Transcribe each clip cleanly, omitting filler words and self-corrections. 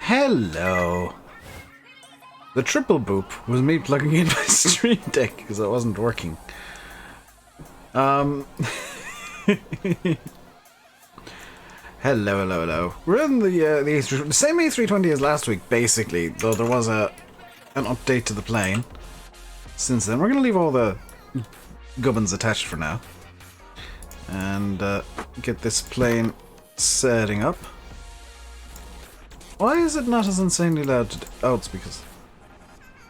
Hello. The triple boop was me plugging in my stream deck because it wasn't working. Hello. We're in the same A320 as last week, basically, though there was an update to the plane. Since then, we're going to leave all the gubbins attached for now. And get this plane setting up. Why is it not as insanely loud today? Oh, it's because...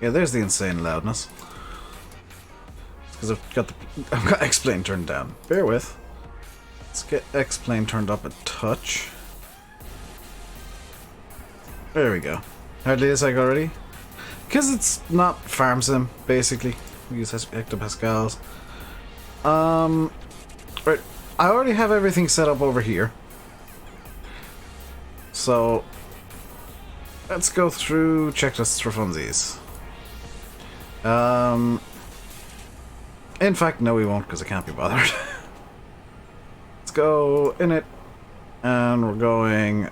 Yeah, there's the insane loudness. It's because I've got X-Plane turned down. Bear with. Let's get X-Plane turned up a touch. There we go. Hardly a sec already. Because it's not farm sim, basically. We use hectopascals. Right. I already have everything set up over here. So... let's go through checklists for funsies. In fact, no we won't, because I can't be bothered. Let's go in it, and we're going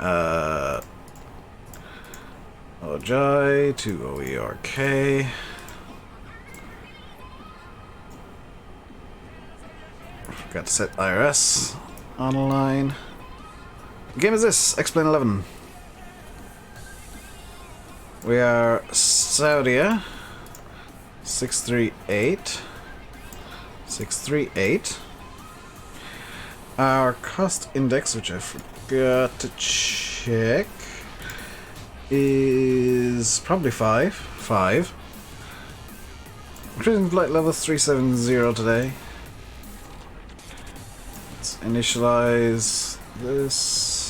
OJAI to OERK. Forgot to set IRS on a line. What game is this? XP11. We are Saudia 638. 638. Our cost index, which I forgot to check, is probably 5. 5. Cruising flight level 370 today. Let's initialize this.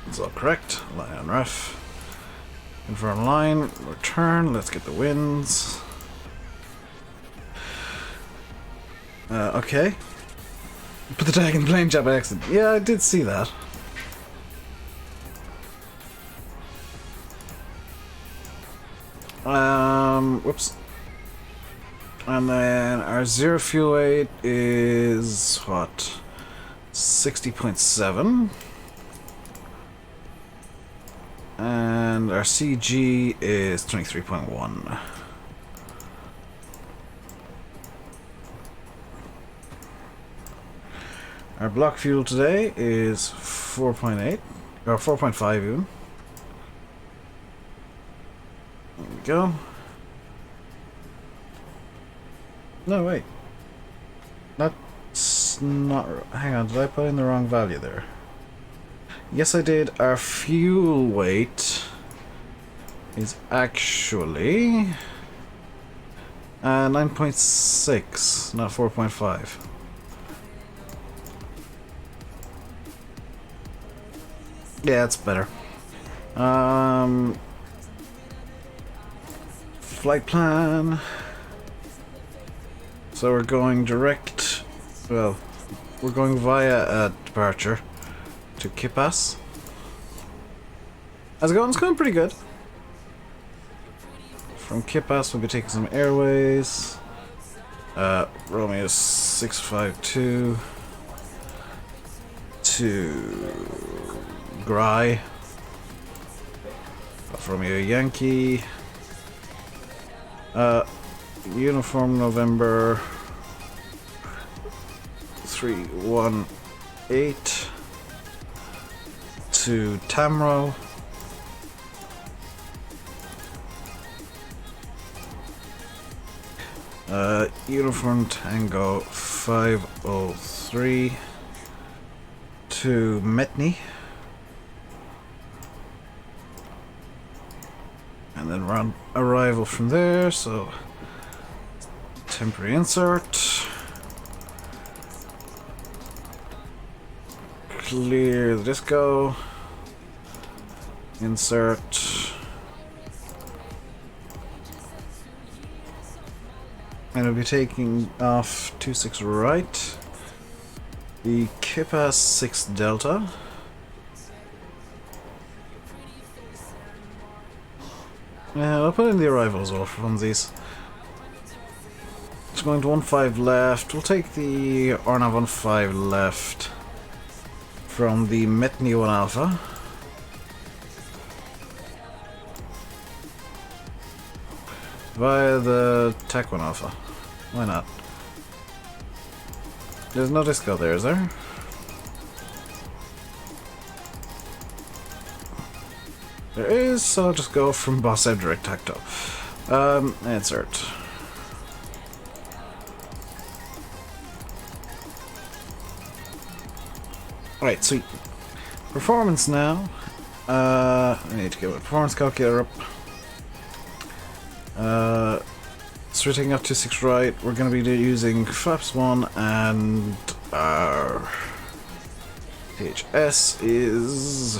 It's all correct. Line on ref. Confirm line. Return. Let's get the winds. Okay. Put the tag in the plane job by accident. Yeah, I did see that. Whoops. And then our zero fuel weight is what? 60.7. And our CG is 23.1. Our block fuel today is 4.8, or 4.5 even. There we go. No, wait. That's not... hang on, did I put in the wrong value there? Yes, I did. Our fuel weight is actually 9.6, not 4.5. Yeah, that's better. Flight plan. So we're going direct. Well, we're going via a departure to Kipas. How's it going? It's going pretty good. From Kipas, we'll be taking some airways. Romeo 652 to Grai. Romeo Yankee. Uniform November 318 to Tamro. Uniform Tango 503 to Metni. And then run arrival from there, so temporary insert. clear the disco. Insert. And we'll be taking off 26 right. The Kippa 6 Delta. Yeah, I'll put in the arrivals all for funsies. It's going to 15 left. We'll take the Ornav 15 left from the Metni 1 Alpha. Via the Tech 1 Alpha. Why not? There's no disco there, is there? There is, so I'll just go from boss out direct tactile. Insert. Right, sweet. Performance now. I need to get my performance calculator up. Switching up to 6 right, we're going to be using flaps 1 and our HS is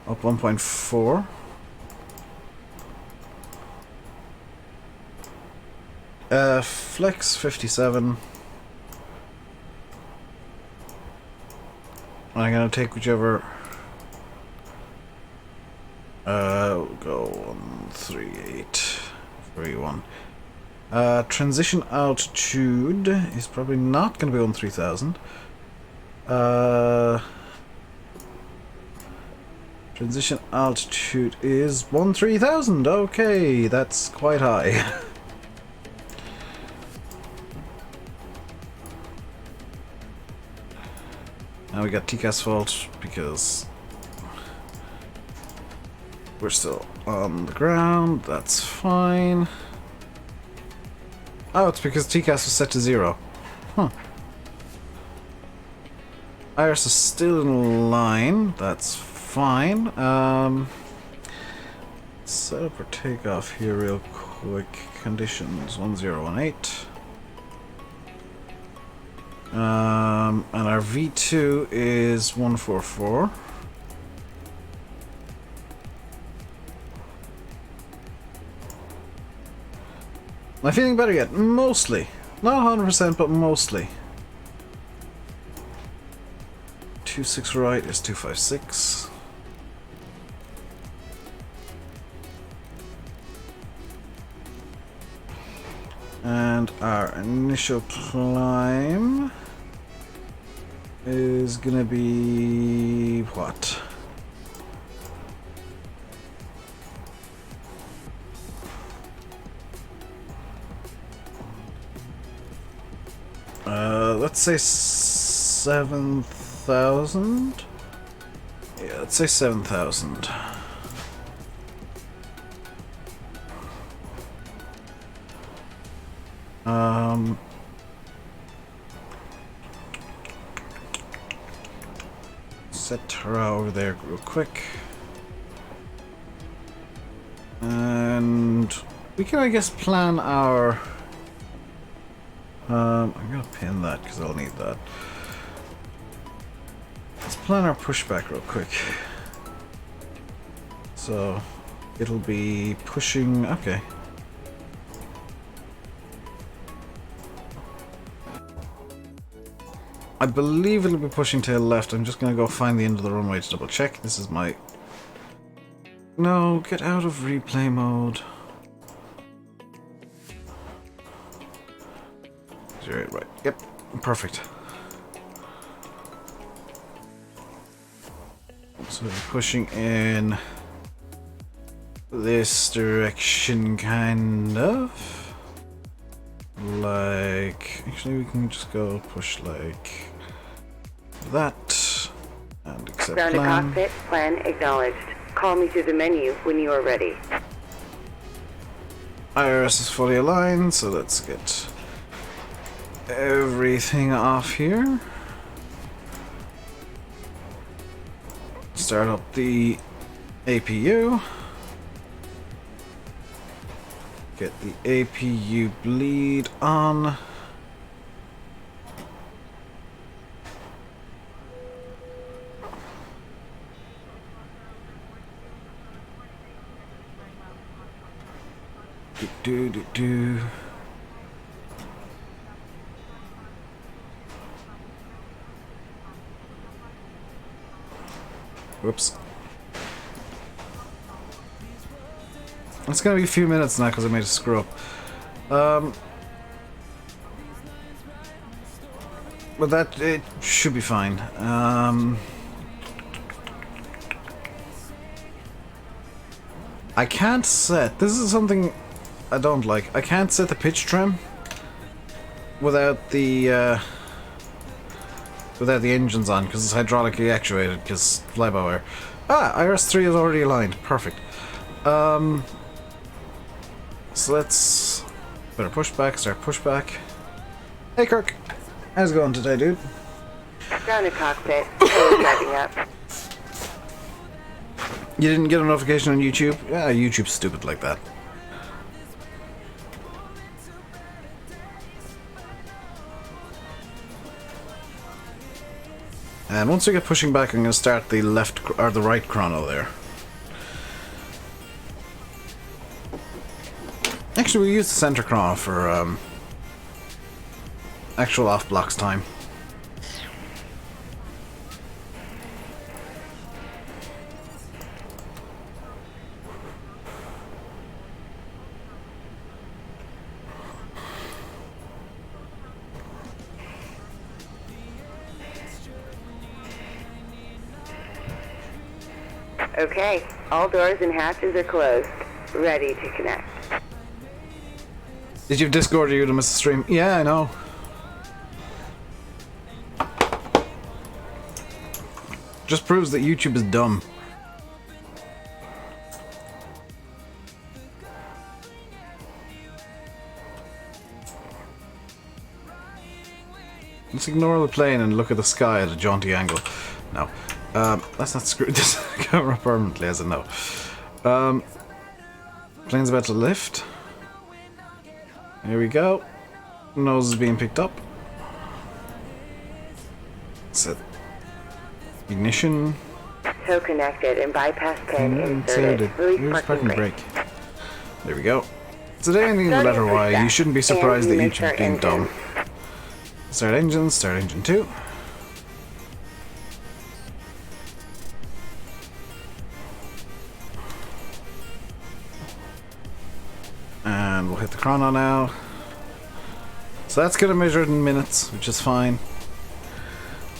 up 1.4. Flex 57. I'm going to take whichever. We'll go 138. 31. Transition altitude is probably not going to be on 3000. Transition altitude is 13,000. Okay, that's quite high. Now we got TCAS fault because we're still on the ground. That's fine. Oh, it's because TCAS was set to 0. Huh. Iris is still in line. That's fine. Set up our takeoff here real quick. Conditions 1018. And our V2 is 144. Am I feeling better yet? Mostly. Not 100%, but mostly. 26 right is 256. And our initial climb is gonna be what? Let's say 7,000. Yeah, let's say 7,000. Set her over there real quick. And we can, I guess, plan our... I'm gonna pin that because I'll need that. Let's plan our pushback real quick. So it'll be pushing... okay. I believe it'll be pushing tail left. I'm just gonna go find the end of the runway to double check. This is my... No, get out of replay mode. Right. Yep, perfect. So we're pushing in this direction, kind of. Like, actually we can just go push like that and accept Ground to plan. cockpit, plan acknowledged. Call me through the menu when you are ready. IRS is fully aligned, so let's get everything off here. Start up the APU. Get the APU bleed on. Do. Whoops. It's gonna be a few minutes now because I made a screw up. But that, it should be fine. I can't set, this is something I don't like, I can't set the pitch trim without the engines on, because it's hydraulically actuated, because fly-by-wire. Ah, IRS-3 is already aligned, perfect. So let's, better push back, start push back. Hey Kirk, how's it going today, dude? Down the cockpit. Driving up. You didn't get a notification on YouTube? Yeah, YouTube's stupid like that. And once we get pushing back, I'm going to start the left or the right chrono there. Actually, we use the center chrono for actual off blocks time. Okay, all doors and hatches are closed. Ready to connect. Did you have Discord or you to miss the stream? Yeah, I know. Just proves that YouTube is dumb. Let's ignore the plane and look at the sky at a jaunty angle. No. Let's not screw this camera permanently, as I know. Plane's about to lift. Here we go. Nose is being picked up. Set ignition. Tow connected and bypass pin inserted. Here's Release parking brake. There we go. Today, anything no matter why, you shouldn't be surprised that YouTube's being dumb. Start engine 2. And we'll hit the chrono now. So that's going to measure it in minutes, which is fine.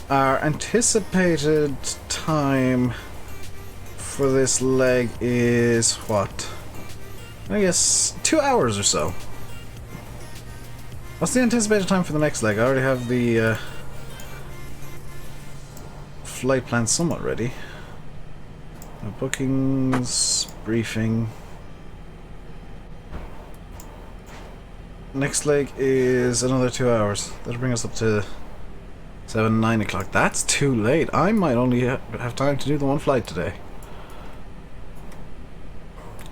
Our anticipated time for this leg is what? I guess 2 hours or so. What's the anticipated time for the next leg? I already have the flight plan somewhat ready. Bookings, briefing. Next leg is another 2 hours. That'll bring us up to 9 o'clock. That's too late. I might only have time to do the one flight today.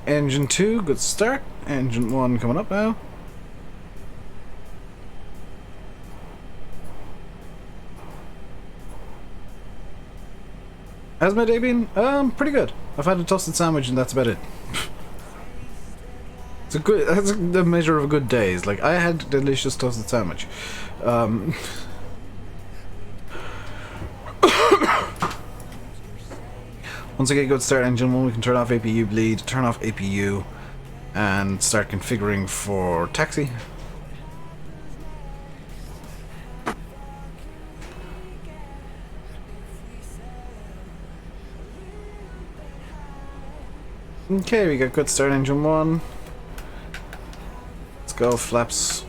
Engine 2, good start. Engine 1 coming up now. How's my day been? Pretty good. I've had a toasted sandwich and that's about it. It's a good. That's the measure of a good day. It's like I had a delicious toasted sandwich. Once I get a good start engine 1, we can turn off APU bleed, turn off APU, and start configuring for taxi. Okay, we got good start engine 1. Let's go flaps.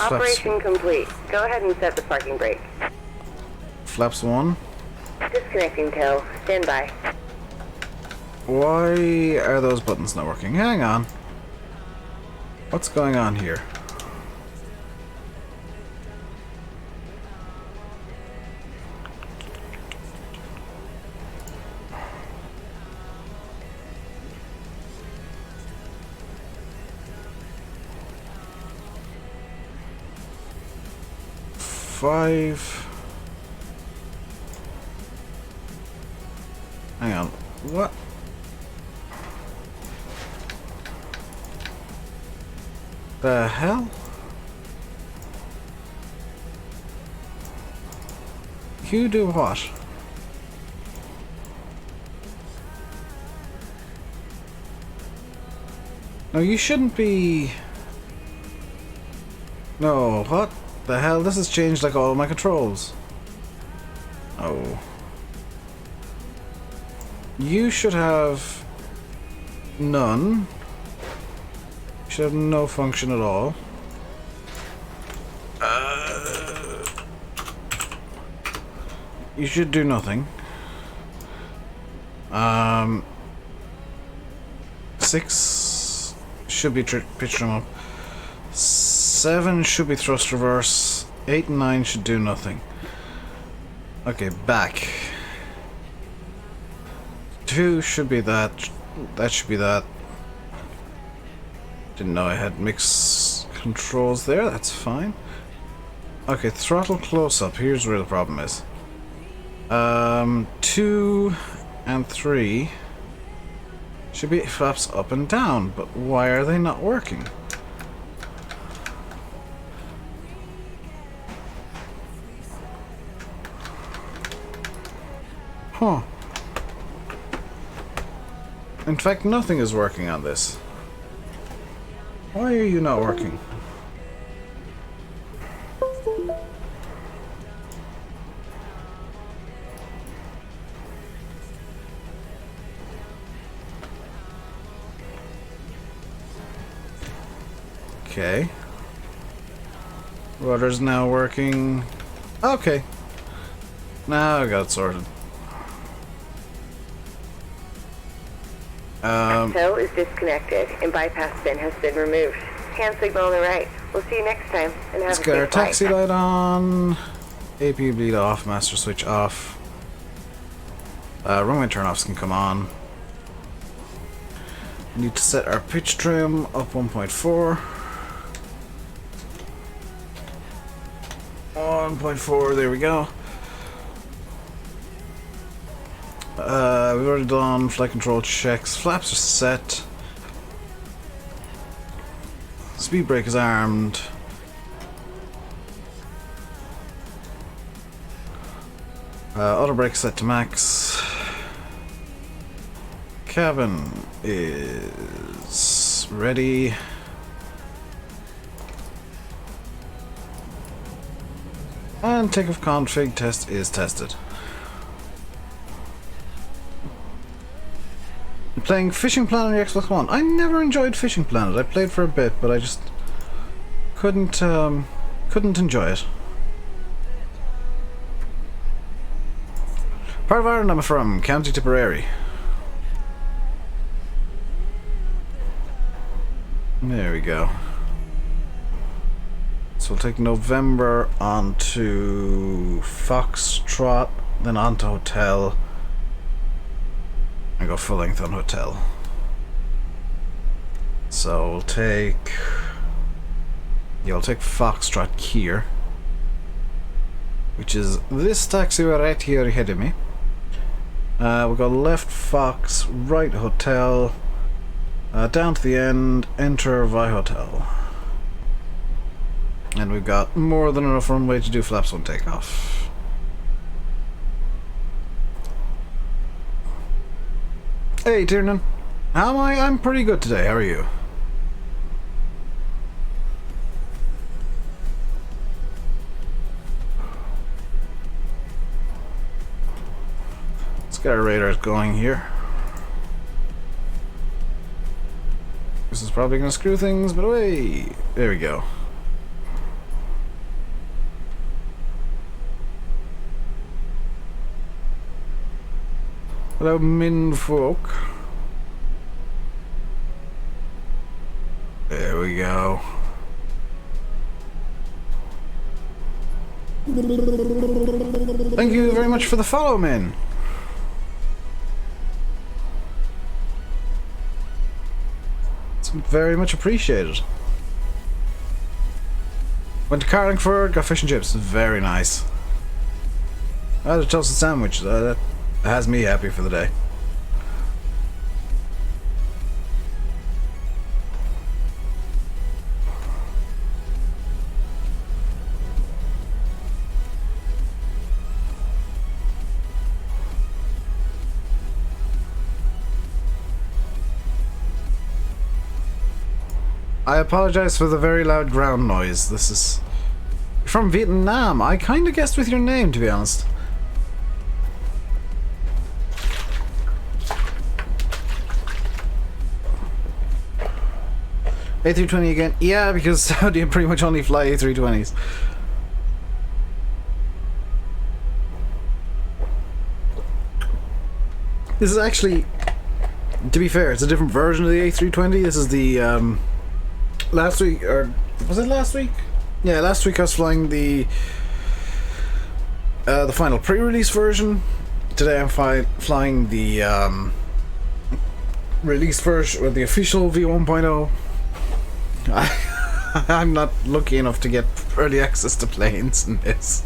Operation complete. Go ahead and set the parking brake. Flaps 1. Disconnecting tow. Stand by. Why are those buttons not working? Hang on. What's going on here? Hang on. What? The hell? You do what? No, you shouldn't be... No, what the hell? This has changed like all my controls. Oh. You should have... none. You should have no function at all. You should do nothing. 6 should be pitch trim up. 7 should be thrust reverse. 8 and 9 should do nothing. Okay, back. 2 should be that. That should be that. Didn't know I had mixed controls there. That's fine. Okay, throttle close up. Here's where the problem is. 2 and 3 should be flaps up and down, but why are they not working? Huh. In fact, nothing is working on this. Why are you not working? Okay. Rudder's now working. Okay. Now I got it sorted. Tow is disconnected and bypass bin has been removed. Hand signal on the right. We'll see you next time and have Let's a get our safe flight. taxi light on. AP bleed off. Master switch off. Runway turn-offs can come on. We need to set our pitch trim up 1.4. 1.4, there we go. We've already done flight control checks. Flaps are set. Speed brake is armed. Auto brake set to max. Cabin is ready. And takeoff config test is tested. Playing Fishing Planet on the Xbox One. I never enjoyed Fishing Planet. I played for a bit, but I just couldn't enjoy it. Part of Ireland I'm from, County Tipperary. There we go. So we'll take November onto Foxtrot, then onto Hotel. I go full length on Hotel. So we'll take... Yeah, we'll take Foxtrot here, which is this taxi right here ahead of me. We'll go left Fox, right Hotel, down to the end, enter via Hotel. And we've got more than enough runway to do flaps 1 takeoff. Hey Tiernan, how am I? I'm pretty good today, how are you? Let's get our radars going here. This is probably going to screw things, but away! There we go. Hello, Minfolk. There we go. Thank you very much for the follow, Min. It's very much appreciated. Went to Carlingford, got fish and chips. Very nice. I had a toasted sandwich. That has me happy for the day. I apologize for the very loud ground noise. This is... You're from Vietnam. I kind of guessed with your name, to be honest. A320 again? Yeah, because Saudi pretty much only fly A320s. This is actually, to be fair, it's a different version of the A320. This is the, last week, or was it last week? Yeah, last week I was flying the final pre-release version. Today I'm flying the, released version, or the official V1.0. I'm not lucky enough to get early access to planes in this.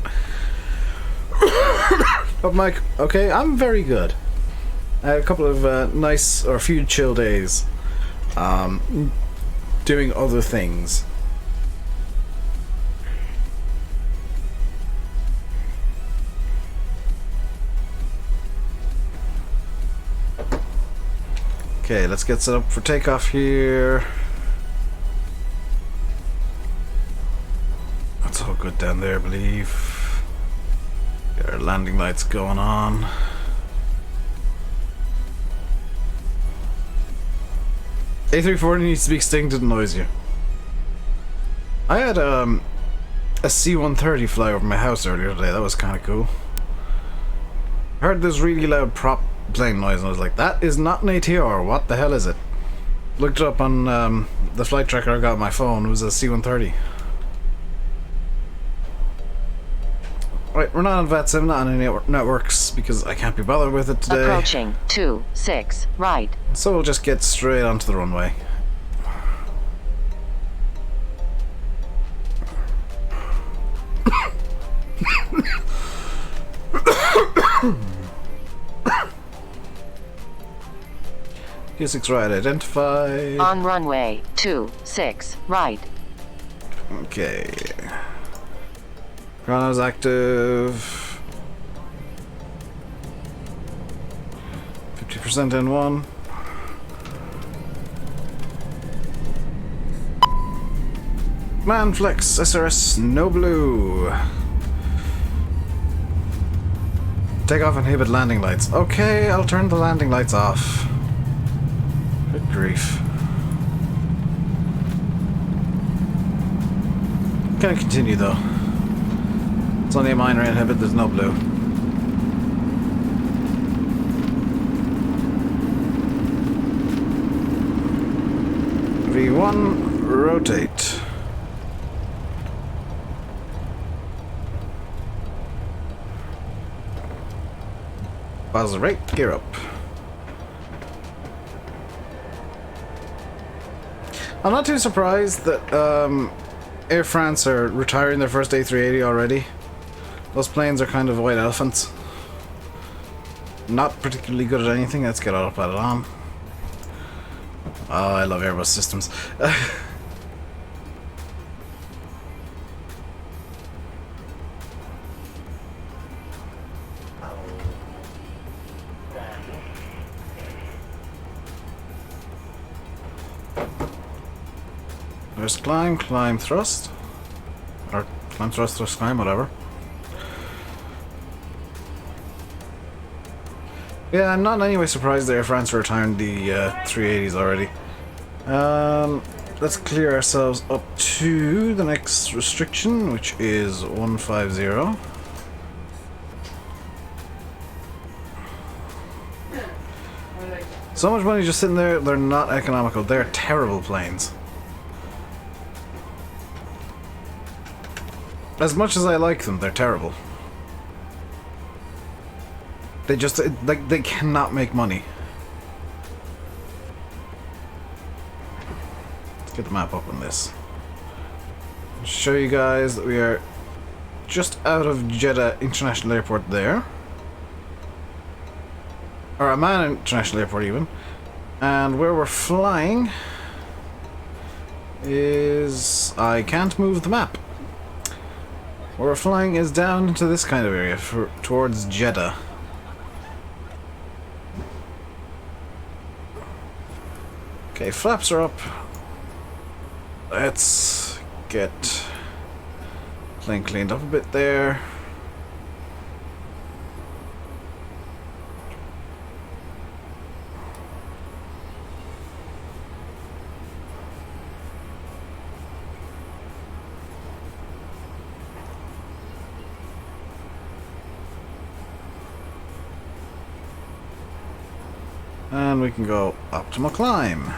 But Mike, okay, I'm very good. I had a couple of nice, or a few chill days, doing other things. Okay, let's get set up for takeoff here. That's all good down there, I believe. Got our landing lights going on. A340 needs to be extinct, didn't noise you. I had a C-130 fly over my house earlier today. That was kind of cool. I heard this really loud prop plane noise and I was like, that is not an ATR. What the hell is it? Looked it up on the flight tracker I got on my phone. It was a C-130. Right, we're not on VATSIM, not on any networks, because I can't be bothered with it today. Approaching 26 right. So we'll just get straight onto the runway. Q6 right identified. On runway 26 right. Okay. Chrono's active. 50% N1. Manflex SRS no blue. Take off inhibit landing lights. Okay, I'll turn the landing lights off. Good grief. Gonna continue though. It's only a minor inhibit, there's no blue. V1, rotate. Buzz rate, gear up. I'm not too surprised that Air France are retiring their first A380 already. Those planes are kind of white elephants. Not particularly good at anything. Let's get autopilot on. Oh, I love Airbus systems. There's climb, climb, thrust. Or climb, thrust, thrust, climb, whatever. Yeah, I'm not in any way surprised that Air France are retiring the 380s already. Let's clear ourselves up to the next restriction, which is 150. So much money just sitting there, they're not economical. They're terrible planes. As much as I like them, they're terrible. They just, like, they cannot make money. Let's get the map up on this. Show you guys that we are just out of Jeddah International Airport there. Or Amman International Airport even. And where we're flying is... I can't move the map. Where we're flying is down into this kind of area, towards Jeddah. Okay, flaps are up. let's get plane cleaned up a bit there. And we can go optimal climb.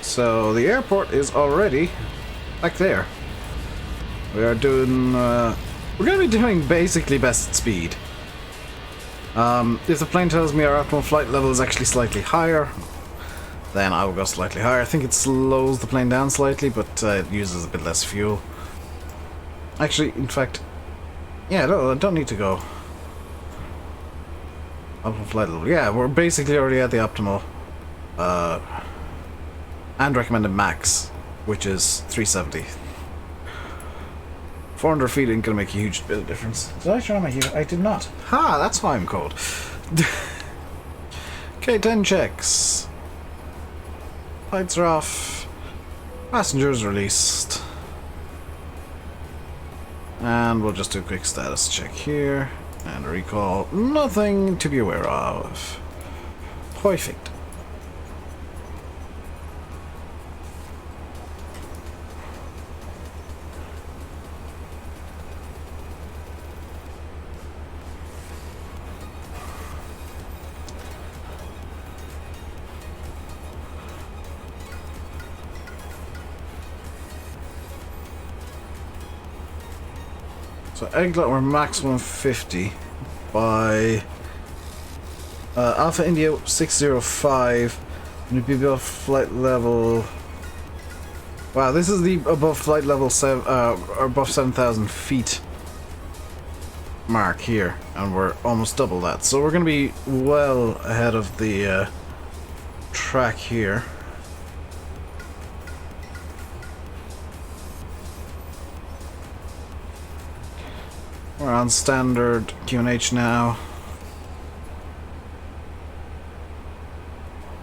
So the airport is already back there. We are doing, we're going to be doing basically best speed. If the plane tells me our optimal flight level is actually slightly higher, then I will go slightly higher. I think it slows the plane down slightly, but it uses a bit less fuel. Actually, in fact, yeah, I don't need to go optimal flight level. Yeah, we're basically already at the optimal and recommended max, which is 370. 400 feet ain't gonna make a huge bit of difference. Did I turn on my heater? I did not. Ha! That's why I'm cold. Okay, 10 checks. Lights are off. Passengers released. And we'll just do a quick status check here. And a recall. Nothing to be aware of. Perfect. So Egglet were max 150 by Alpha India 605, and it'd be above flight level. Wow, this is the above flight level or above 7,000 feet mark here, and we're almost double that. So we're going to be well ahead of the track here. We're on standard QNH now.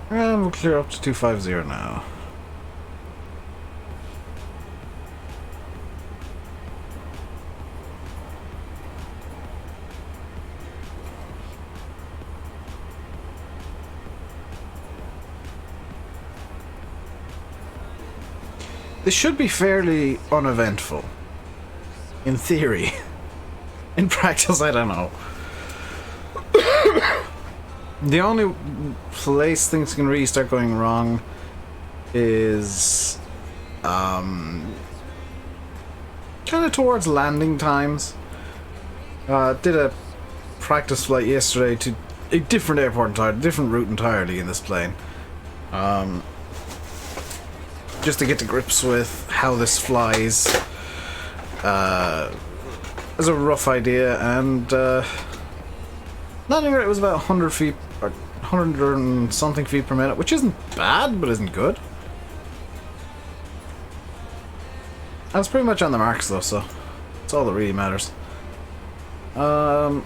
And we'll clear up to 250 now. This should be fairly uneventful. In theory. In practice, I don't know. The only place things can really start going wrong is kind of towards landing times. Did a practice flight yesterday to a different airport entirely, different route entirely in this plane. Just to get to grips with how this flies. As a rough idea, and landing rate was about 100 feet, or 100 and something feet per minute, which isn't bad, but isn't good. I was pretty much on the marks though, so that's all that really matters. So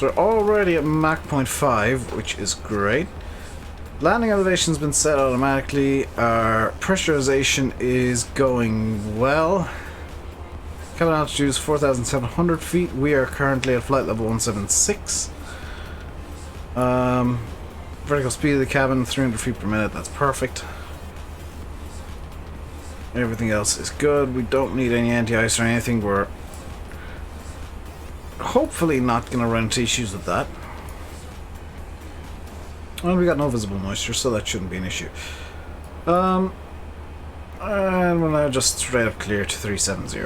we're already at Mach 0.5, which is great. Landing elevation's been set automatically. Our pressurization is going well. Cabin altitude is 4,700 feet. We are currently at flight level 176. Vertical speed of the cabin 300 feet per minute. That's perfect. Everything else is good. We don't need any anti-ice or anything. We're hopefully not going to run into issues with that. Well, we got no visible moisture, so that shouldn't be an issue. And we'll now just straight up clear to 370.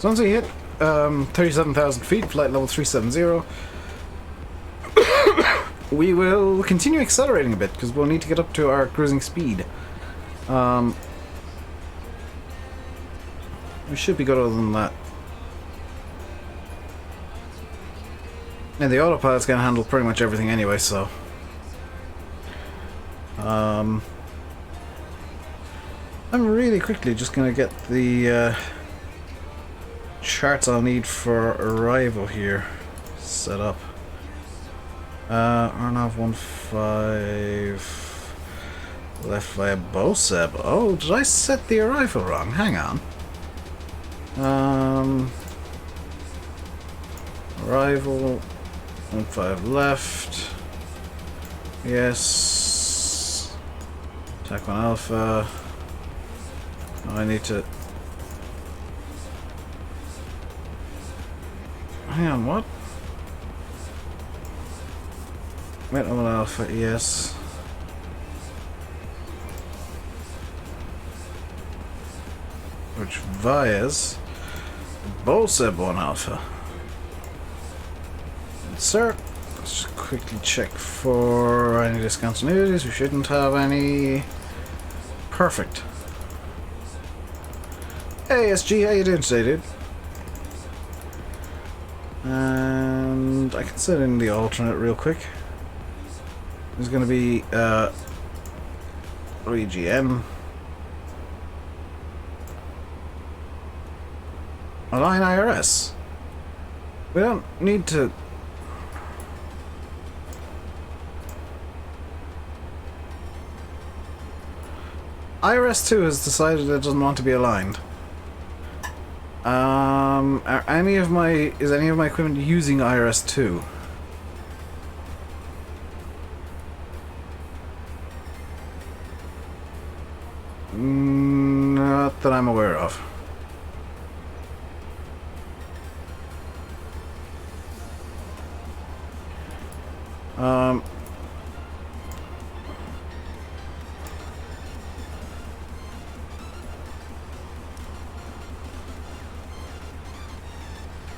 So once we hit 37,000 feet, flight level 370, we will continue accelerating a bit because we'll need to get up to our cruising speed. We should be good other than that. And the autopilot's going to handle pretty much everything anyway, so... I'm really quickly just going to get the charts I'll need for arrival here set up. Arnav 15 left via Boseb. Oh, did I set the arrival wrong? Hang on. Arrival 15 left. Yes. Attack 1 Alpha. Oh, I need to... Hang on, what? Wait, 1 Alpha, yes. Which vias Bolseb 1 Alpha. Sir, let's just quickly check for any discontinuities. We shouldn't have any. Perfect. Hey SG, how you doing today, dude? And I can set in the alternate real quick. There's gonna be REGM. Align IRS. We don't need to... IRS-2 has decided it doesn't want to be aligned. Is any of my equipment using IRS-2? Not that I'm aware of.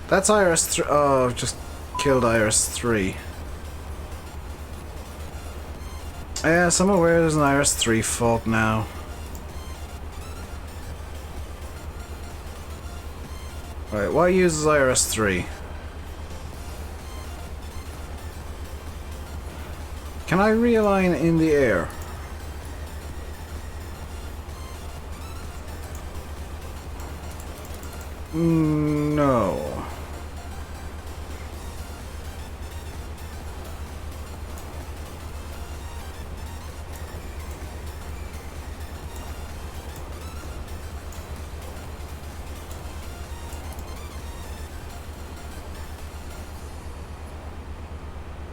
That's IRS-3. Oh, I've just killed IRS-3. Yes, I'm aware there's an IRS-3 fault now. Right, why uses IRS-3? Can I realign in the air? No.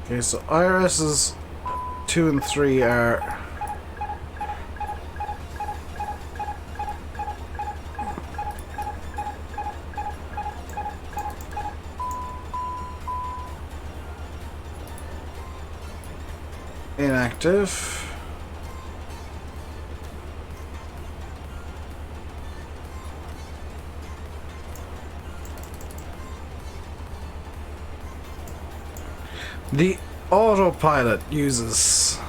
Okay, so IRS's 2 and 3 are... inactive. The autopilot uses...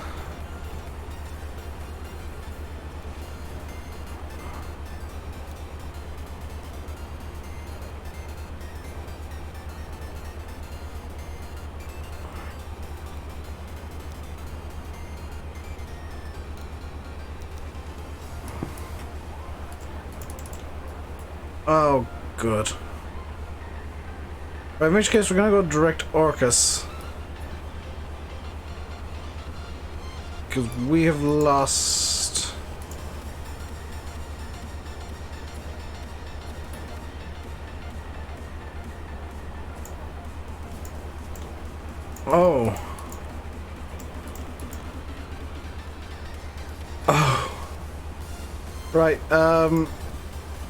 Oh, good. Right, in which case we're gonna go direct Orcus. Because we have lost... Oh. Oh. Right,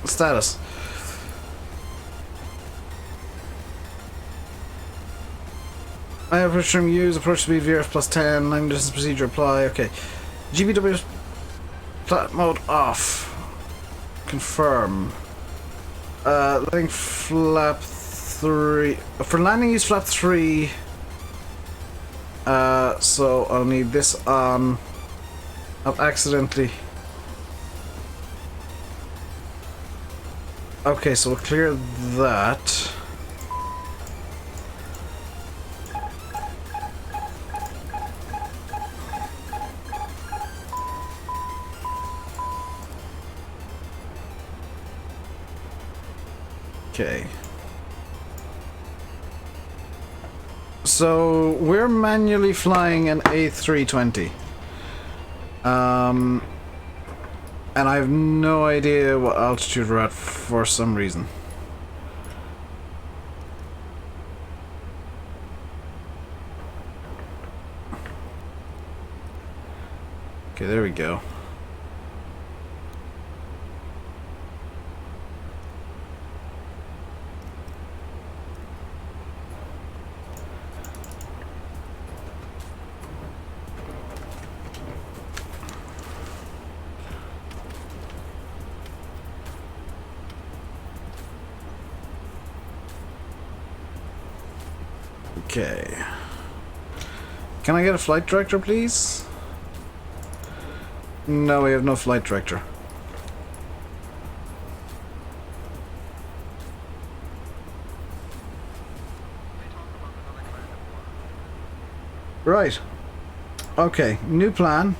status. I have approach from use, approach speed VRF plus 10, line distance procedure apply, okay. GPW flight mode off. Confirm. Letting flap 3. For landing, use flap 3. So I'll need this on. I'll accidentally. Okay, so we'll clear that. Okay. So we're manually flying an A320. And I have no idea what altitude we're at for some reason. Okay, there we go. Okay. Can I get a flight director, please? No, we have no flight director. Right. Okay, new plan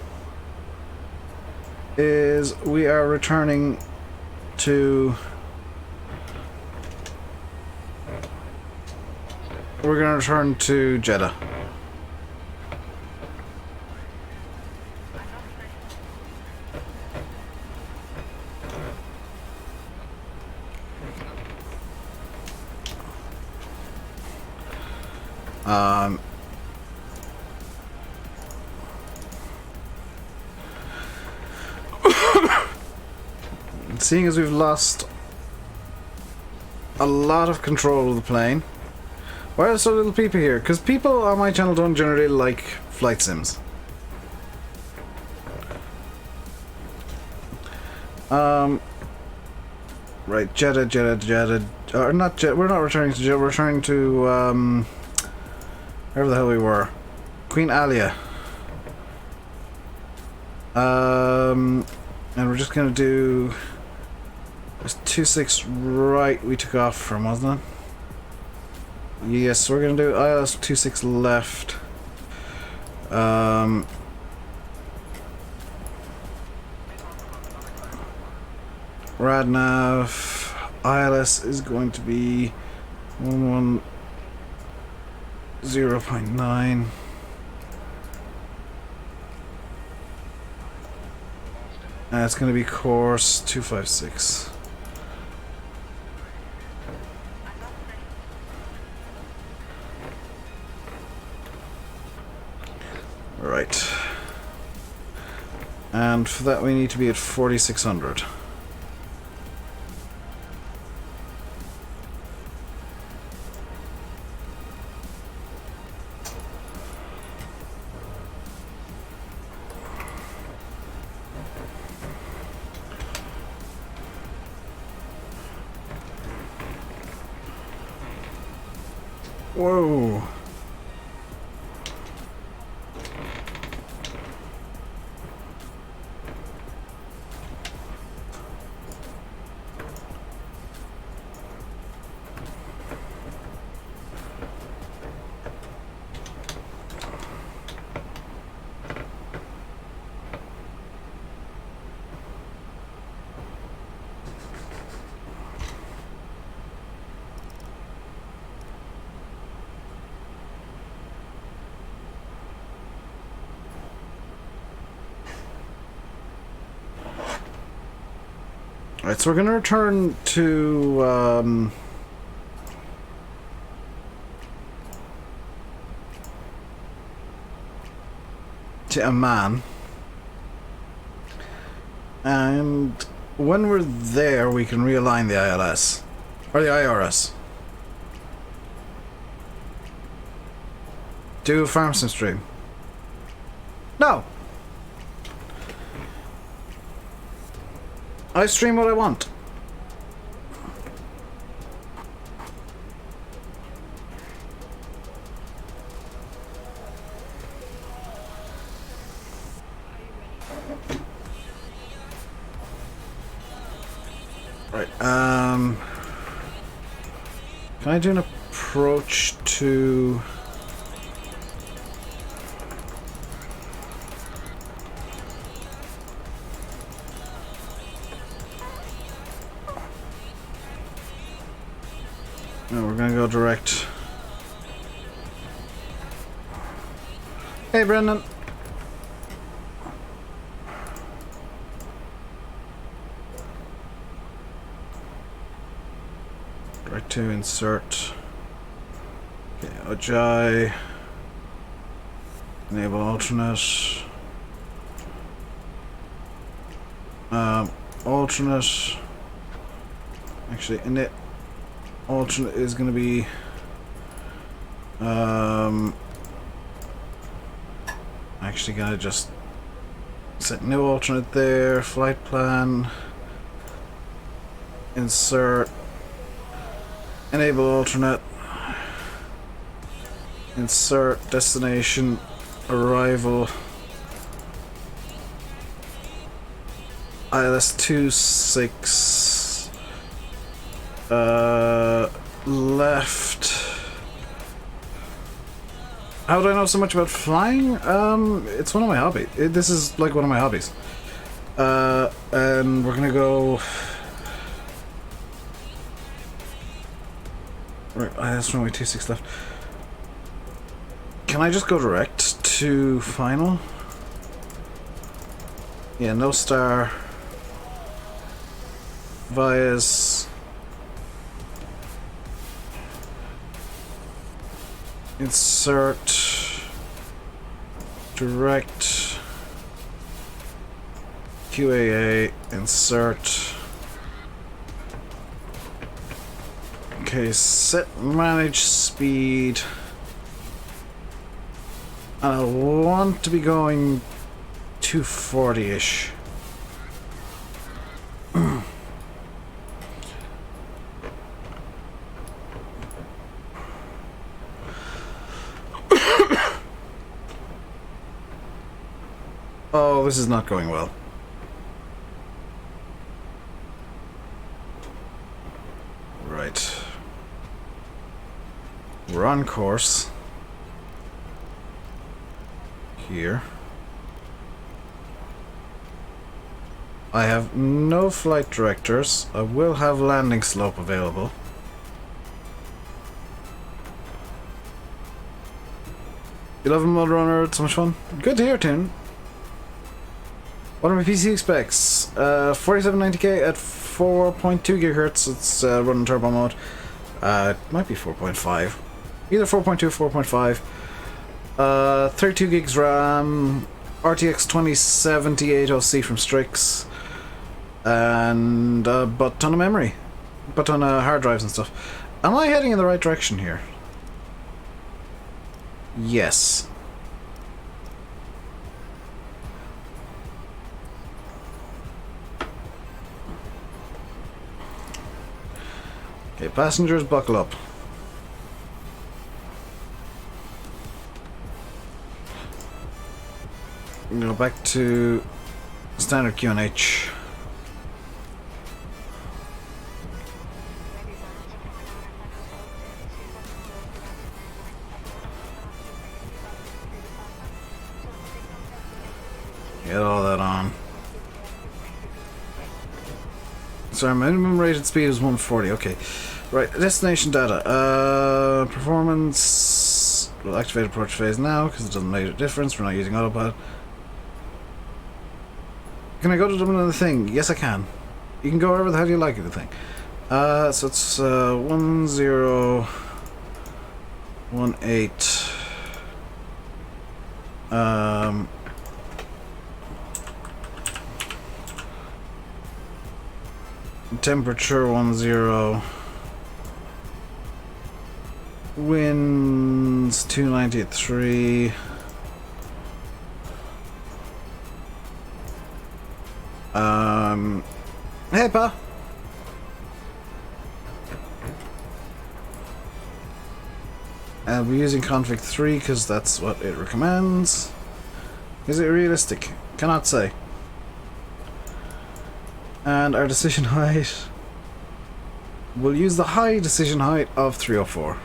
is we are returning to... We're going to return to Jeddah. Seeing as we've lost a lot of control of the plane. Why are so little people here? Because people on my channel don't generally like flight sims. Right, Jeddah. Or not Jeddah, we're not returning to Jeddah, we're returning to, wherever the hell we were. Queen Alia. And we're just gonna do... There's 26 right we took off from, wasn't it? Yes, we're gonna do ILS 26 left. Radnav ILS is going to be 110.9. And it's going to be course 256. Right. And for that we need to be at 4600. Whoa. Alright, so we're going to return to, Amman. And when we're there, we can realign the ILS. Or the IRS. Do farm sim stream. No! I stream what I want. Right, can I do an approach to... No, we're gonna go direct. Hey, Brendan. Direct to insert. Okay, OJAI. Enable alternate. Alternate. Actually, init alternate is going to be actually gonna just set new alternate there. Flight plan. Insert. Enable alternate. Insert destination arrival. ILS 26 left. How do I know so much about flying? It's one of my hobbies. This is like one of my hobbies. And we're gonna go. Right, ILS runway 26 left. Can I just go direct to final? Yeah, no star. Vias. Insert. Direct. QAA. Insert. Okay, set manage speed. And I want to be going 240-ish. Oh, this is not going well. Right. We're on course. Here. I have no flight directors. I will have landing slope available. You love Mud Runner, it's so much fun. Good to hear, Toon. What are my PC specs? 4790K at 4.2 GHz. It's running turbo mode. It might be 4.5. Either 4.2 or 4.5. 32 gigs RAM. RTX 2070 8OC from Strix. And a butt ton of memory. Butt ton of hard drives and stuff. Am I heading in the right direction here? Yes. Okay, passengers, buckle up. I'm gonna go back to standard QNH. Get all that on. Sorry, minimum rated speed is 140. Okay. Right, destination data. Performance. We'll activate approach phase now because it doesn't make a difference. We're not using autopilot. Can I go to another thing? Yes, I can. You can go wherever the hell you like, the thing. So it's 1018. Temperature 10. Winds 290 at 3. Hey, pa. I'll be using config 3 because that's what it recommends. Is it realistic? Cannot say. And our decision height we'll use the high decision height of 304.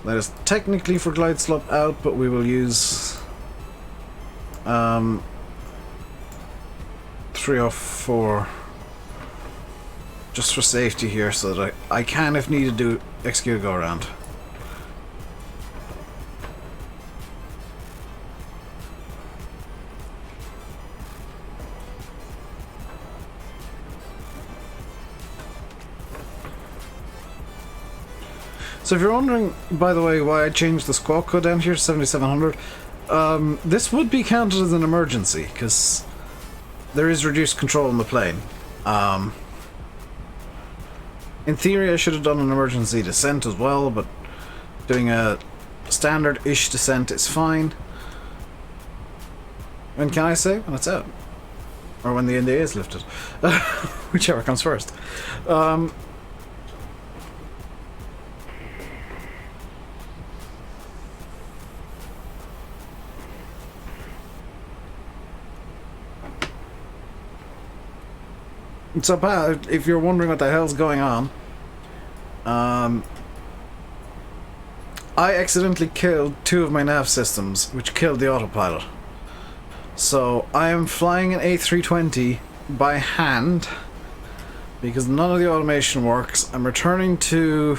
That is technically for glide slope out, but we will use 304 just for safety here, so that I can, if needed, do execute a go around. So if you're wondering, by the way, why I changed the squawk code down here to 7700, this would be counted as an emergency, because there is reduced control in the plane. In theory, I should have done an emergency descent as well, but doing a standard-ish descent is fine. When can I say? When it's out. Or when the NDA is lifted. Whichever comes first. So, Pat, if you're wondering what the hell's going on, I accidentally killed 2 of my nav systems, which killed the autopilot. So, I am flying an A320 by hand, because none of the automation works. I'm returning to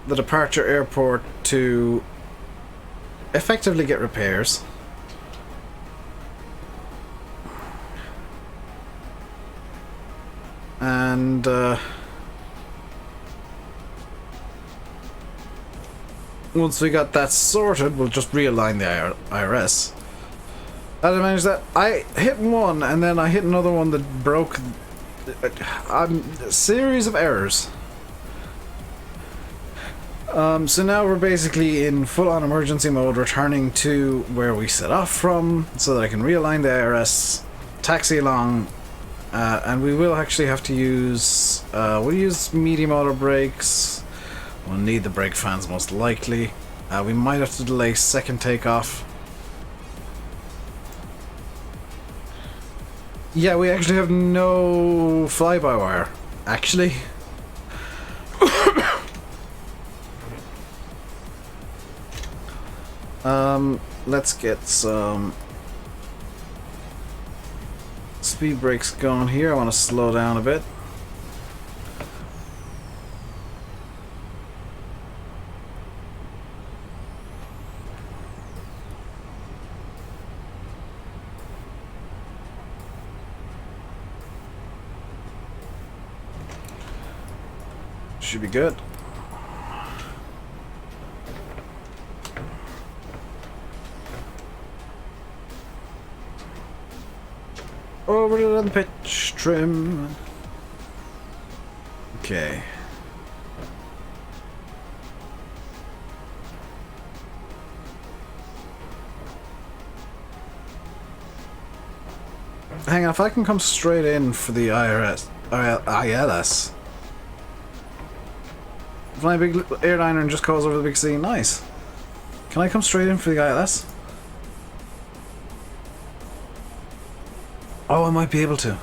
the departure airport to effectively get repairs. And once we got that sorted, we'll just realign the IRS. How did I manage that? I hit one, and then I hit another one that broke a series of errors. So now we're basically in full-on emergency mode, returning to where we set off from, so that I can realign the IRS, taxi along. And we will actually have to use, we'll use medium auto brakes. We'll need the brake fans most likely. We might have to delay second takeoff. Yeah, we actually have no fly-by-wire, actually. Let's get some speed brakes going here. I want to slow down a bit. Should be good. Over to the pitch trim. Okay. Hang on, if I can come straight in for the ILS. Fly a big airliner and just cause over the big sea. Nice. Can I come straight in for the ILS? Oh, I might be able to.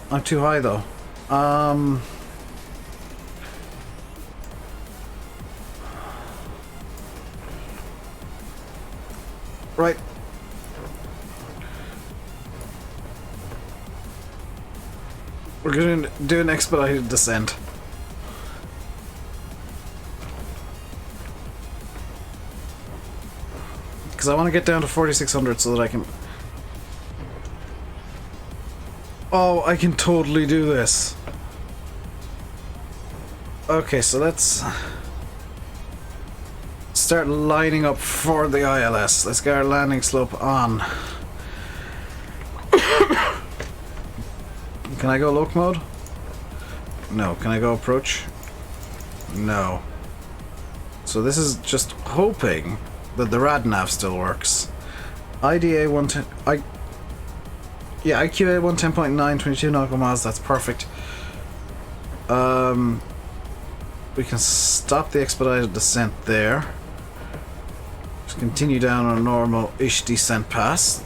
I'm too high though. Right. We're gonna do an expedited descent. Because I want to get down to 4600 so that I can... Oh, I can totally do this. Okay, so let's start lining up for the ILS. Let's get our landing slope on. Can I go loc mode? No. Can I go approach? No. So this is just hoping that the RadNav still works. IDA 110... Yeah, IQA 110.9, 22 nautical miles, that's perfect. We can stop the expedited descent there. Just continue down on a normal-ish descent path.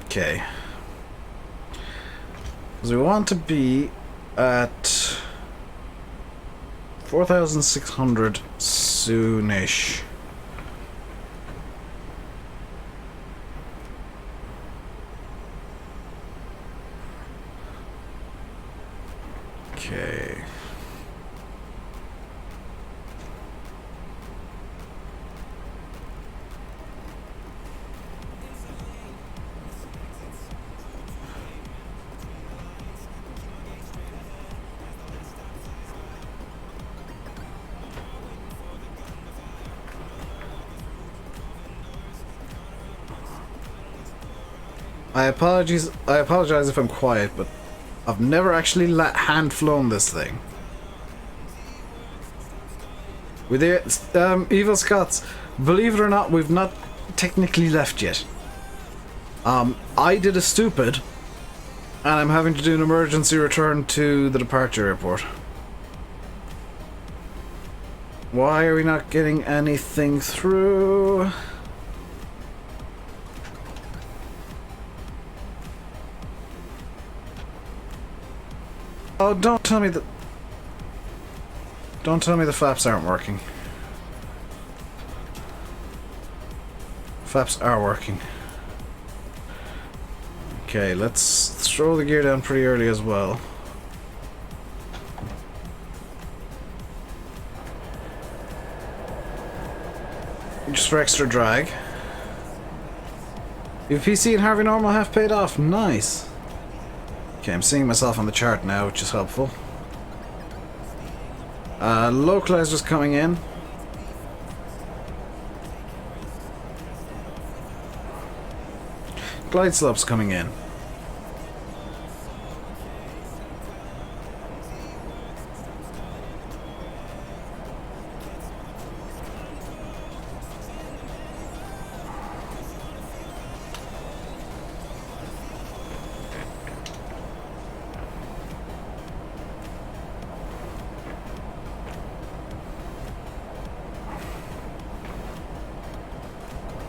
Okay. Because we want to be at 4,600 soonish. Okay. I apologize if I'm quiet, but I've never actually hand flown this thing. With the Evil Scots, believe it or not, we've not technically left yet. I did a stupid, and I'm having to do an emergency return to the departure airport. Why are we not getting anything through? Oh, don't tell me the flaps aren't working. Flaps are working. Okay, let's throw the gear down pretty early as well. Just for extra drag. Your PC and Harvey Normal have paid off. Nice. Okay, I'm seeing myself on the chart now, which is helpful. Localizer's coming in. Glide slope's coming in.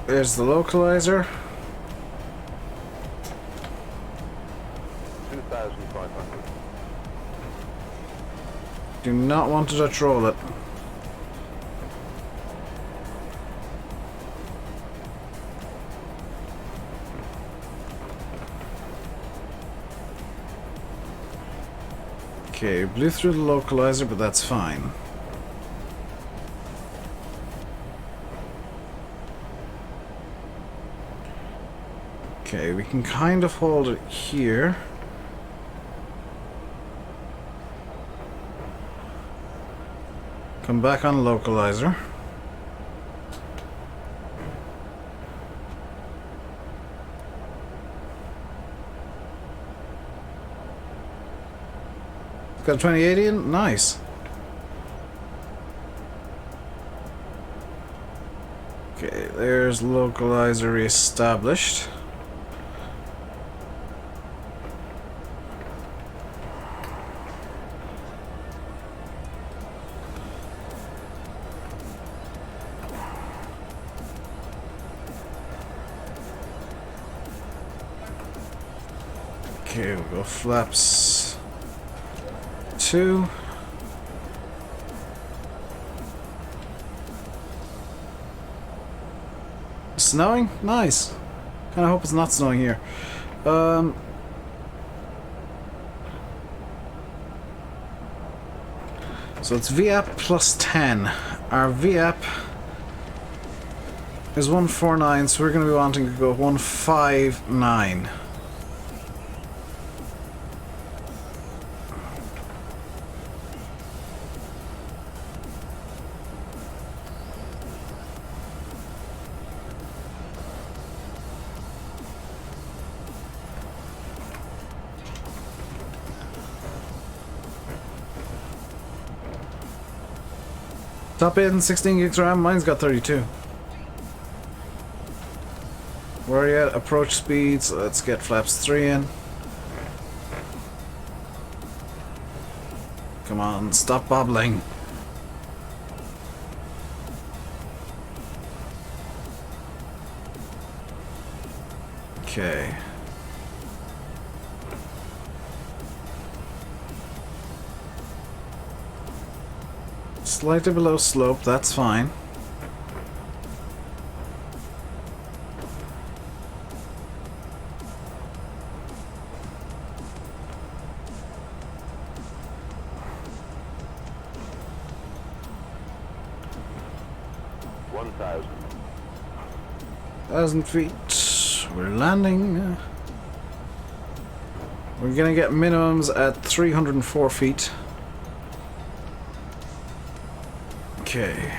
There's the localizer. 2,500. Do not want to touch roll it. Okay, blew through the localizer, but that's fine. Okay, we can kind of hold it here. Come back on localizer. It's got a 2080 in? Nice. Okay, there's localizer reestablished. Okay, we'll go flaps 2. Snowing? Nice. Kinda hope it's not snowing here. So it's VAP plus 10. Our VAP is 149, so we're going to be wanting to go 159. Top in 16 gigs RAM, mine's got 32. Where are you at? Approach speeds, let's get flaps 3 in. Come on, stop bobbling. Slightly below slope, that's fine. Thousand feet. We're landing. We're gonna get minimums at 304 feet. Okay.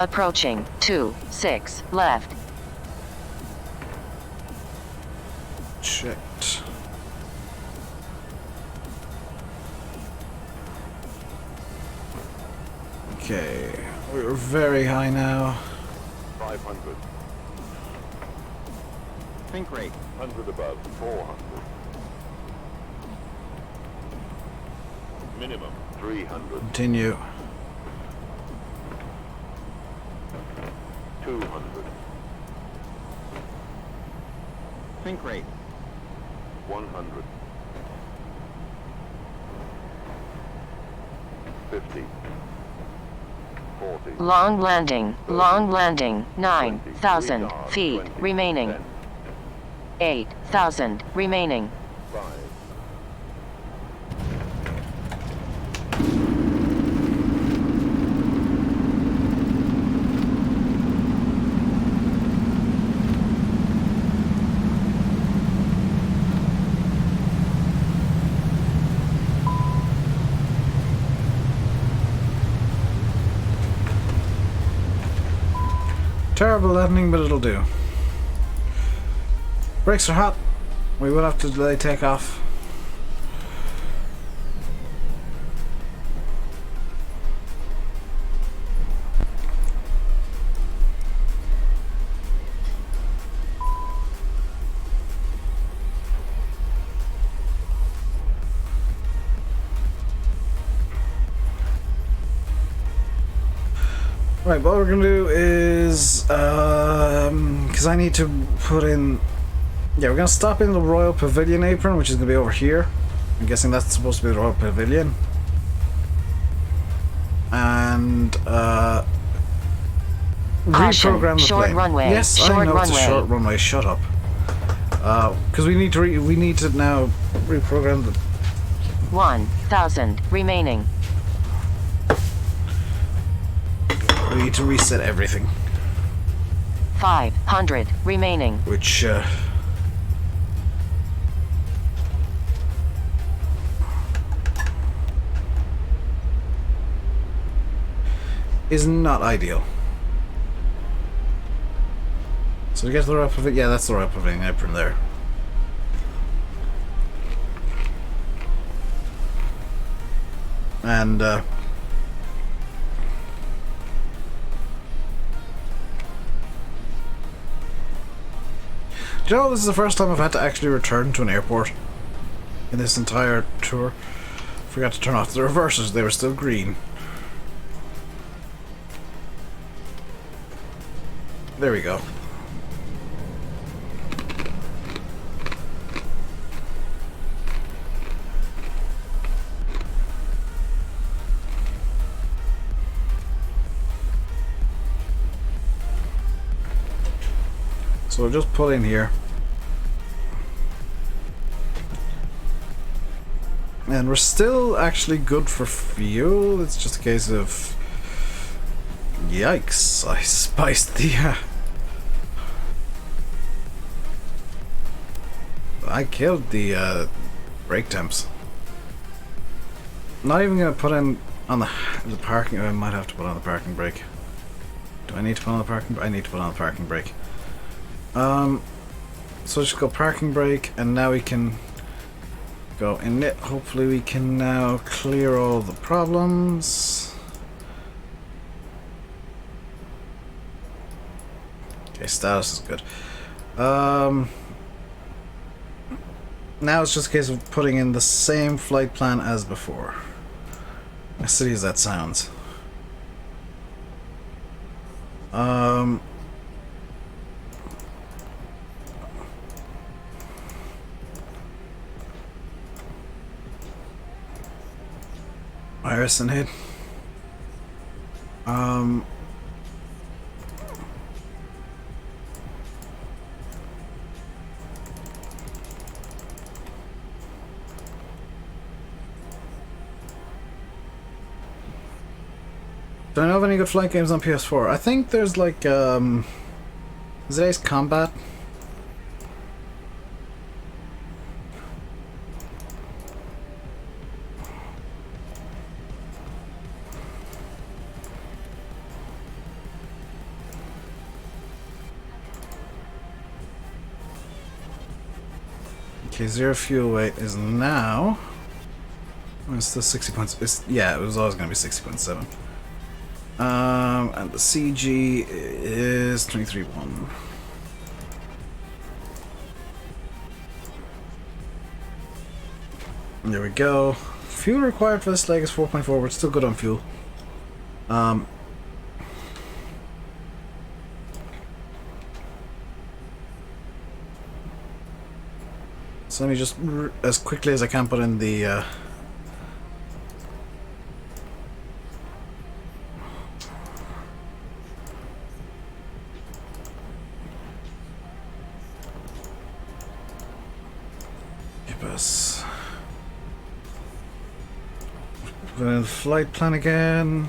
Approaching 26 left. Checked. Okay, we're very high now. 500. Think rate. 100 above. 400. Minimum. 300. Continue. 200. Think rate. 100. 50. 40. Long landing. Long landing. 9,000 feet remaining. 8,000 remaining. 5. Terrible landing, but it'll do. Brakes are hot. We will have to delay takeoff. Right, what we're gonna do is, because I need to put in, yeah, we're gonna stop in the Royal Pavilion apron, which is gonna be over here. I'm guessing that's supposed to be the Royal Pavilion. And, Caution, reprogram the short plane. runway, Yes, short I know it's a runway. short runway. Shut up. Because we need to now reprogram the. 1,000 remaining. We need to reset everything, 500 remaining. which is not ideal. So we get to the Royal Pavilion. Yeah, that's the Royal Pavilion apron there. And do you know, this is the first time I've had to actually return to an airport in this entire tour. Forgot to turn off the reversers, they were still green. There we go. So we'll just pull in here. And we're still actually good for fuel. It's just a case of... Yikes, I spiced the... I killed the brake temps. Not even gonna put in on the parking... I might have to put on the parking brake. Do I need to put on the parking brake? I need to put on the parking brake. So just go parking brake, and now we can go in it. Hopefully we can now clear all the problems. Okay, status is good. Now it's just a case of putting in the same flight plan as before. As silly as that sounds. Iris and Hid. Do I know of any good flight games on PS4? I think there's like, is it Ace Combat? Okay, 0 fuel weight is now... Oh, it's still 60 points. Yeah, it was always going to be 60.7. And the CG is 23.1. There we go. Fuel required for this leg is 4.4, but still good on fuel. So let me just, as quickly as I can, put in the flight plan again.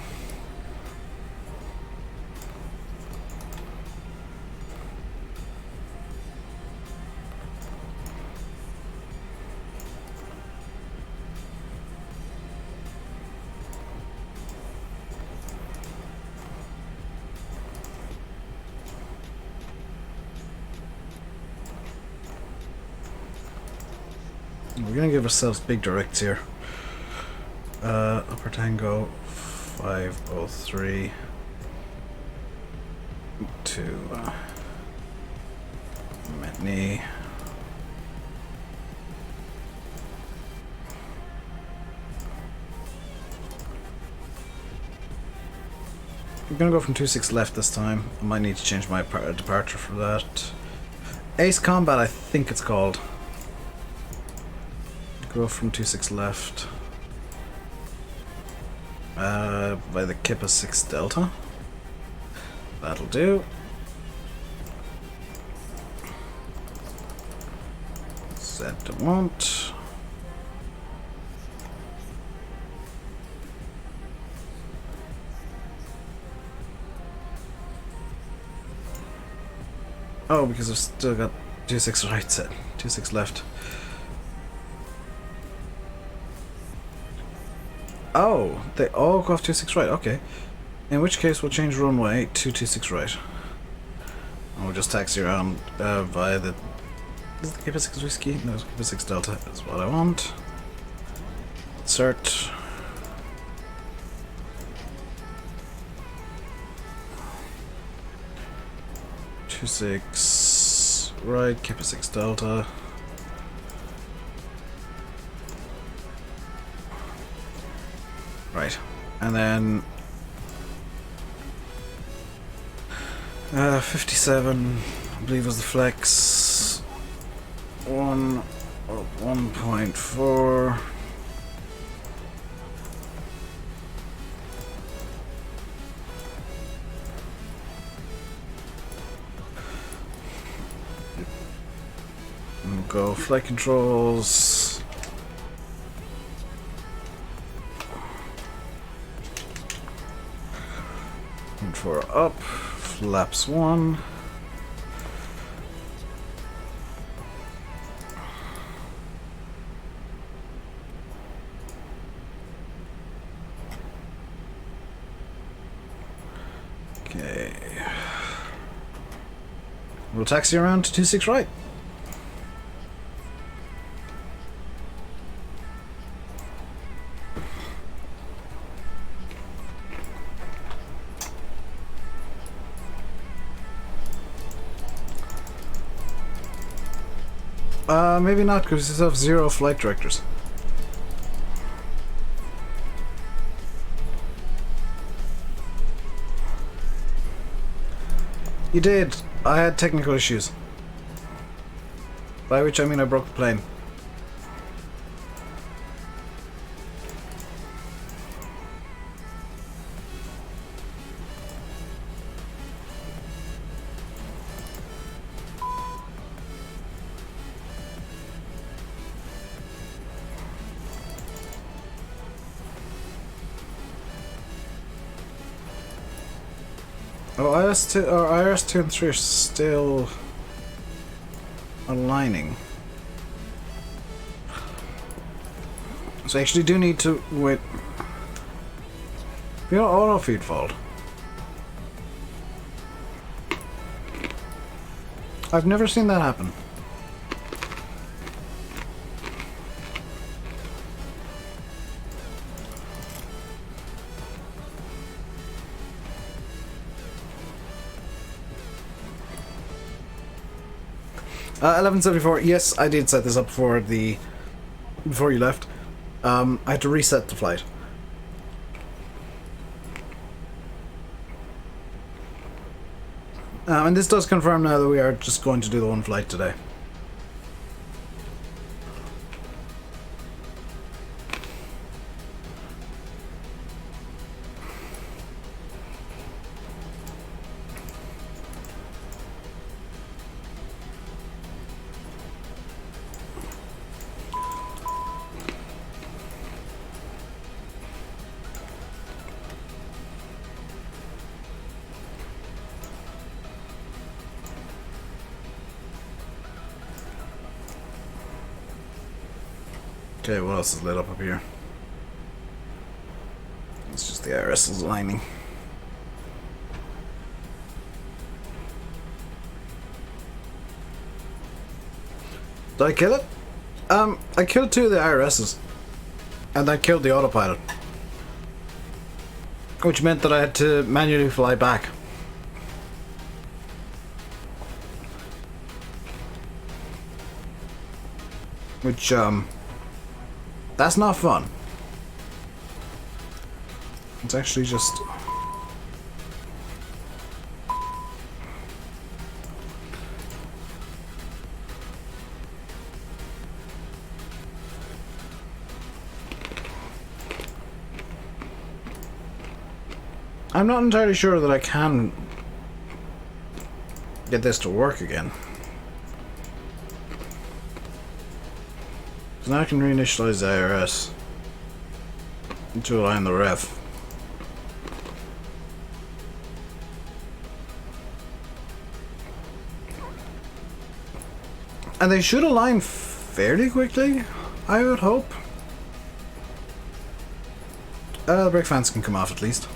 We're gonna give ourselves big directs here. Upper Tango 503 to Metney. I'm gonna go from 26 left this time. I might need to change my departure for that. Ace Combat, I think it's called. Go from 26 left. By the Kippa 6 Delta. That'll do. Set to want. Oh, because I've still got 26 right set. 26 left. Oh, they all go off 26 right, okay. In which case we'll change runway to 26 right. And we'll just taxi around via the... Is it the Kippa 6 Whiskey? No, it's Kippa 6 Delta. That's what I want. Insert. Two 6 right, Kippa 6 Delta. Right, and then 57, I believe was the flex. 1.4. We'll go flight controls. For up, flaps 1. Okay. We'll taxi around to 26 right. Maybe not, because you have 0 flight directors. You did. I had technical issues. By which I mean I broke the plane. Oh, IRS2 and 3 are still aligning. So I actually do need to wait. You know, auto feed fault. I've never seen that happen. $11.74. Yes, I did set this up before you left. I had to reset the flight. And this does confirm now that we are just going to do the one flight today. Okay, what else is lit up here? It's just the IRS's lining. Did I kill it? I killed 2 of the IRS's. And I killed the autopilot. Which meant that I had to manually fly back. Which, that's not fun. It's actually just... I'm not entirely sure that I can get this to work again. So now I can reinitialize the IRS to align the ref. And they should align fairly quickly, I would hope. The brake fans can come off at least.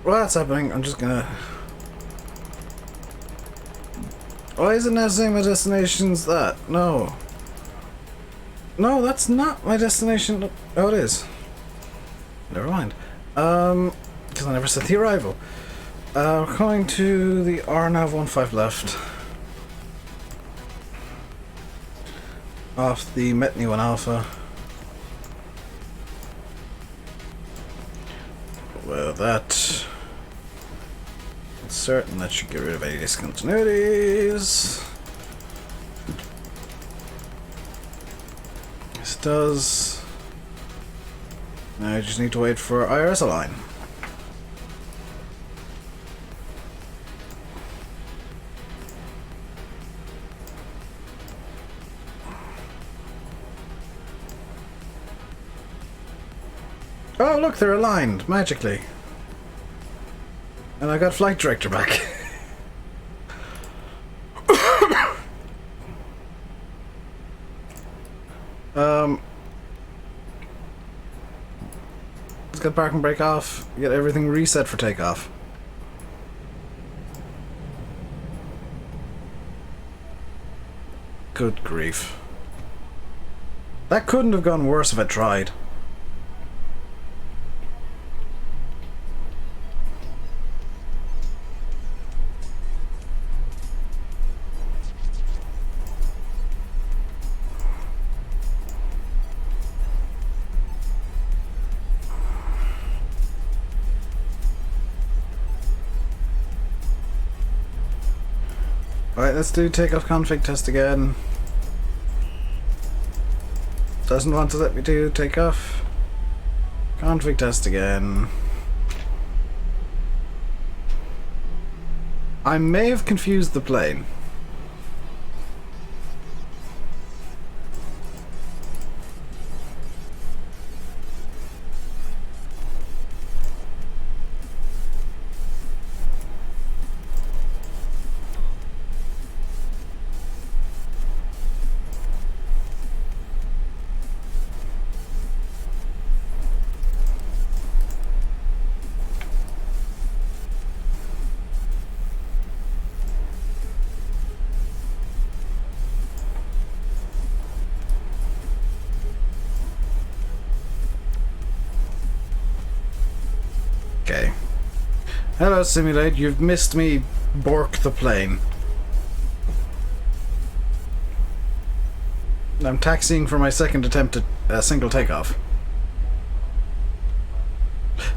While that's happening, I'm just gonna... Why is it now saying my destination's that? No. No, that's not my destination. Oh, it is. Never mind. Because I never set the arrival. We're going to the RNAV 15 left. Off the Metney 1 Alpha. Well, that... certain that should get rid of any discontinuities. This does. Now I just need to wait for IRS align. Oh look, they're aligned magically. And I got flight director back. get parking brake off, get everything reset for takeoff. Good grief. That couldn't have gone worse if I tried. Alright, let's do takeoff config test again. Doesn't want to let me do takeoff. Config test again. I may have confused the plane. Okay. Hello, Simulate. You've missed me bork the plane. I'm taxiing for my second attempt at a single takeoff.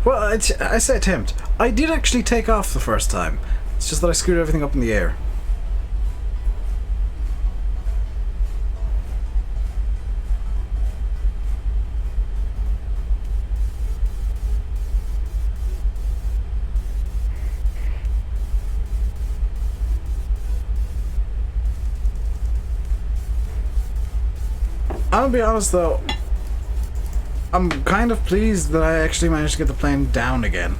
Well, I say attempt. I did actually take off the first time. It's just that I screwed everything up in the air. I'll be honest though, I'm kind of pleased that I actually managed to get the plane down again.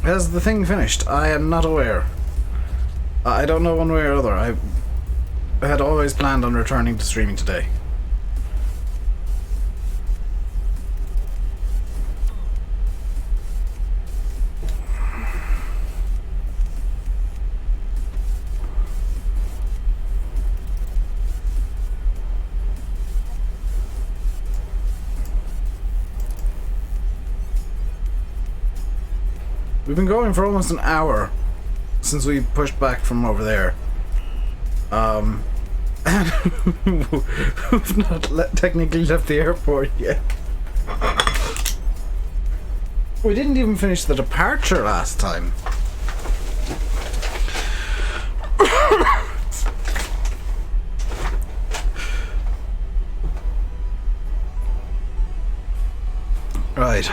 Has the thing finished? I am not aware. I don't know one way or other. I had always planned on returning to streaming today. We've been going for almost an hour since we pushed back from over there. And we've not technically left the airport yet. We didn't even finish the departure last time. Right.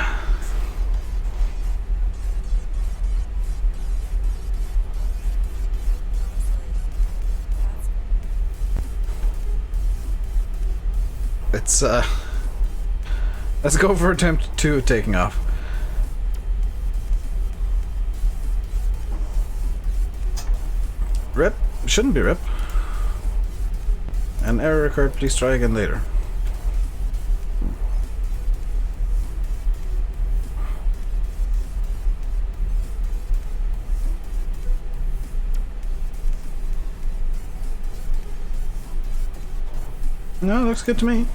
Let's go for attempt 2 of taking off. Rip? Shouldn't be rip. An error occurred, please try again later. No, looks good to me.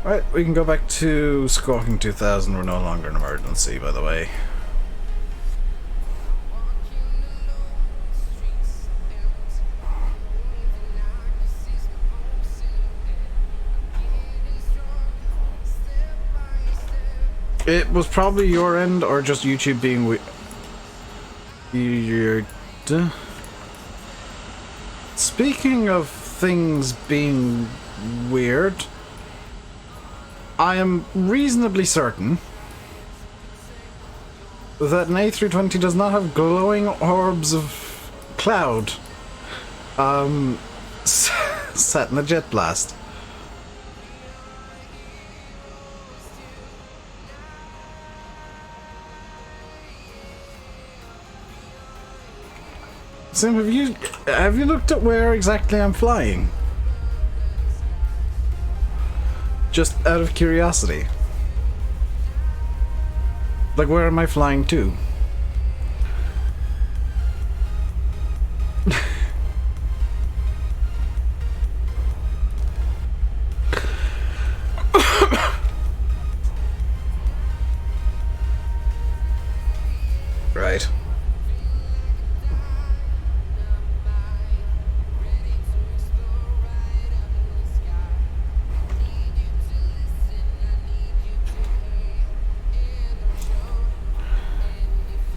Right, we can go back to Squawking 2000. We're no longer an emergency, by the way. It was probably your end, or just YouTube being weird. Speaking of things being weird, I am reasonably certain that an A320 does not have glowing orbs of cloud Sat in a jet blast. Sim, have you looked at where exactly I'm flying? Just out of curiosity. Like, where am I flying to? Right.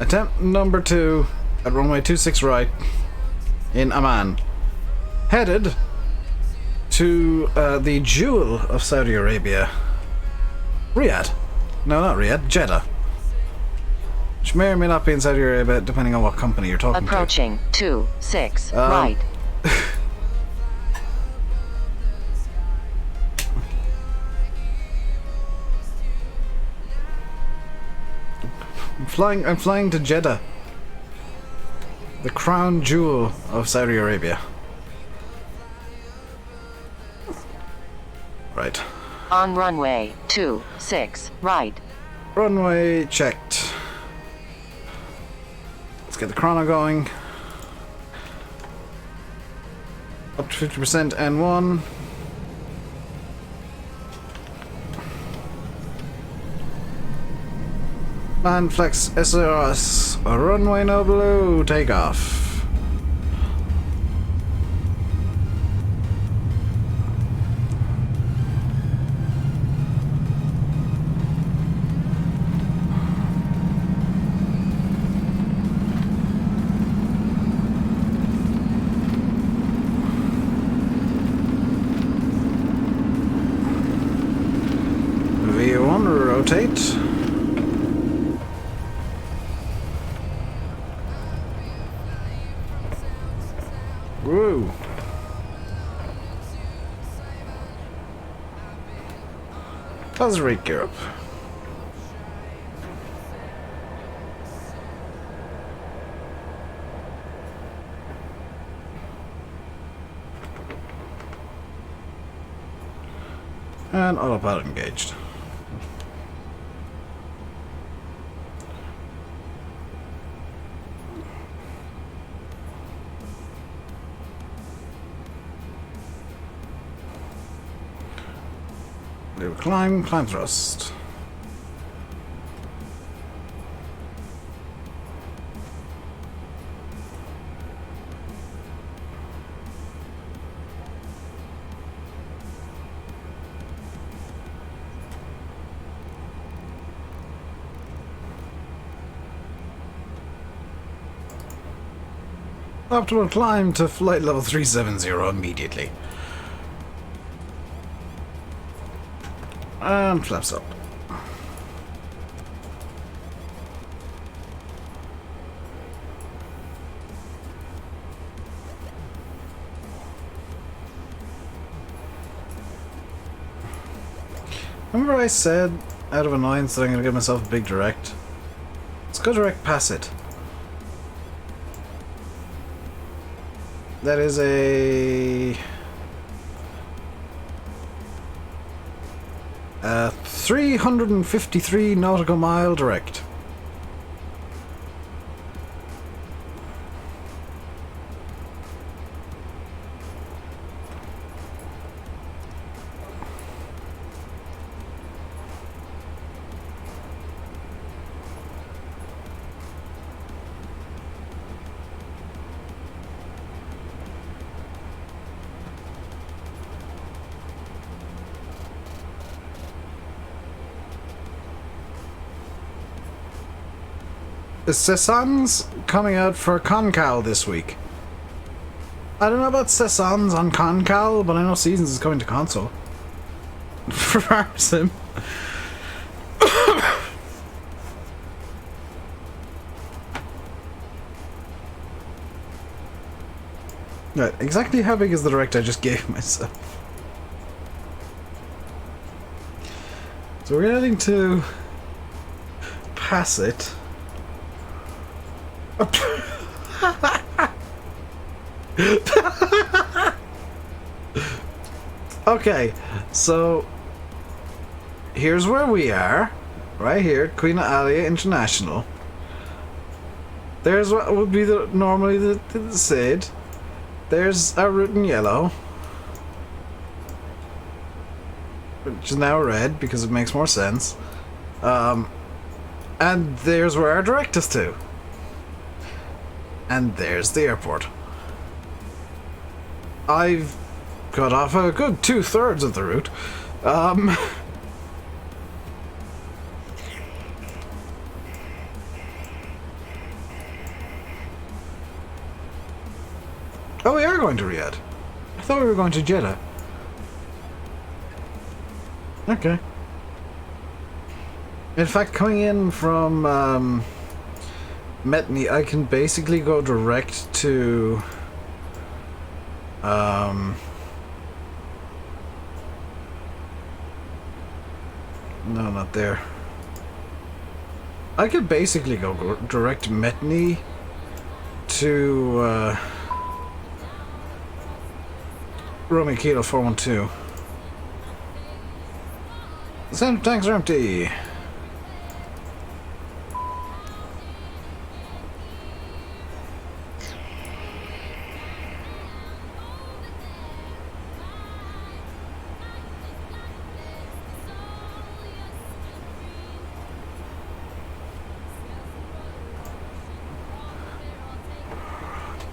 Attempt number 2 at runway 26 right in Amman. Headed to the jewel of Saudi Arabia. Riyadh. No, not Riyadh. Jeddah. Which may or may not be in Saudi Arabia, depending on what company you're talking Approaching 26 to. right. I'm flying to Jeddah. The crown jewel of Saudi Arabia. Right. On runway 26 right. Runway checked. Let's get the chrono going. Up to 50% N1. And flex SRS. Runway no blue. Takeoff. V1, rotate. Woo! How's the rate gear up? And autopilot engaged. Climb thrust. Optimal climb to flight level 370 immediately. And flaps up. Remember I said, out of annoyance, that I'm going to give myself a big direct? Let's go direct past it. That is a 353 nautical mile direct. Cezanne's coming out for Concal this week. I don't know about Cezanne's on Concal, but I know Seasons is coming to console. For Farm Sim. Right, exactly how big is the direct I just gave myself? So we're heading to pass it. Okay, so here's where we are. Right here, Queen Alia International. There's what would be normally the SID. There's our route in yellow, which is now red because it makes more sense. And there's where our direct is to. And there's the airport. I've got off a good 2/3 of the route. Oh, we are going to Riyadh. I thought we were going to Jeddah. Okay. In fact, coming in from Metni, I can basically go direct to no, not there. I could basically go direct Metni to Romeo Kilo 412. The center tanks are empty.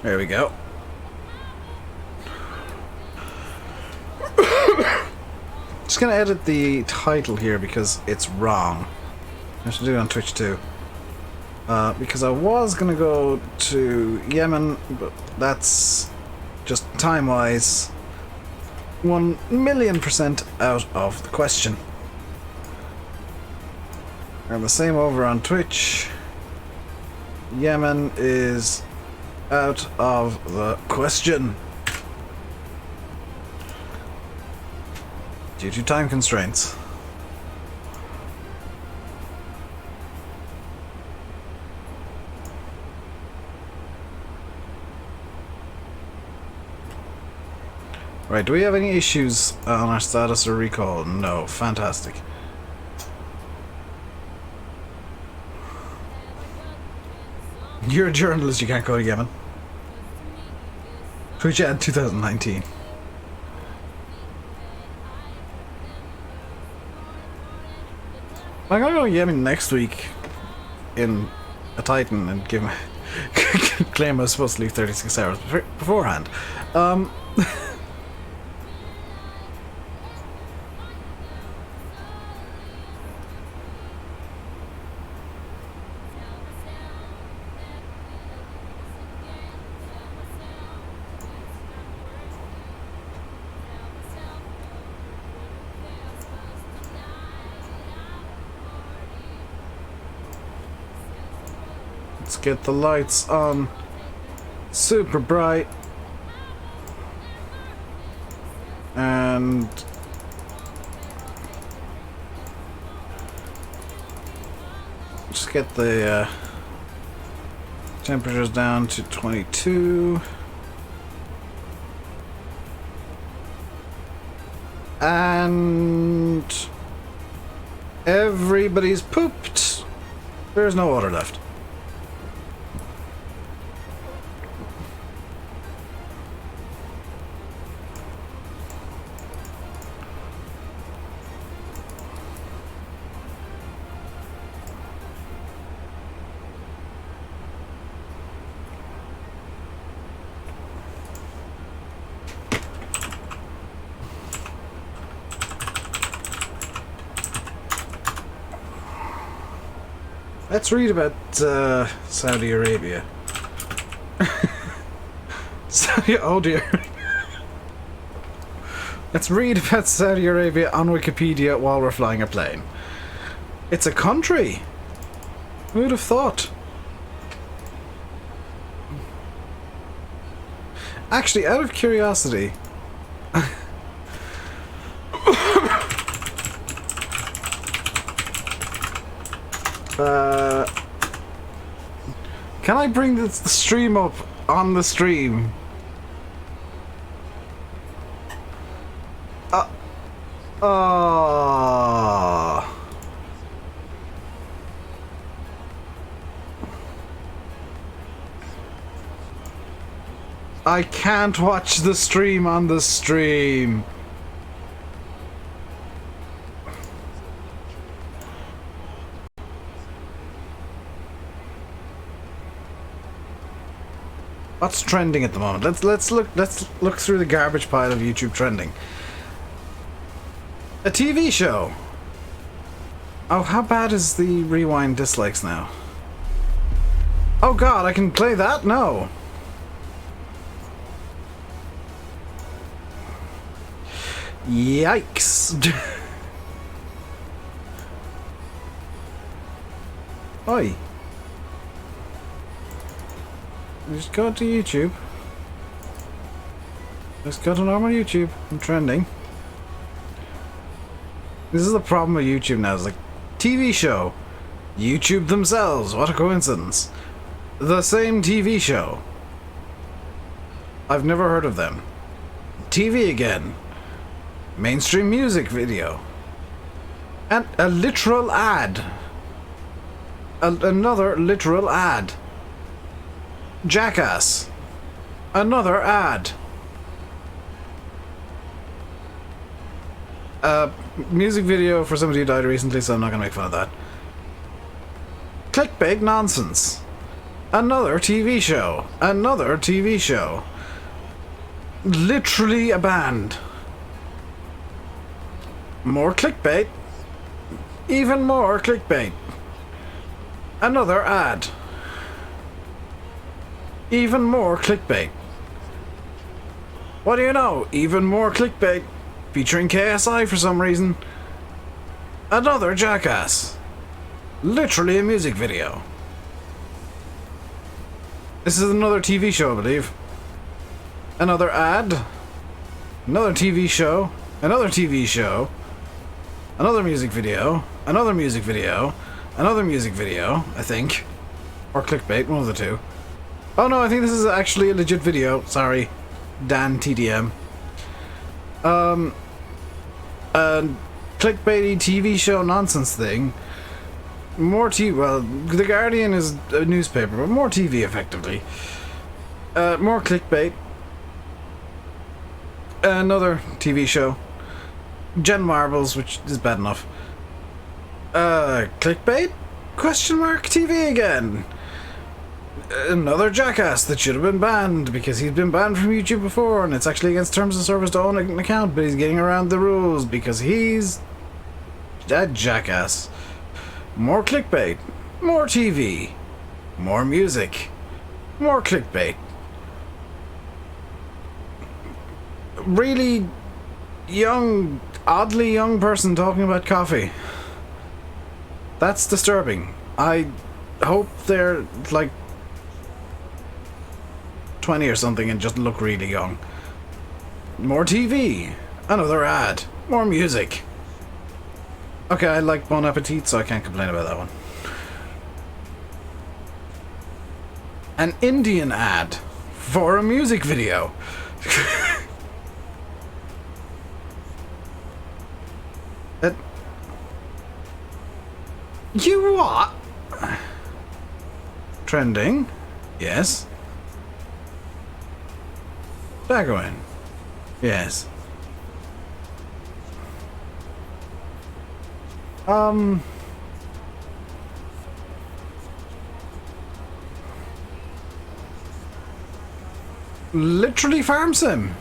There we go. Just gonna edit the title here because it's wrong. I should do it on Twitch too. Because I was gonna go to Yemen, but that's just time-wise 1,000,000% out of the question. And the same over on Twitch. Yemen is out of the question due to time constraints. Right, do we have any issues on our status or recall? No, fantastic. You're a journalist, you can't go to Yemen. Twitch ad 2019. I'm gonna go to Yemen next week in a Titan and give my claim I was supposed to leave 36 hours beforehand. Let's get the lights on super bright and just get the temperatures down to 22 and everybody's pooped. There's no water left. Let's read about Saudi Arabia. Oh dear. Let's read about Saudi Arabia on Wikipedia while we're flying a plane. It's a country. Who would have thought? Actually, out of curiosity... can I bring the stream up on the stream? I can't watch the stream on the stream. What's trending at the moment? Let's look through the garbage pile of YouTube trending. A TV show. Oh, how bad is the rewind dislikes now? Oh god, I can play that? No. Yikes. Oi. Just go to YouTube. Just go to normal YouTube. I'm trending. This is the problem with YouTube now. It's like, TV show. YouTube themselves. What a coincidence. The same TV show. I've never heard of them. TV again. Mainstream music video. And a literal ad. Another literal ad. Jackass. Another ad. Music video for somebody who died recently, so I'm not gonna make fun of that. Clickbait nonsense. Another TV show. Another TV show. Literally a band. More clickbait. Even more clickbait. Another ad. Even more clickbait. What do you know? Even more clickbait. Featuring KSI for some reason. Another Jackass. Literally a music video. This is another TV show, I believe. Another ad. Another TV show. Another TV show. Another music video. Another music video. Another music video, I think. Or clickbait, one of the two. Oh no, I think this is actually a legit video. Sorry. Dan TDM. Clickbaity TV show nonsense thing. More TV. Well, The Guardian is a newspaper, but more TV effectively. More clickbait. Another TV show. Gen Marbles, which is bad enough. Clickbait? Question mark TV again. Another Jackass that should have been banned because he's been banned from YouTube before and it's actually against terms of service to own an account, but he's getting around the rules because he's a jackass. More clickbait. More TV. More music. More clickbait. Really young, oddly young person talking about coffee. That's disturbing. I hope they're like 20 or something and just look really young. More TV. Another ad. More music. Okay, I like Bon Appetit, so I can't complain about that one. An Indian ad for a music video. You what? Trending? Yes. Dagoin? Yes. Literally farm sim.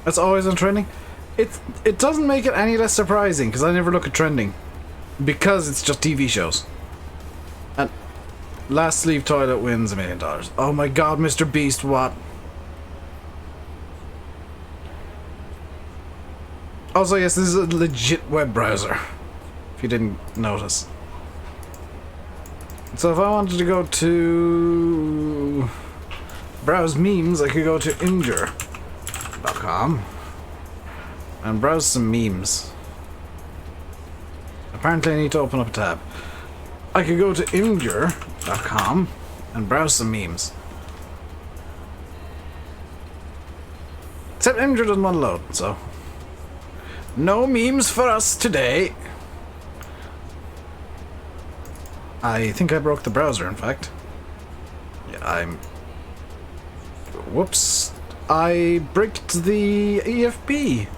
That's always on trending. It doesn't make it any less surprising because I never look at trending because it's just TV shows. And last sleeve toilet wins $1 million. Oh my god, Mr. Beast, what? Also, yes, this is a legit web browser. if you didn't notice. So if I wanted to go to browse memes, I could go to Imgur.com and browse some memes. Apparently I need to open up a tab. I could go to Imgur.com and browse some memes. Except Imgur doesn't want to load, so no memes for us today. I think I broke the browser, in fact. Yeah, whoops. I bricked the EFB.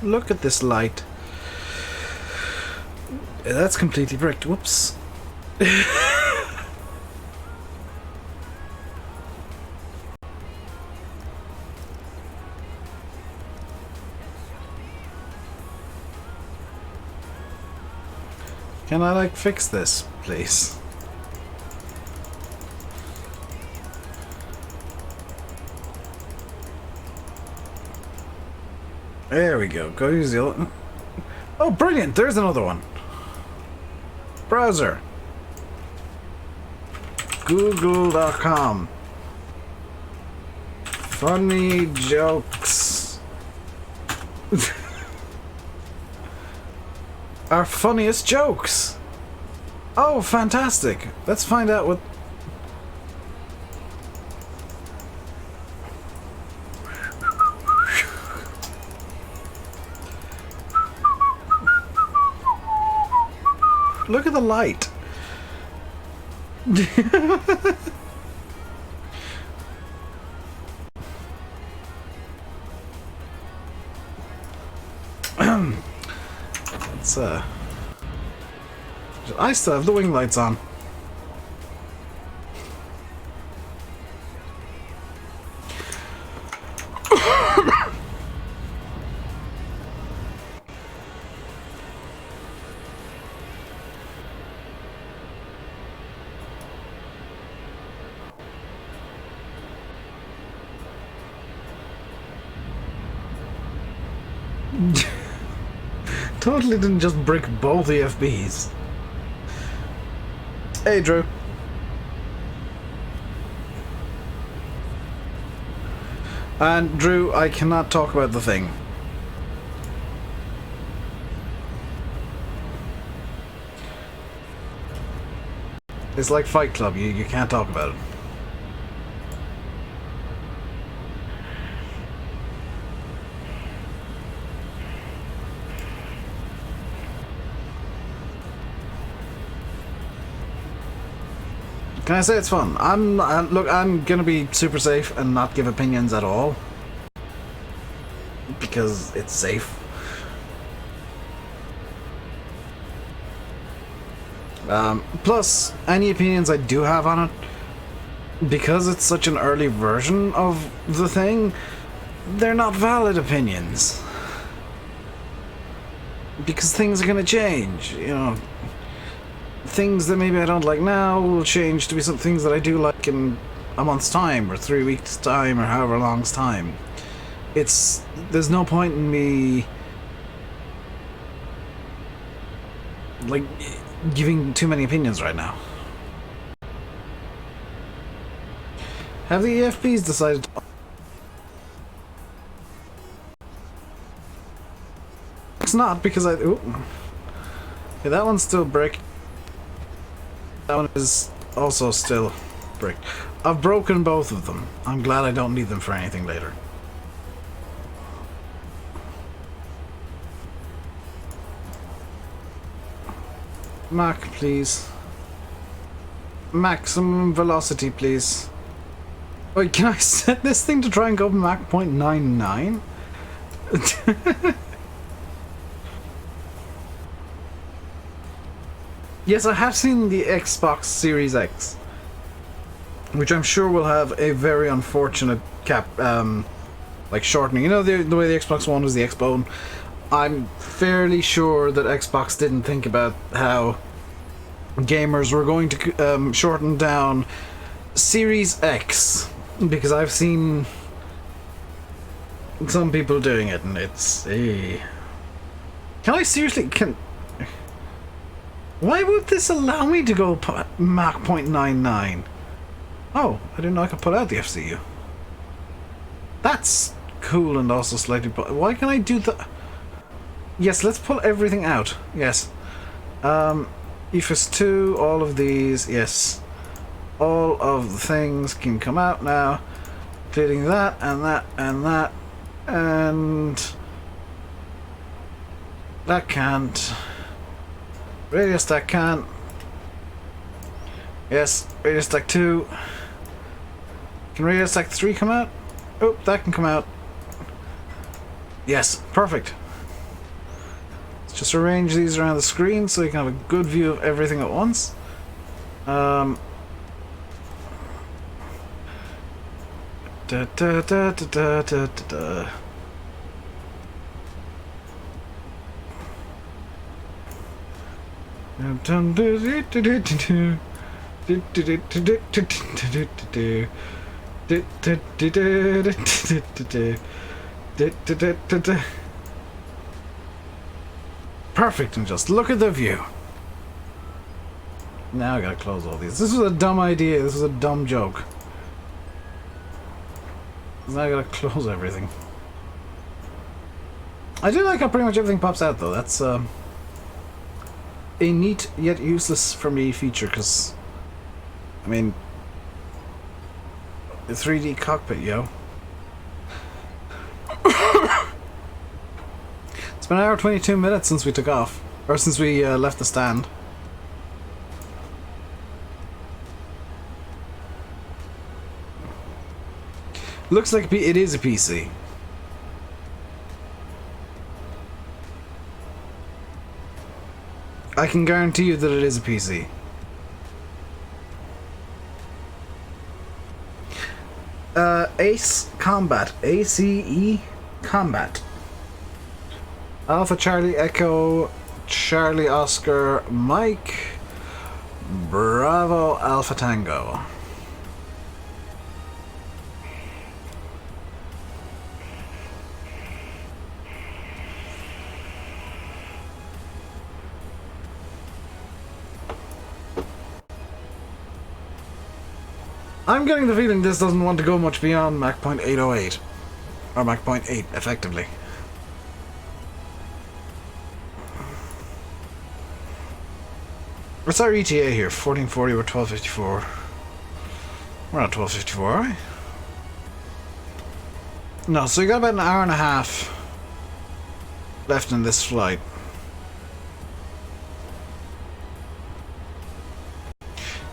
Look at this light. That's completely bricked. Whoops. Can I, like, fix this, please? There we go. Go use the other... Oh, brilliant! There's another one. Browser. Google.com. Funny jokes. Our funniest jokes. Oh, fantastic. Let's find out what... Look at the light. Let's, I still have the wing lights on. Totally didn't just brick both EFBs. Hey, Drew. And Drew, I cannot talk about the thing. It's like Fight Club, you can't talk about it. Can I say it's fun? Look, I'm gonna be super safe and not give opinions at all. Because it's safe. Plus, any opinions I do have on it, because it's such an early version of the thing, they're not valid opinions. Because things are gonna change, you know. Things that maybe I don't like now will change to be some things that I do like in a month's time, or 3 weeks' time, or however long's time. There's no point in me, like, giving too many opinions right now. Have the EFBs decided to... It's not, because I... Ooh. Okay, that one's still bricked. That one is also still bricked. I've broken both of them. I'm glad I don't need them for anything later. Mach, please. Maximum velocity, please. Wait, can I set this thing to try and go Mach 0.99? Yes, I have seen the Xbox Series X, which I'm sure will have a very unfortunate like shortening. You know, the way the Xbox One was the X-Bone? I'm fairly sure that Xbox didn't think about how gamers were going to shorten down Series X, because I've seen some people doing it, and it's a. Can I seriously Why would this allow me to go Mach 0.99? Oh, I didn't know I could put out the FCU. That's cool and also slightly. Why can I do that? Yes, let's pull everything out. Yes. EFIS 2, all of these. Yes. All of the things can come out now. Including that and that and that. And that can't. Radio stack can. Yes, radio stack 2. Can radio stack 3 come out? Oh, that can come out. Yes, perfect. Let's just arrange these around the screen so you can have a good view of everything at once. Da, da, da, da, da, da, da. Perfect, and just look at the view. Now I gotta close all these. This was a dumb idea. This was a dumb joke. Now I gotta close everything. I do like how pretty much everything pops out, though. That's a neat yet useless for me feature, because I mean, the 3D cockpit, yo. It's been an hour 22 minutes since we took off, or since we left the stand. Looks like it is a PC. I can guarantee you that it is a PC. ACE Combat. ACE Combat. Alpha Charlie Echo Charlie Oscar Mike Bravo Alpha Tango. I'm getting the feeling this doesn't want to go much beyond Mach 0.808. Or Mach 0.8, effectively. What's our ETA here? 1440, we're 1254. We're not 1254, are we? No, so you got about an hour and a half left in this flight.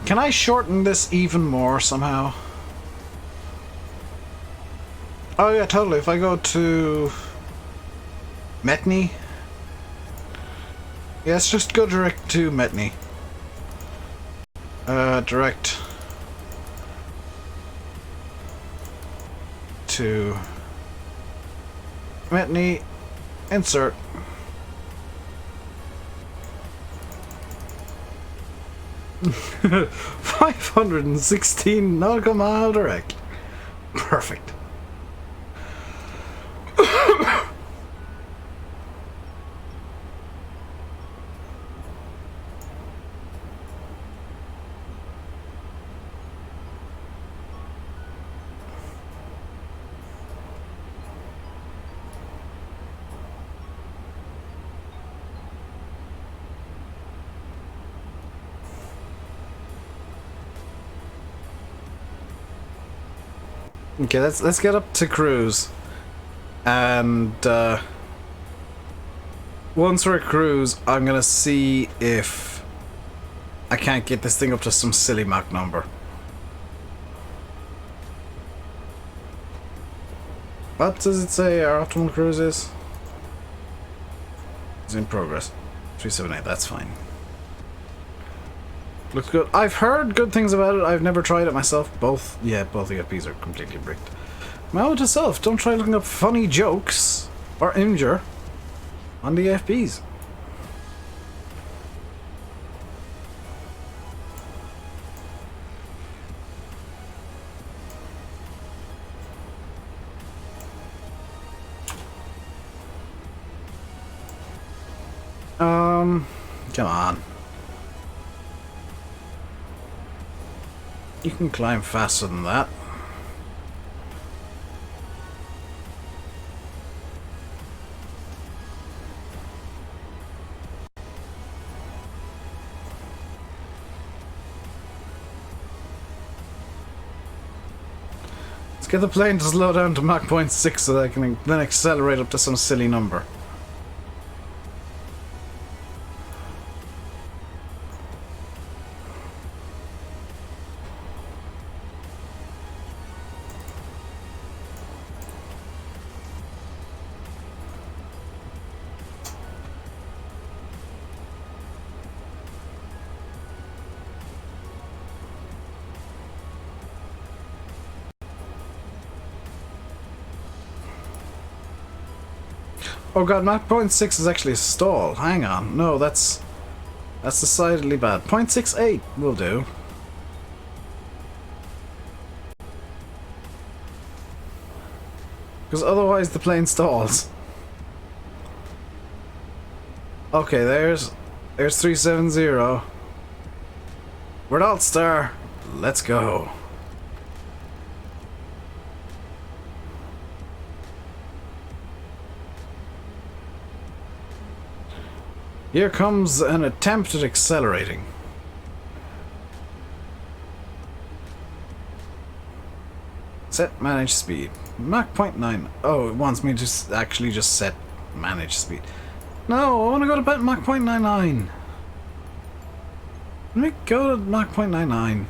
Can I shorten this even more somehow? Oh yeah, totally. If I go to Metni. Yes, just go direct to Metni. Direct to Metni. Insert. $516 nautical mile direct. Perfect. Okay, let's get up to cruise, and once we're at cruise, I'm gonna see if I can't get this thing up to some silly Mach number. What does it say our optimal cruise is? It's in progress. 378, that's fine. Looks good. I've heard good things about it. I've never tried it myself. Both the FPs are completely bricked. Note to self, don't try looking up funny jokes or injure on the FPs. Come on. You can climb faster than that. Let's get the plane to slow down to Mach 0.6 so that I can then accelerate up to some silly number. Oh god, Mach 0.6 is actually a stall. Hang on. No, that's decidedly bad. 0.68 will do. Because otherwise the plane stalls. Okay, there's 370. We're at Alt Star. Let's go. Here comes an attempt at accelerating. Set manage speed. Mach 0.9. Oh, it wants me to actually just set manage speed. No, I want to go to Mach 0.99. Let me go to Mach 0.99.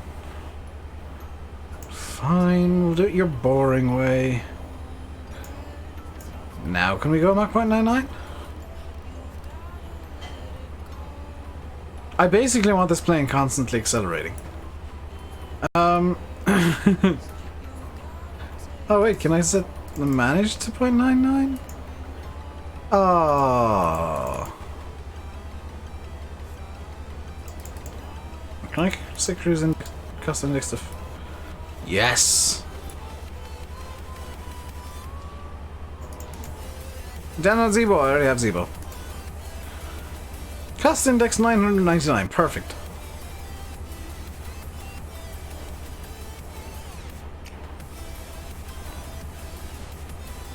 Fine, we'll do it your boring way. Now can we go Mach 0.99? I basically want this plane constantly accelerating. Oh wait, can I set the manage to 0.99? Oh. Can I set cruise in custom index to... Yes! Download Zebo, I already have Zebo. Cost index 999, perfect.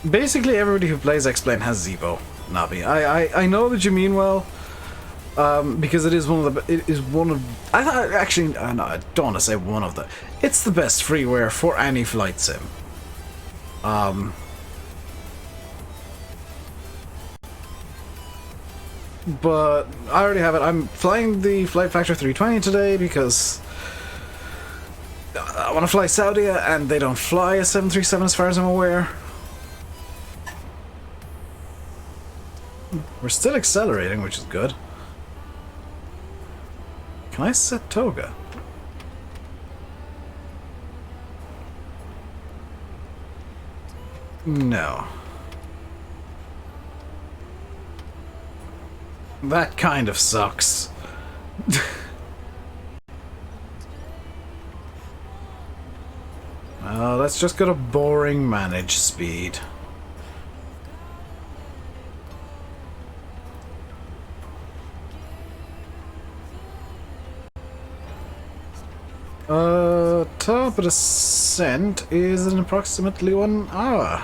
Basically everybody who plays X-Plane has Zebo, Navi. I know that you mean well, because it is one of the, actually, no, I don't want to say one of the, it's the best freeware for any flight sim. But I already have it. I'm flying the FlightFactor 320 today because I want to fly Saudi and they don't fly a 737 as far as I'm aware. We're still accelerating, which is good. Can I set toga? No. That kind of sucks. Let's just go to boring manage speed. Top of descent is in approximately 1 hour.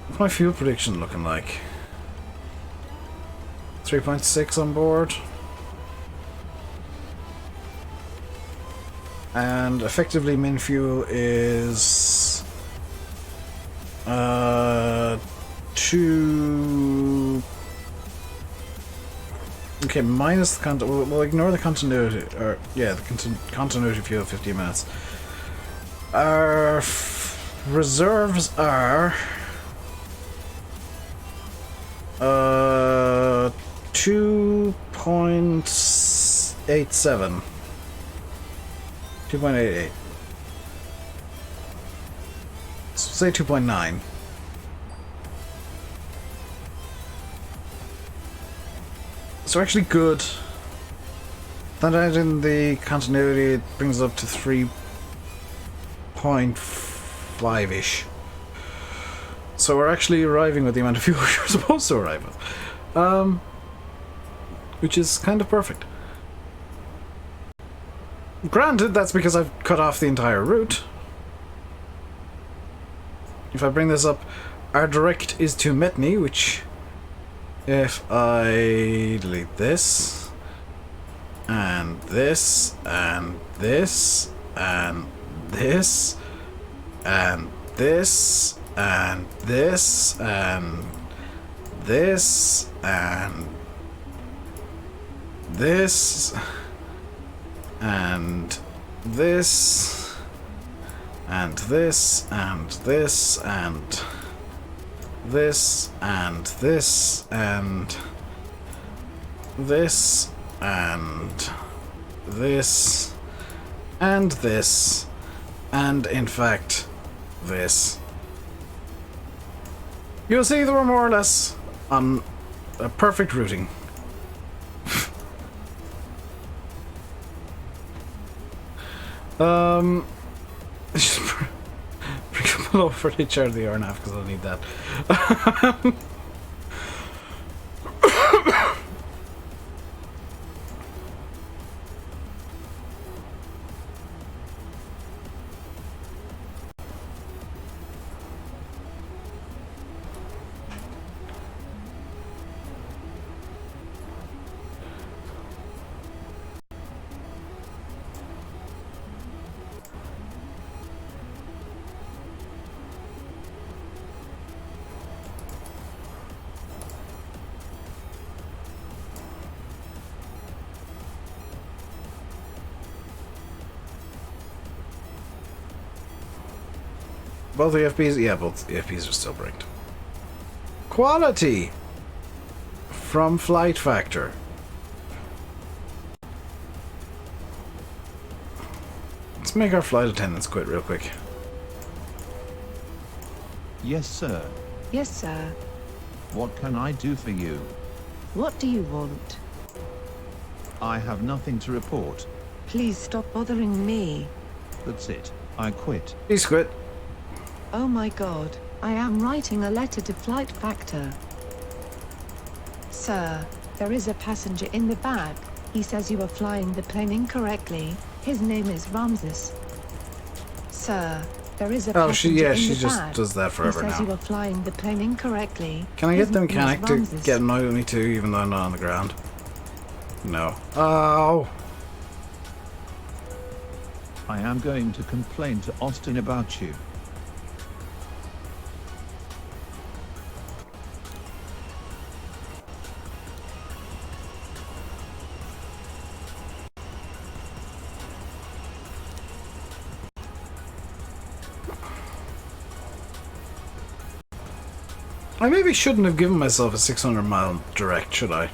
What's my fuel prediction looking like? 3.6 on board. And effectively min fuel is 2. Okay, minus the we'll ignore the continuity, or yeah, the continuity fuel 15 minutes. Our reserves are 2.87. 2.88. Say 2.9. So actually good. That adding the continuity, it brings it up to 3.5-ish. So we're actually arriving with the amount of fuel we were supposed to arrive with. Which is kind of perfect. Granted, that's because I've cut off the entire route. If I bring this up, our direct is to Metni, which, if I delete this, and this, and this, and this, and this, and this, and this, and this, and this, and this, and this, and this, and this, and this, and this, and this, and in fact, this. You'll see that we're more or less on a perfect routing. Just bring up a low for the HR of the RNAV because I'll need that. Both the FPs? Yeah, both the FPs are still brinked. Quality! From FlightFactor. Let's make our flight attendants quit real quick. Yes, sir. Yes, sir. What can I do for you? What do you want? I have nothing to report. Please stop bothering me. That's it. I quit. Please quit. Oh my god, I am writing a letter to FlightFactor. Sir, there is a passenger in the bag. He says you are flying the plane incorrectly. His name is Ramses. Sir, there is a passenger in the bag. She just does that forever now. He says you are flying the plane incorrectly. Can I get the His name is mechanic to Ramses. get annoyed with me too, even though I'm not on the ground? No. Oh! I am going to complain to Austin about you. I maybe shouldn't have given myself a 600-mile direct, should I?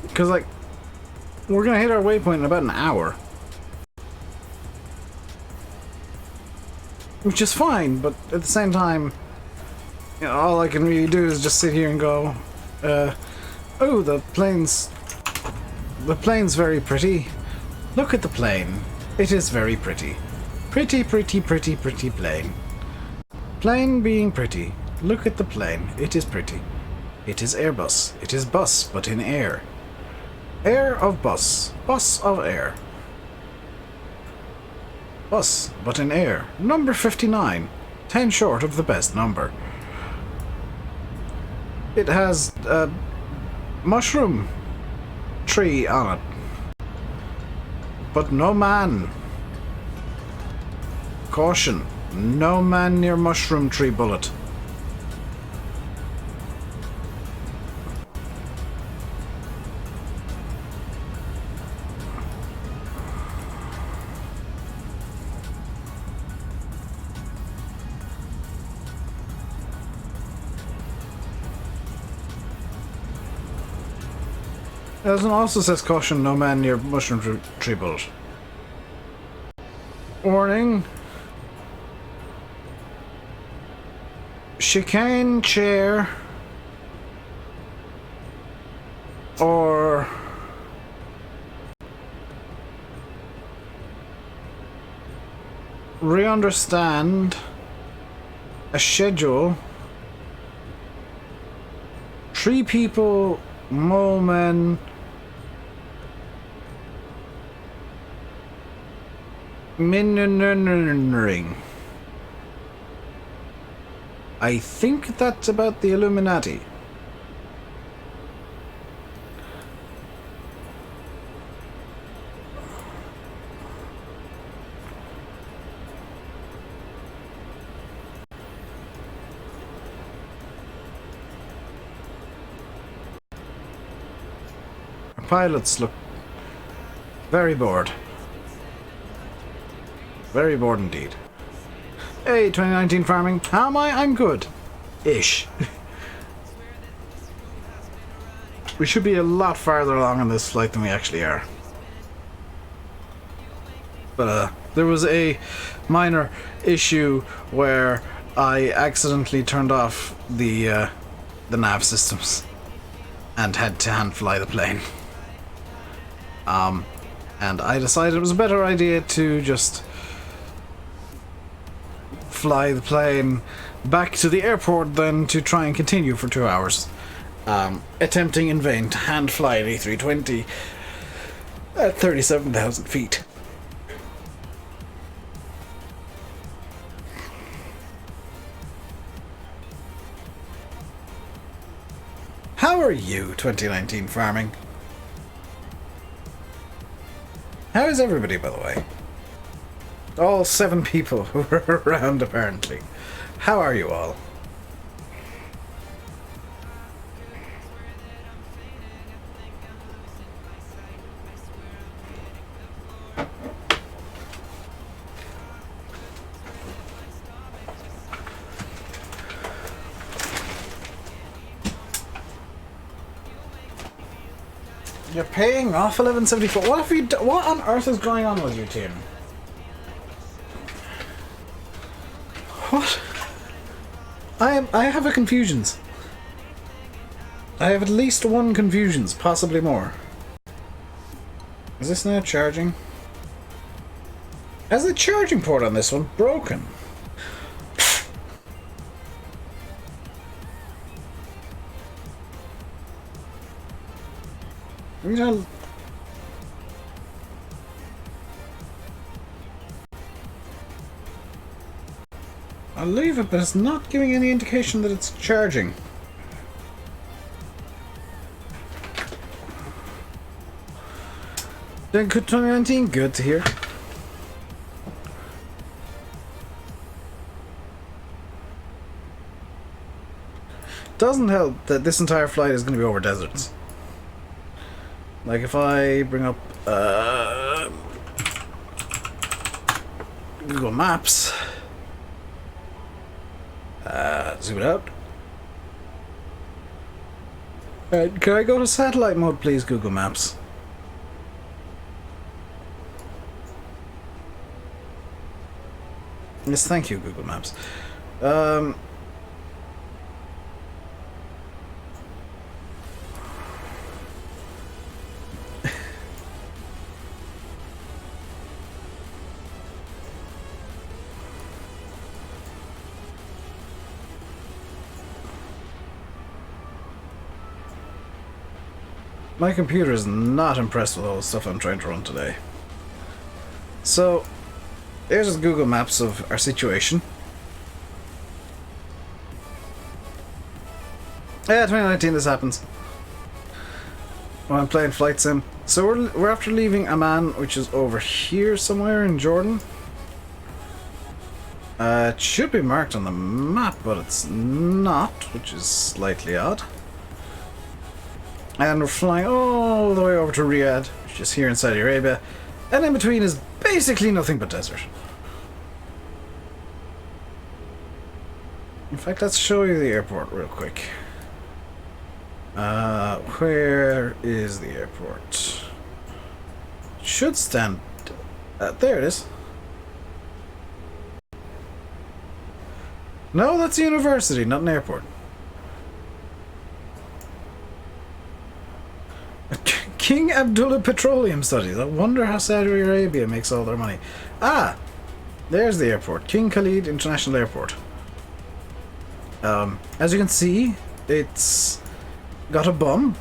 Because, like, we're gonna hit our waypoint in about an hour. Which is fine, but at the same time, you know, all I can really do is just sit here and go, oh, the plane's very pretty. Look at the plane. It is very pretty. Pretty, pretty, pretty, pretty plane. Plane being pretty. Look at the plane. It is pretty. It is Airbus. It is bus, but in air. Air of bus. Bus of air. Bus, but in air. Number 59. 10 short of the best number. It has a mushroom tree on it. But no man. Caution. No man near mushroom tree bullet. It also says caution, no man near mushroom tree bullet. Warning. Chicane chair or re-understand a schedule. 3 people, mole men. Ring. I think that's about the Illuminati. Our pilots look very bored. Very bored indeed. Hey, 2019 farming. How am I? I'm good. Ish. We should be a lot farther along on this flight than we actually are. But there was a minor issue where I accidentally turned off the nav systems and had to hand fly the plane. And I decided it was a better idea to just fly the plane back to the airport than to try and continue for 2 hours, attempting in vain to hand fly an A320 at 37,000 feet. How are you, 2019 farming? How is everybody, by the way? All 7 people who are around, apparently. How are you all? You're paying off 1174. What have you? What on earth is going on with you, Tim? What? I have a confusions. I have at least one confusions, possibly more. Is this now charging? Has the charging port on this one broken? I'll leave it, but it's not giving any indication that it's charging. Then good 2019, good to hear. Doesn't help that this entire flight is going to be over deserts. Like if I bring up Google Maps, zoom it out. Can I go to satellite mode, please, Google Maps? Yes, thank you, Google Maps. My computer is not impressed with all the stuff I'm trying to run today. So, here's just Google Maps of our situation. Yeah, 2019 this happens. When I'm playing Flight Sim. So we're after leaving Amman, which is over here somewhere in Jordan. It should be marked on the map, but it's not, which is slightly odd. And we're flying all the way over to Riyadh, which is here in Saudi Arabia. And in between is basically nothing but desert. In fact, let's show you the airport real quick. Where is the airport? It should stand... there it is. No, that's a university, not an airport. King Abdullah Petroleum Studies. I wonder how Saudi Arabia makes all their money. Ah! There's the airport. King Khalid International Airport. As you can see, it's got a bum.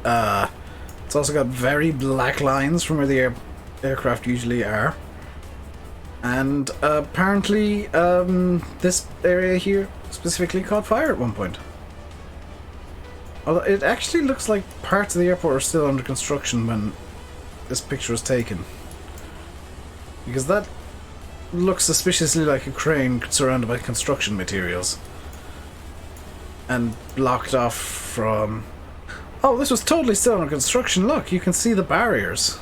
It's also got very black lines from where the aircraft usually are. And apparently this area here specifically caught fire at one point. Although it actually looks like parts of the airport are still under construction when this picture was taken. Because that looks suspiciously like a crane surrounded by construction materials. And blocked off from... Oh, this was totally still under construction. Look, you can see the barriers.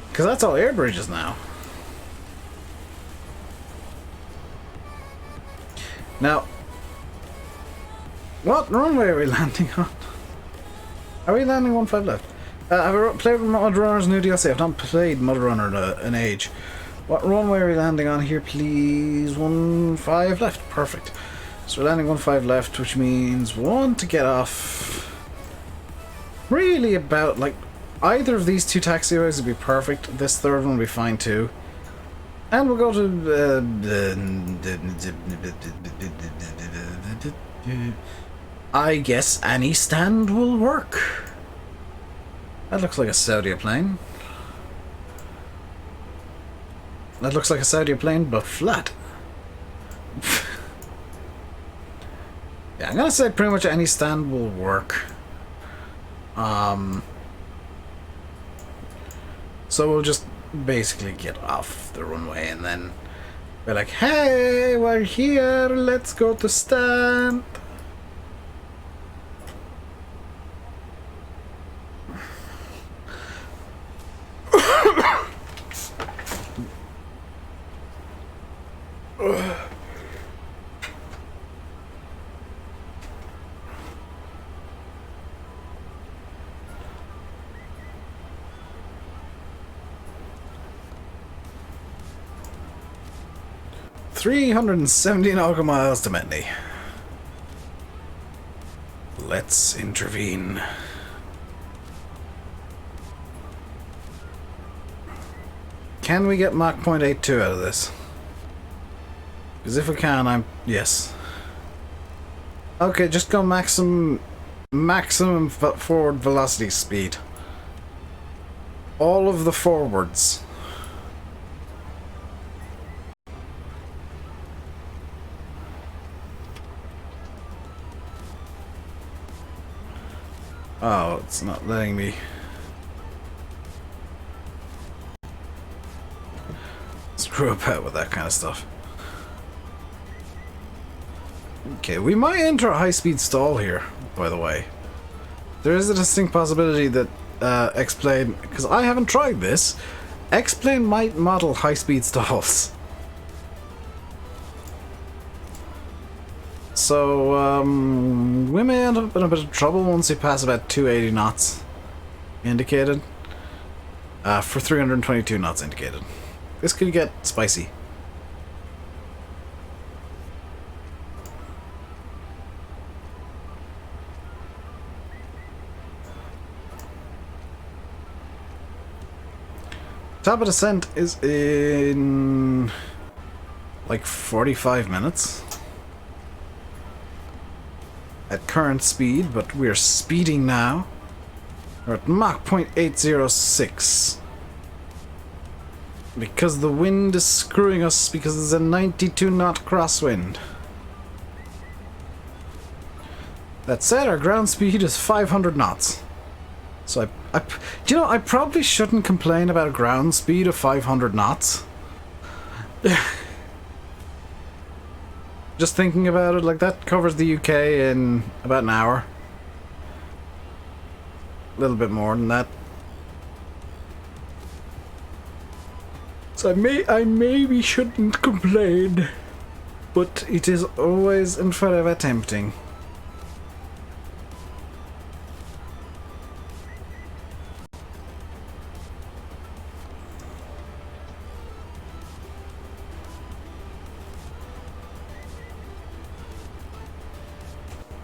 Because that's all air bridges now. Now, what runway are we landing on? Are we landing 1-5 left? I've played with Mud Runner's new DLC. I've not played Mud Runner in an age. What runway are we landing on here, please? 1-5 left. Perfect. So we're landing 1-5 left, which means we want to get off really about, like, either of these two taxiways would be perfect. This third one would be fine too. And we'll go to... I guess any stand will work. That looks like a Saudi plane. That looks like a Saudi plane, but flat. Yeah, I'm gonna say pretty much any stand will work. So we'll just basically get off the runway and then be like, hey, we're here, let's go to stand. $370 nautical miles to Metney. Let's intervene. Can we get Mach 0.82 out of this? Because if we can, I'm... yes. Okay, just go maximum forward velocity speed. All of the forwards. Oh, it's not letting me. Screw about with that kind of stuff. Okay, we might enter a high-speed stall here, by the way. There is a distinct possibility that X-Plane, because I haven't tried this, X-Plane might model high-speed stalls. So, we may end up in a bit of trouble once we pass about 280 knots indicated. For 322 knots indicated. This could get spicy. Top of descent is in like 45 minutes at current speed, but we're speeding now. We're at Mach 0.806 because the wind is screwing us because there's a 92 knot crosswind. That said, our ground speed is 500 knots. So do you know, I probably shouldn't complain about a ground speed of 500 knots. Just thinking about it, like, that covers the UK in about an hour. A little bit more than that. So I maybe shouldn't complain, but it is always and forever tempting.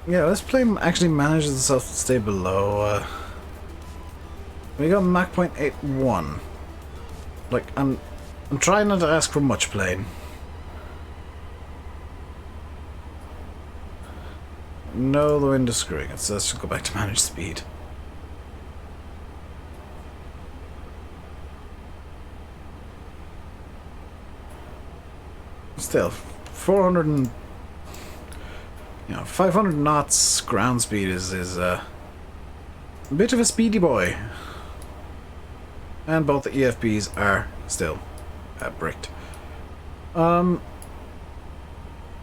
Yeah, this plane actually manages itself to stay below, we got Mach 0.81. Like, I'm trying not to ask for much plane. No, the wind is screwing it, so let's just go back to manage speed. Still, 400 and... 500 knots ground speed is a bit of a speedy boy. And both the EFBs are still bricked.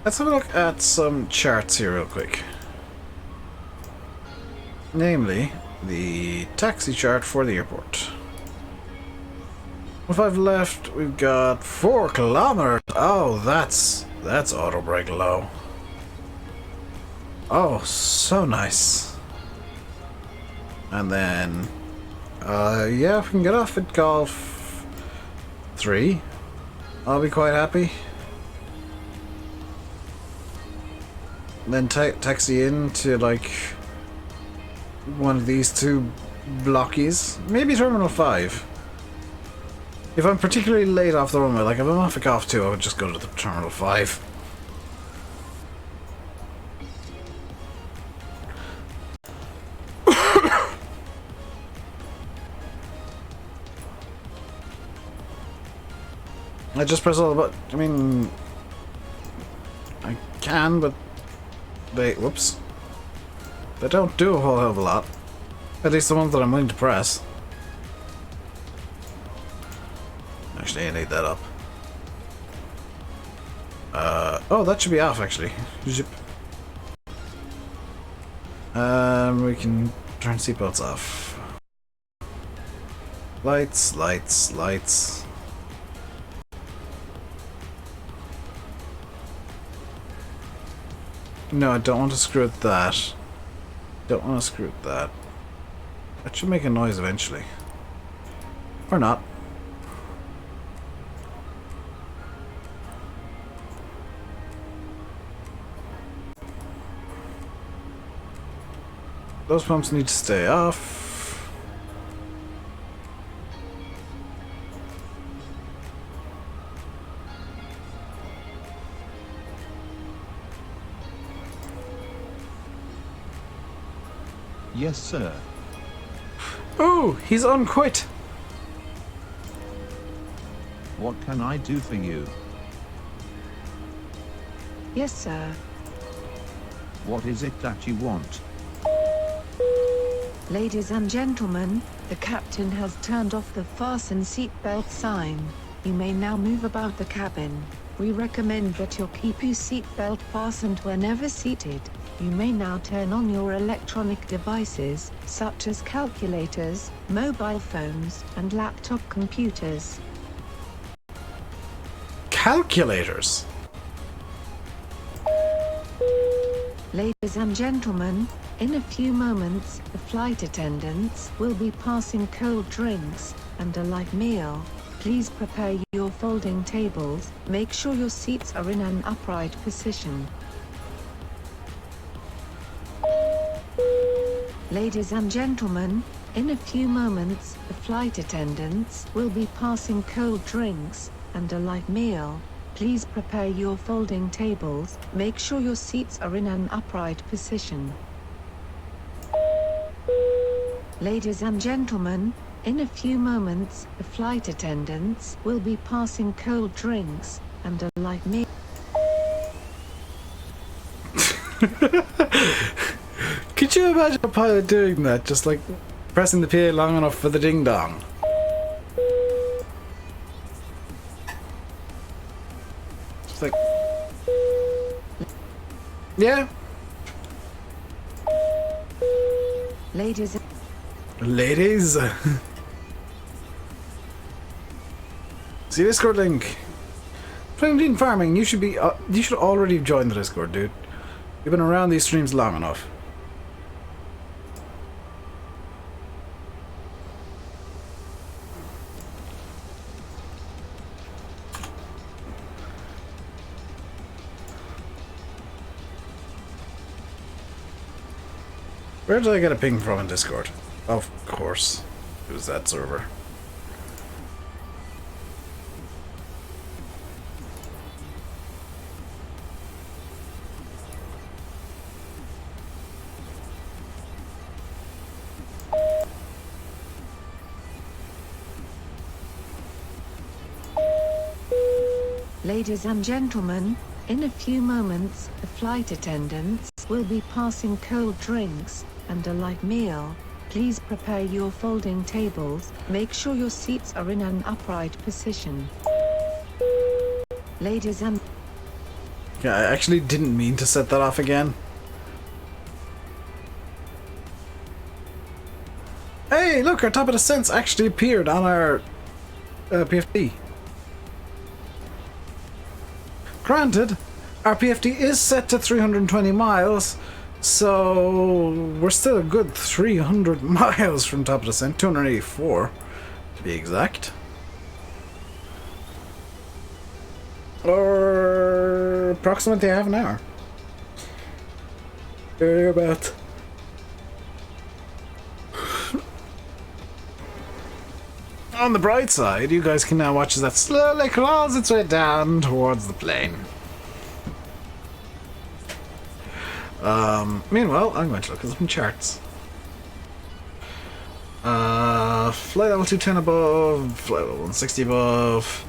Let's have a look at some charts here real quick. Namely, the taxi chart for the airport. 5 left, we've got 4 kilometers. Oh, that's auto brake low. Oh, so nice. And then, yeah, if we can get off at Golf 3, I'll be quite happy. And then taxi in to like one of these two blockies, maybe Terminal 5. If I'm particularly late off the runway, like if I'm off at Golf 2, I would just go to the Terminal 5. I just press all the buttons. I mean, I can, but whoops. They don't do a whole hell of a lot. At least the ones that I'm willing to press. Actually, I need that up. Oh, that should be off, actually. Zip. We can turn seatbelts off. Lights, lights, lights. No, I don't want to screw with that. Don't want to screw with that. That should make a noise eventually. Or not. Those pumps need to stay off. Yes, sir. Oh, he's unquit. What can I do for you? Yes, sir. What is it that you want? Ladies and gentlemen, the captain has turned off the fasten seatbelt sign. You may now move about the cabin. We recommend that you keep your seatbelt fastened whenever seated. You may now turn on your electronic devices, such as calculators, mobile phones, and laptop computers. Calculators? Ladies and gentlemen, in a few moments, the flight attendants will be passing cold drinks and a light meal. Please prepare your folding tables. Make sure your seats are in an upright position. Ladies and gentlemen, in a few moments, the flight attendants will be passing cold drinks and a light meal. Please prepare your folding tables. Make sure your seats are in an upright position. Ladies and gentlemen, in a few moments, the flight attendants will be passing cold drinks and a light meal. Could you imagine a pilot doing that? Just like pressing the PA long enough for the ding dong. Just like, yeah. Ladies. Ladies. See Discord link. Plain farming. You should already have joined the Discord, dude. You've been around these streams long enough. Where did I get a ping from in Discord? Of course, it was that server. Ladies and gentlemen, in a few moments, the flight attendants will be passing cold drinks and a light meal. Please prepare your folding tables. Make sure your seats are in an upright position. Ladies and... Yeah, I actually didn't mean to set that off again. Hey, look, our top of the sense actually appeared on our PFD. Granted, our PFD is set to 320 miles, so we're still a good 300 miles from top of the descent, 284 to be exact. Or approximately half an hour. Thereabout. On the bright side, you guys can now watch as that slowly crawls its way down towards the plane. Meanwhile, I'm going to look at some charts. Flight level 210 above, flight level 160 above,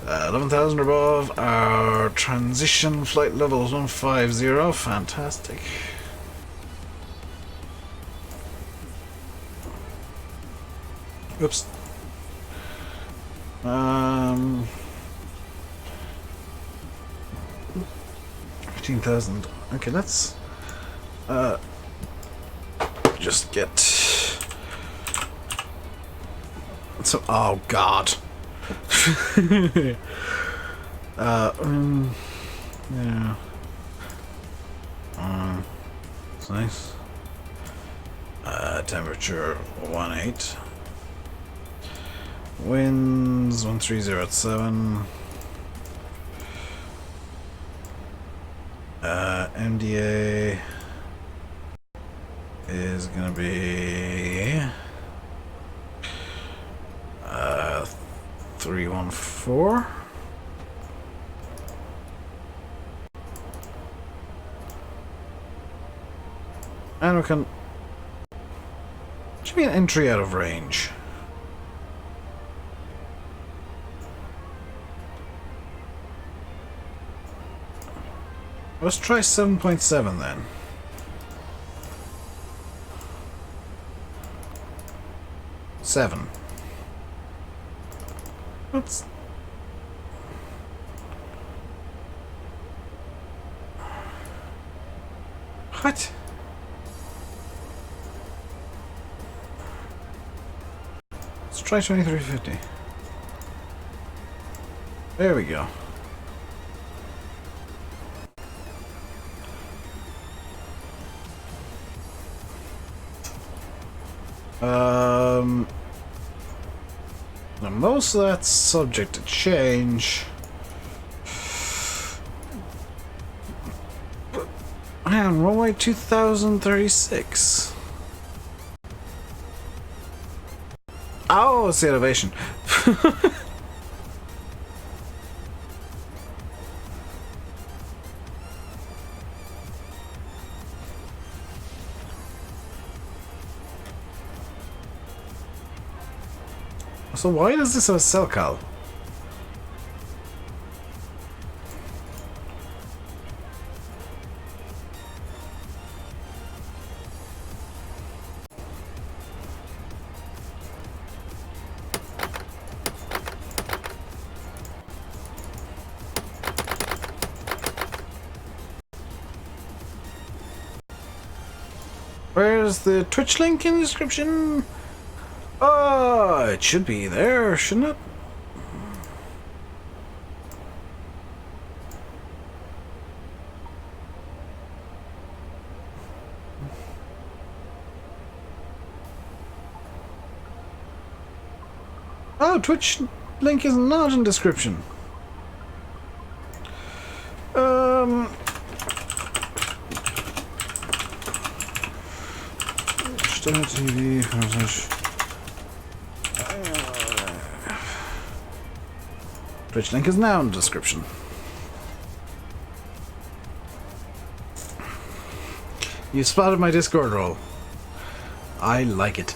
11,000 above, our transition flight level is 150, fantastic. Oops. 15,000. Okay, let's just get so. Oh God. Yeah. It's nice. Temperature 18. Winds 1307. MDA is gonna be 314. And we can. What do you mean entry out of range? Let's try 7.7 then. Seven. What's... What? Let's try 2350. There we go. Now most of that's subject to change. Man, runway 2036. Oh, it's the elevation. So why does this have a cell cal? Where's the Twitch link in the description? Oh, it should be there, shouldn't it? Oh, Twitch link is not in description. TV. Twitch link is now in the description. You spotted my Discord role. I like it.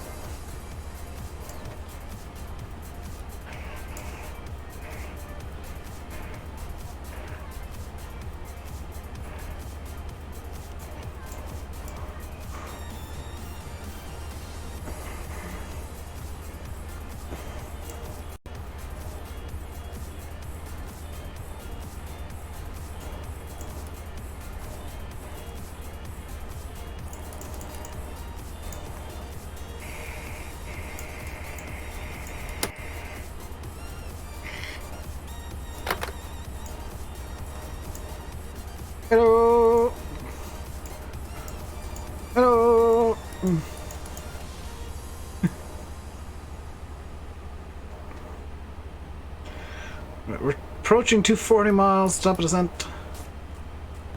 Hello. Hello. Right, we're approaching 240 miles. Stop descent.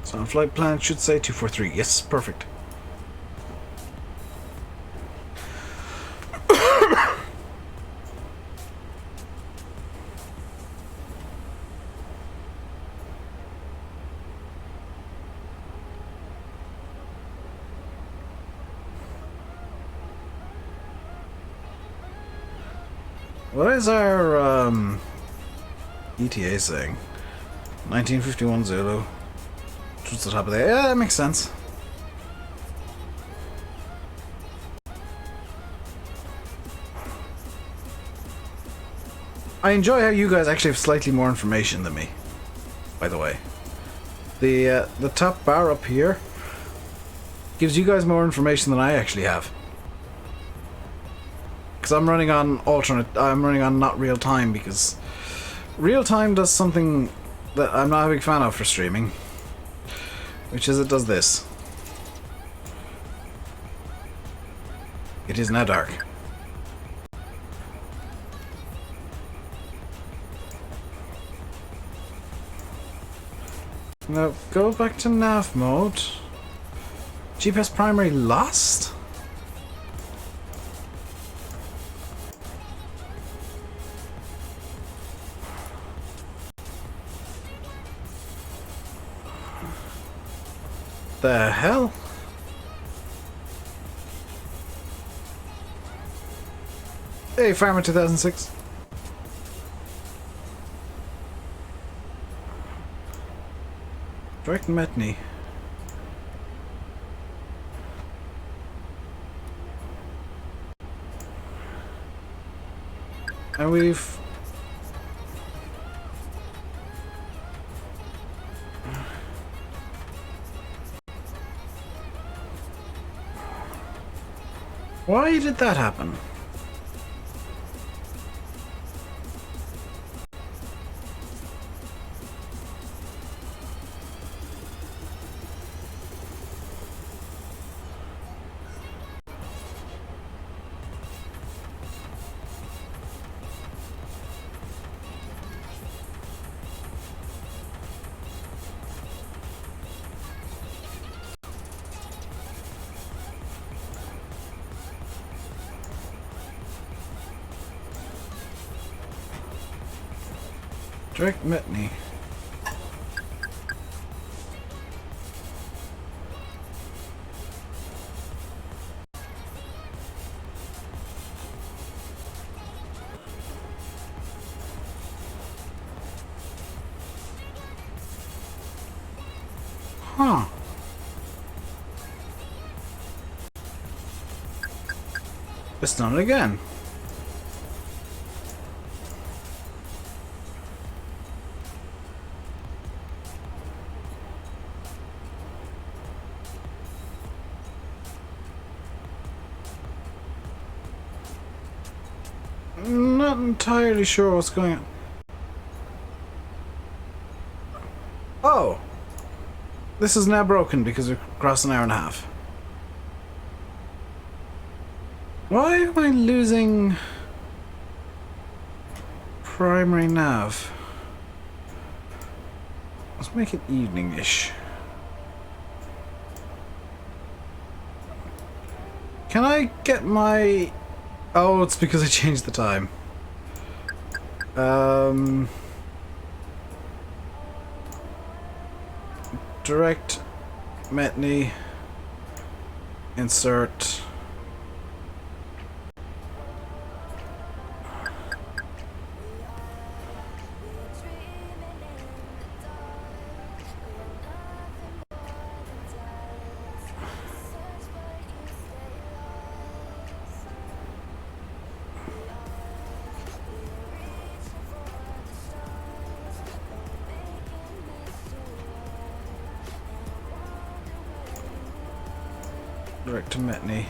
So on flight plan should say 243. Yes, perfect. What is our ETA saying? 1951 Zulu. What's the top of there? Yeah, that makes sense. I enjoy how you guys actually have slightly more information than me, by the way. The top bar up here gives you guys more information than I actually have. Because I'm running on not real time, because real time does something that I'm not a big fan of for streaming, which is it does this. It is now dark. Now go back to nav mode. GPS primary lost? The hell? Hey, Farmer 2006. Direct Metney. And we've... Why did that happen? Direct Metney. Huh. It's done it again. Not entirely sure what's going on. Oh! This is now broken because we're across an hour and a half. Why am I losing primary nav? Let's make it evening-ish. Can I get my... Oh, it's because I changed the time. Direct Metney. Insert. Direct to Metney.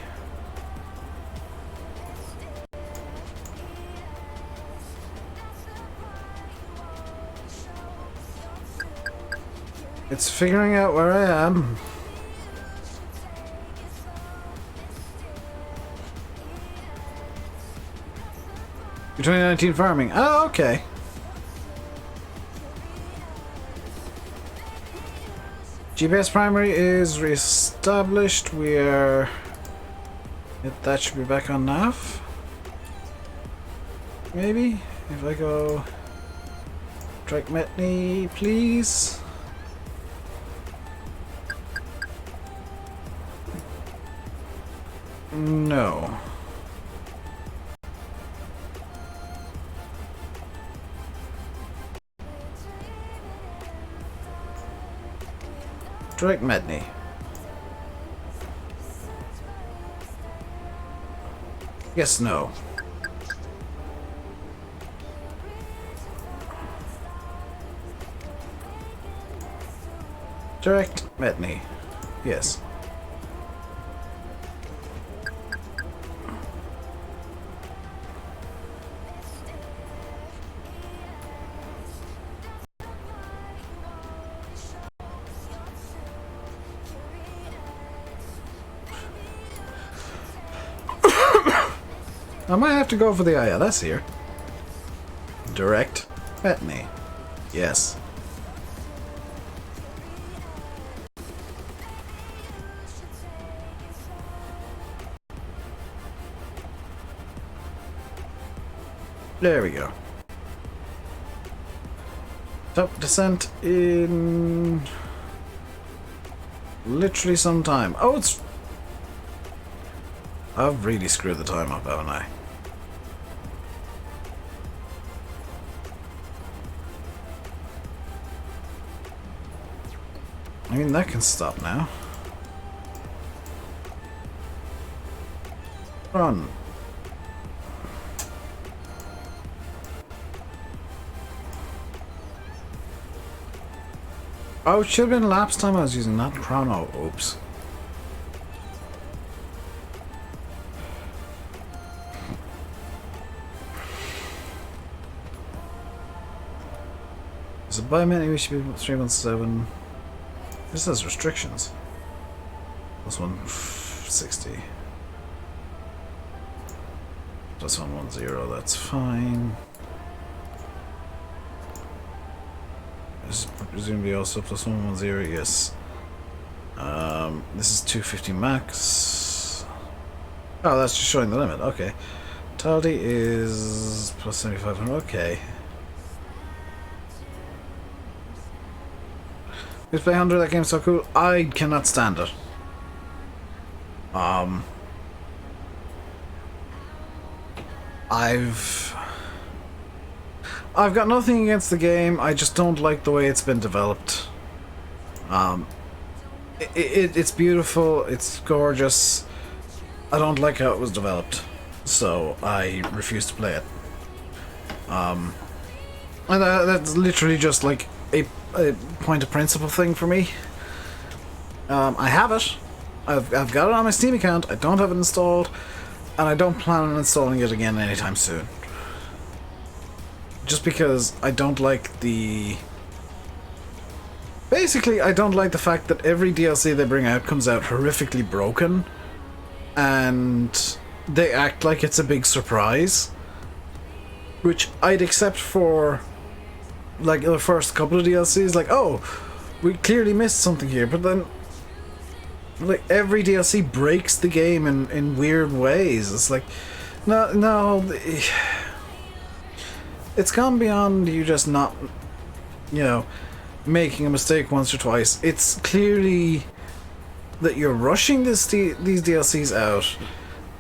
It's figuring out where I am. Your 2019 farming. Oh, okay. GPS primary is reestablished. We're... That should be back on nav. Maybe? If I go... Strike Metney, please. No. Strike Medney. Yes, no. Direct Medney. Yes. I might have to go for the ILS here. Direct Metney. Yes. There we go. Top descent in literally some time. Oh, it's... I've really screwed the time up, haven't I? I mean, that can stop now. Run. Oh, it should have been lapse time I was using, not chrono. Oops. So by many we should be 317. This has restrictions. Plus 160. Plus 110, that's fine. This is presumably also plus 110, yes. This is 250 max. Oh, that's just showing the limit, okay. Taldy is plus 7500, okay. Let's play 100, that game's so cool. I cannot stand it. I've got nothing against the game, I just don't like the way it's been developed. It's beautiful, it's gorgeous. I don't like how it was developed, so I refuse to play it. And that's literally just like a point of principle thing for me. I have it. I've got it on my Steam account. I don't have it installed, and I don't plan on installing it again anytime soon. Just because I don't like the... Basically, I don't like the fact that every DLC they bring out comes out horrifically broken, and they act like it's a big surprise, which I'd accept for like the first couple of DLCs, like, oh, we clearly missed something here, but then like every DLC breaks the game in weird ways. It's like, no, it's gone beyond you just not, you know, making a mistake once or twice. It's clearly that you're rushing these DLCs out,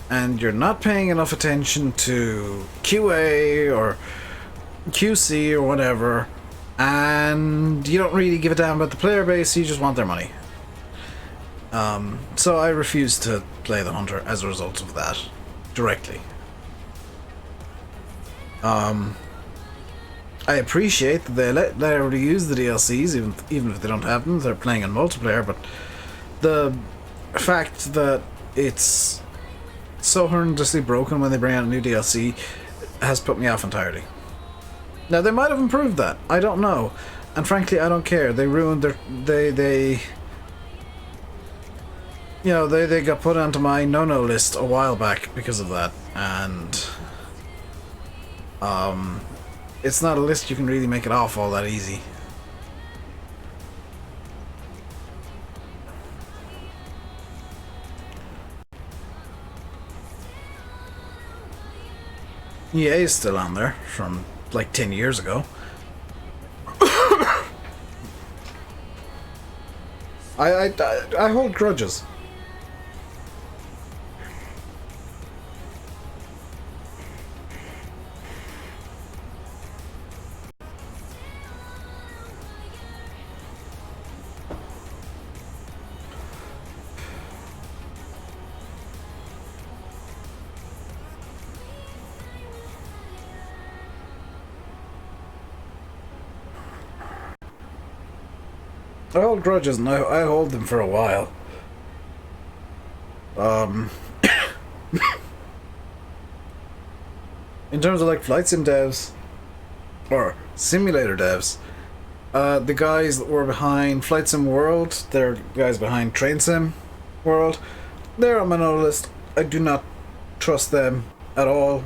and you're not paying enough attention to QA or QC or whatever, and you don't really give a damn about the player base, you just want their money. So I refuse to play the Hunter as a result of that, directly. I appreciate that they let everybody use the DLCs, even if they don't have them, they're playing in multiplayer, but the fact that it's so horrendously broken when they bring out a new DLC has put me off entirely. Now, they might have improved that, I don't know. And frankly, I don't care. They ruined their... They you know, they got put onto my no-no list a while back because of that. And... it's not a list you can really make it off all that easy. EA is still on there from like 10 years ago. I hold grudges. I hold grudges, and I hold them for a while. In terms of like flight sim devs or simulator devs, the guys that were behind Flight Sim World, they're guys behind Train Sim World, they're on my no list. I do not trust them at all.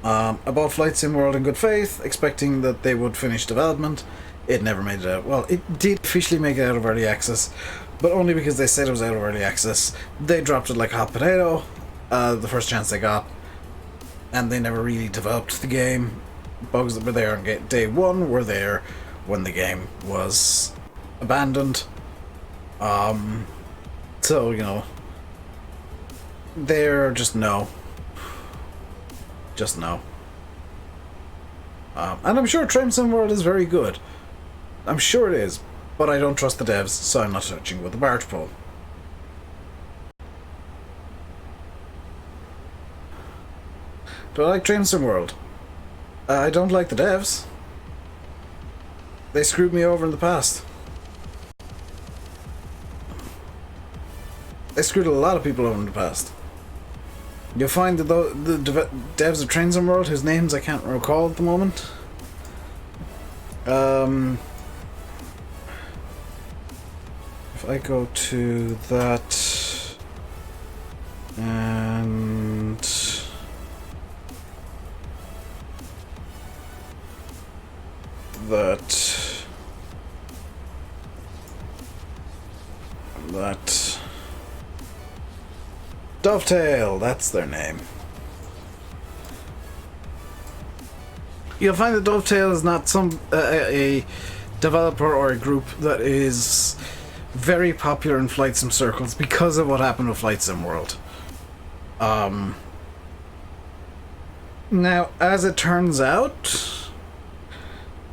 I bought Flight Sim World in good faith, expecting that they would finish development. It never made it out. Well, it did officially make it out of early access, but only because they said it was out of early access. They dropped it like a hot potato the first chance they got, and they never really developed the game. Bugs that were there on day one were there when the game was abandoned. So, you know, they're just no. Just no. And I'm sure Train Sim World is very good. I'm sure it is, but I don't trust the devs, so I'm not touching with a barge pole. Do I like Train Sim World? I don't like the devs. They screwed me over in the past. They screwed a lot of people over in the past. You'll find that the devs of Train Sim World, whose names I can't recall at the moment, if I go to that and that Dovetail, that's their name. You'll find that Dovetail is not some a developer or a group that is very popular in flight sim circles because of what happened with Flight Sim World. Now, as it turns out,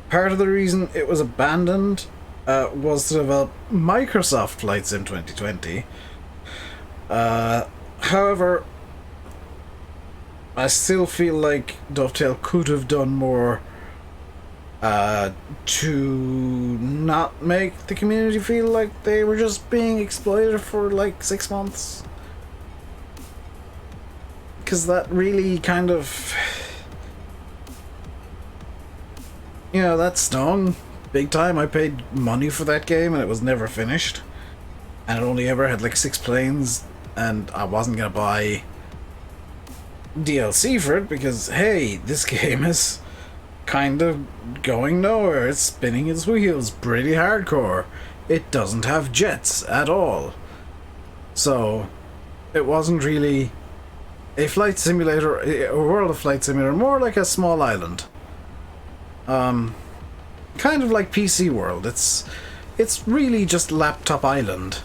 part of the reason it was abandoned was to develop Microsoft Flight Sim 2020. However, I still feel like Dovetail could have done more to not make the community feel like they were just being exploited for like 6 months. Because that really kind of, you know, that stung big time. I paid money for that game and it was never finished. And it only ever had like 6 planes, and I wasn't gonna buy DLC for it because, hey, this game is kind of going nowhere. It's spinning its wheels pretty hardcore. It doesn't have jets at all. So it wasn't really a flight simulator, a World of Flight Simulator, more like a small island. Kind of like PC World. It's really just Laptop Island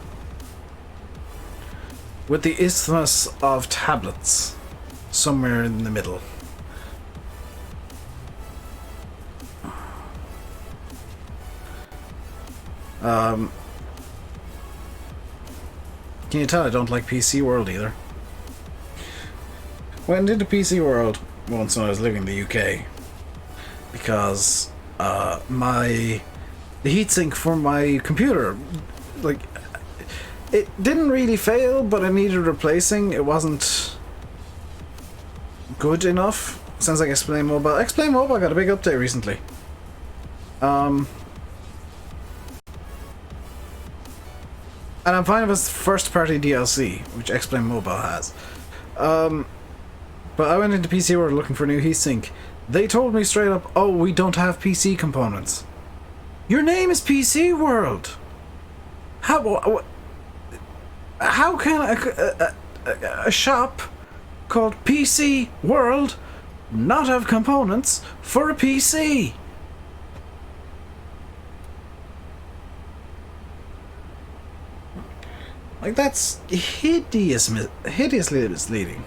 with the isthmus of tablets somewhere in the middle. Can you tell I don't like PC World either? Went into PC World once when I was living in the UK because the heatsink for my computer, like, it didn't really fail, but it needed replacing. It wasn't good enough. Sounds like X-Plane Mobile. X-Plane Mobile got a big update recently. And I'm fine with this first-party DLC, which X-Plane Mobile has. But I went into PC World looking for a new heatsink. They told me straight up, oh, we don't have PC components. Your name is PC World! How can a shop called PC World not have components for a PC? Like, that's hideously misleading.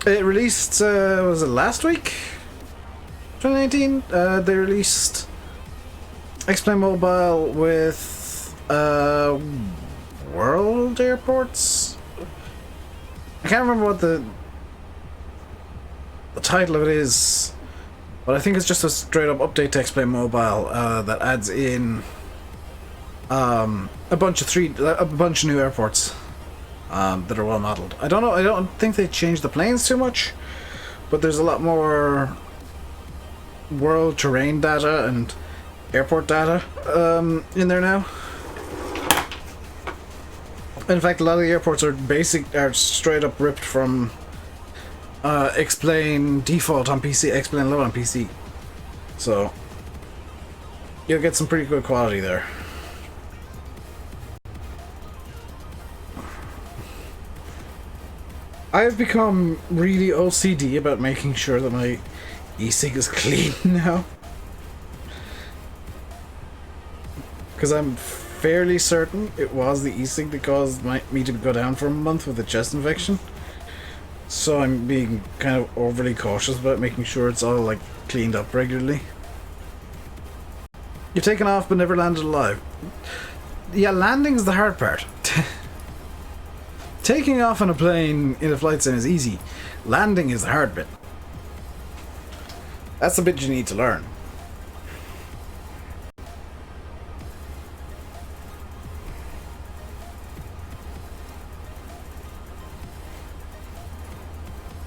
It released, was it last week? 2019? They released X-Plane Mobile with, World Airports? I can't remember what the title of it is, but I think it's just a straight up update to X-Plane Mobile, that adds in a bunch of new airports that are well modeled. I don't know. I don't think they changed the planes too much, but there's a lot more world terrain data and airport data in there now. In fact, a lot of the airports are straight up ripped from X-Plane default on PC, X-Plane load on PC. So you'll get some pretty good quality there. I've become really OCD about making sure that my e-cig is clean now. Because I'm fairly certain it was the e-cig that caused me to go down for a month with a chest infection. So I'm being kind of overly cautious about making sure it's all like cleaned up regularly. You're taken off but never landed alive. Yeah, landing's the hard part. Taking off on a plane in a flight sim is easy. Landing is the hard bit. That's the bit you need to learn.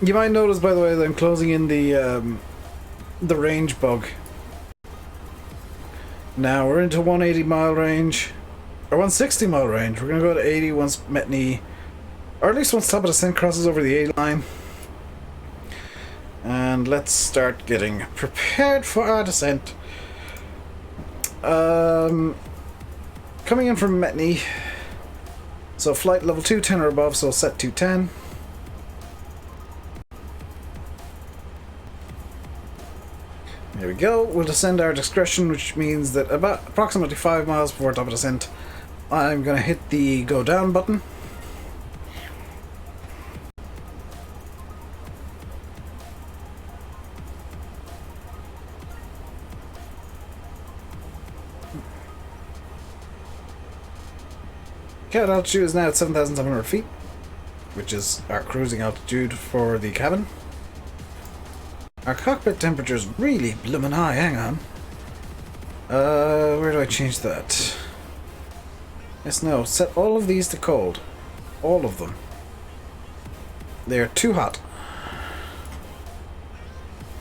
You might notice, by the way, that I'm closing in the range bug. Now we're into 180 mile range, or 160 mile range. We're gonna go to 80 once Metney, or at least once top of descent crosses over the 80 line. And let's start getting prepared for our descent. Coming in from Metney. So flight level 210 or above, so set 210. There we go. We'll descend our discretion, which means that about approximately 5 miles before top of descent, I'm going to hit the go down button. Cat altitude is now at 7,700 feet, which is our cruising altitude for the cabin. Our cockpit temperature is really bloomin' high, hang on. Where do I change that? Yes, no, set all of these to cold. All of them. They're too hot.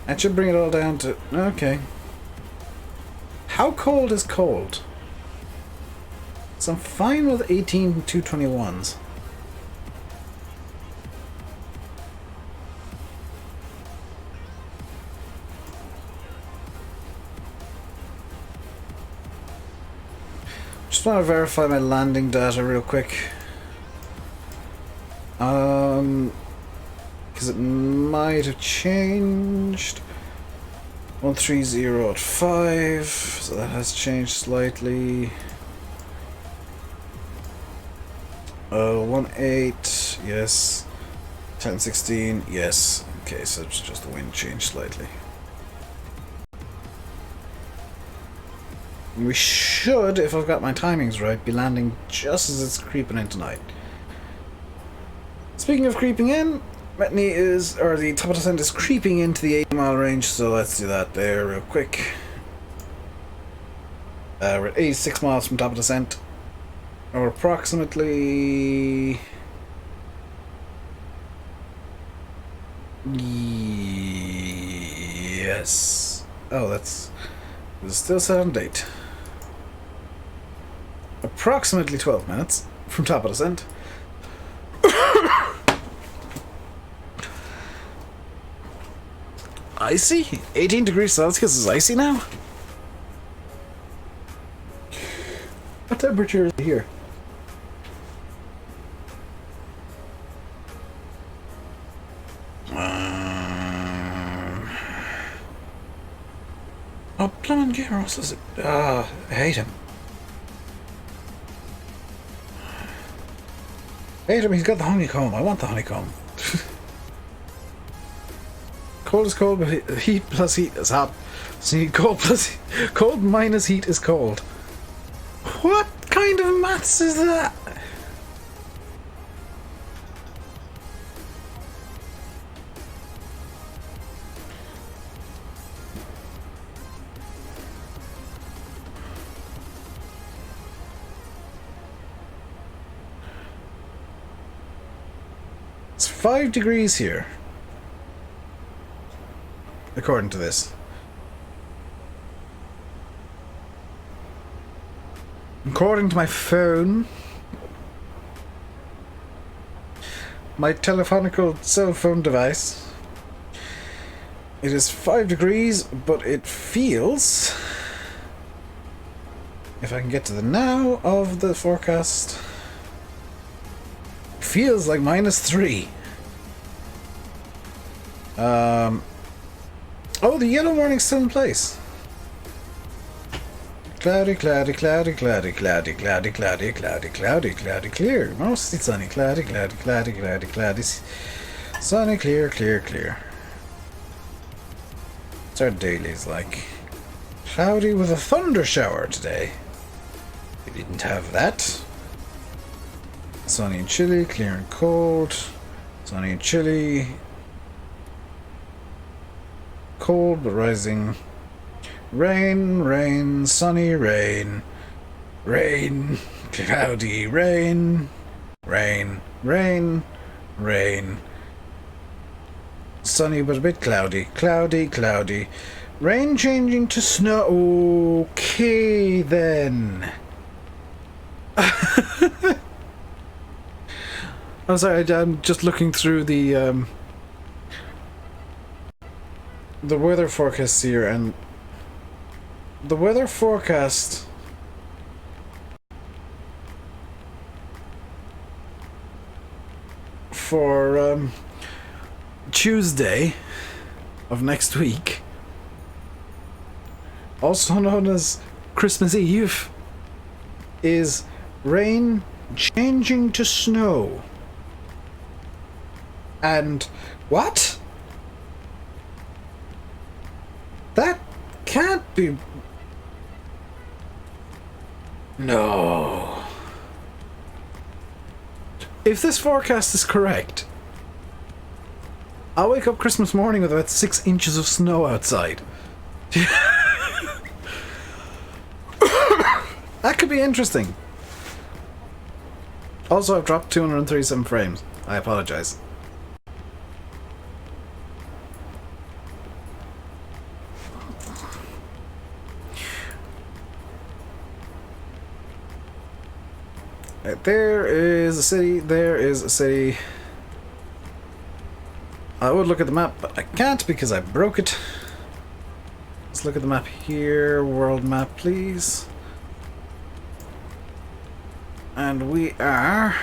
That should bring it all down to... okay. How cold is cold? So I'm fine with 18 221s. Just want to verify my landing data real quick. Because it might have changed. 130 at 5, so that has changed slightly. 18, yes. 1016, yes. Okay, so it's just the wind changed slightly. We should, if I've got my timings right, be landing just as it's creeping in tonight. Speaking of creeping in, Metney is, or the top of descent is creeping into the 80 mile range, so let's do that there real quick. We're at 86 miles from top of descent. Or approximately... yes. Oh, that's... it's still set on date. approximately 12 minutes from top of descent. Icy? 18 degrees Celsius is icy now? What temperature is it here? Oh, Plumman Gyros is it? I hate him. Hate him, he's got the honeycomb. I want the honeycomb. Cold is cold, but heat plus heat is hot. See, cold minus heat is cold. What kind of maths is that? It's 5 degrees here, according to this. According to my phone, my telephonical cell phone device, it is 5 degrees, but it feels, if I can get to the now of the forecast, feels like -3. Oh, the yellow warning's still in place. Cloudy, cloudy, cloudy, cloudy, cloudy, cloudy, cloudy, cloudy, cloudy, cloudy, clear. Mostly sunny, cloudy, cloudy, cloudy, cloudy, cloudy, sunny, clear, clear, clear. What's our dailies like? Cloudy with a thunder shower today. We didn't have that. Sunny and chilly, clear and cold. Sunny and chilly. Cold but rising. Rain, rain, sunny, rain. Rain, cloudy, rain. Rain, rain, rain. Sunny but a bit cloudy. Cloudy, cloudy. Rain changing to snow. Okay then. I'm sorry, I'm just looking through the weather forecast here, and the weather forecast for Tuesday of next week, also known as Christmas Eve, is rain changing to snow. And what? That can't be. No. If this forecast is correct, I'll wake up Christmas morning with about 6 inches of snow outside. That could be interesting. Also, I've dropped 237 frames. I apologize. There is a city, there is a city. I would look at the map, but I can't because I broke it. Let's look at the map here. World map, please. And we are...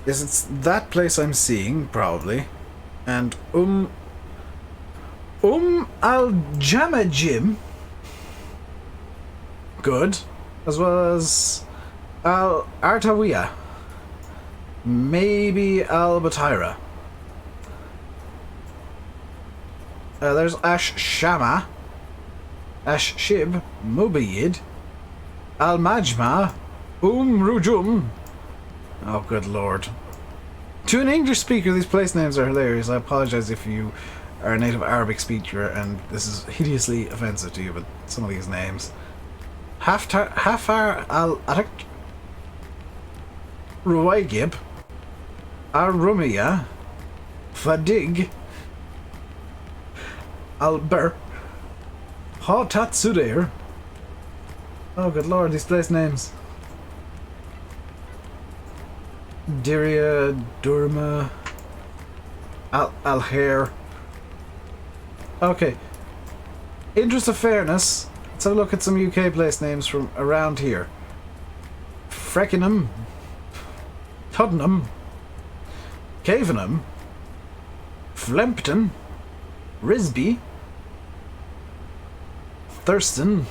Yes, it's that place I'm seeing, probably. And Al-Jamajim. Good. As well as Al-Artawiya. Maybe Al-Batira. There's Ash-Shama. Ash-Shib. Mubayyid. Al-Majma. Rujum. Oh, good lord. To an English speaker, these place names are hilarious. I apologize if you are a native Arabic speaker and this is hideously offensive to you, but some of these names. Hafar al-Arak, Ruwaygib, Al-Rumiya, Fadig, Al-Bur, Hatat Sudair, Oh, good lord, these place names. Diria, Durma, Alhair. Okay. Interest of fairness, let's have a look at some UK place names from around here. Freckenham, Tuddenham, Cavenham, Flempton, Risby, Thurston,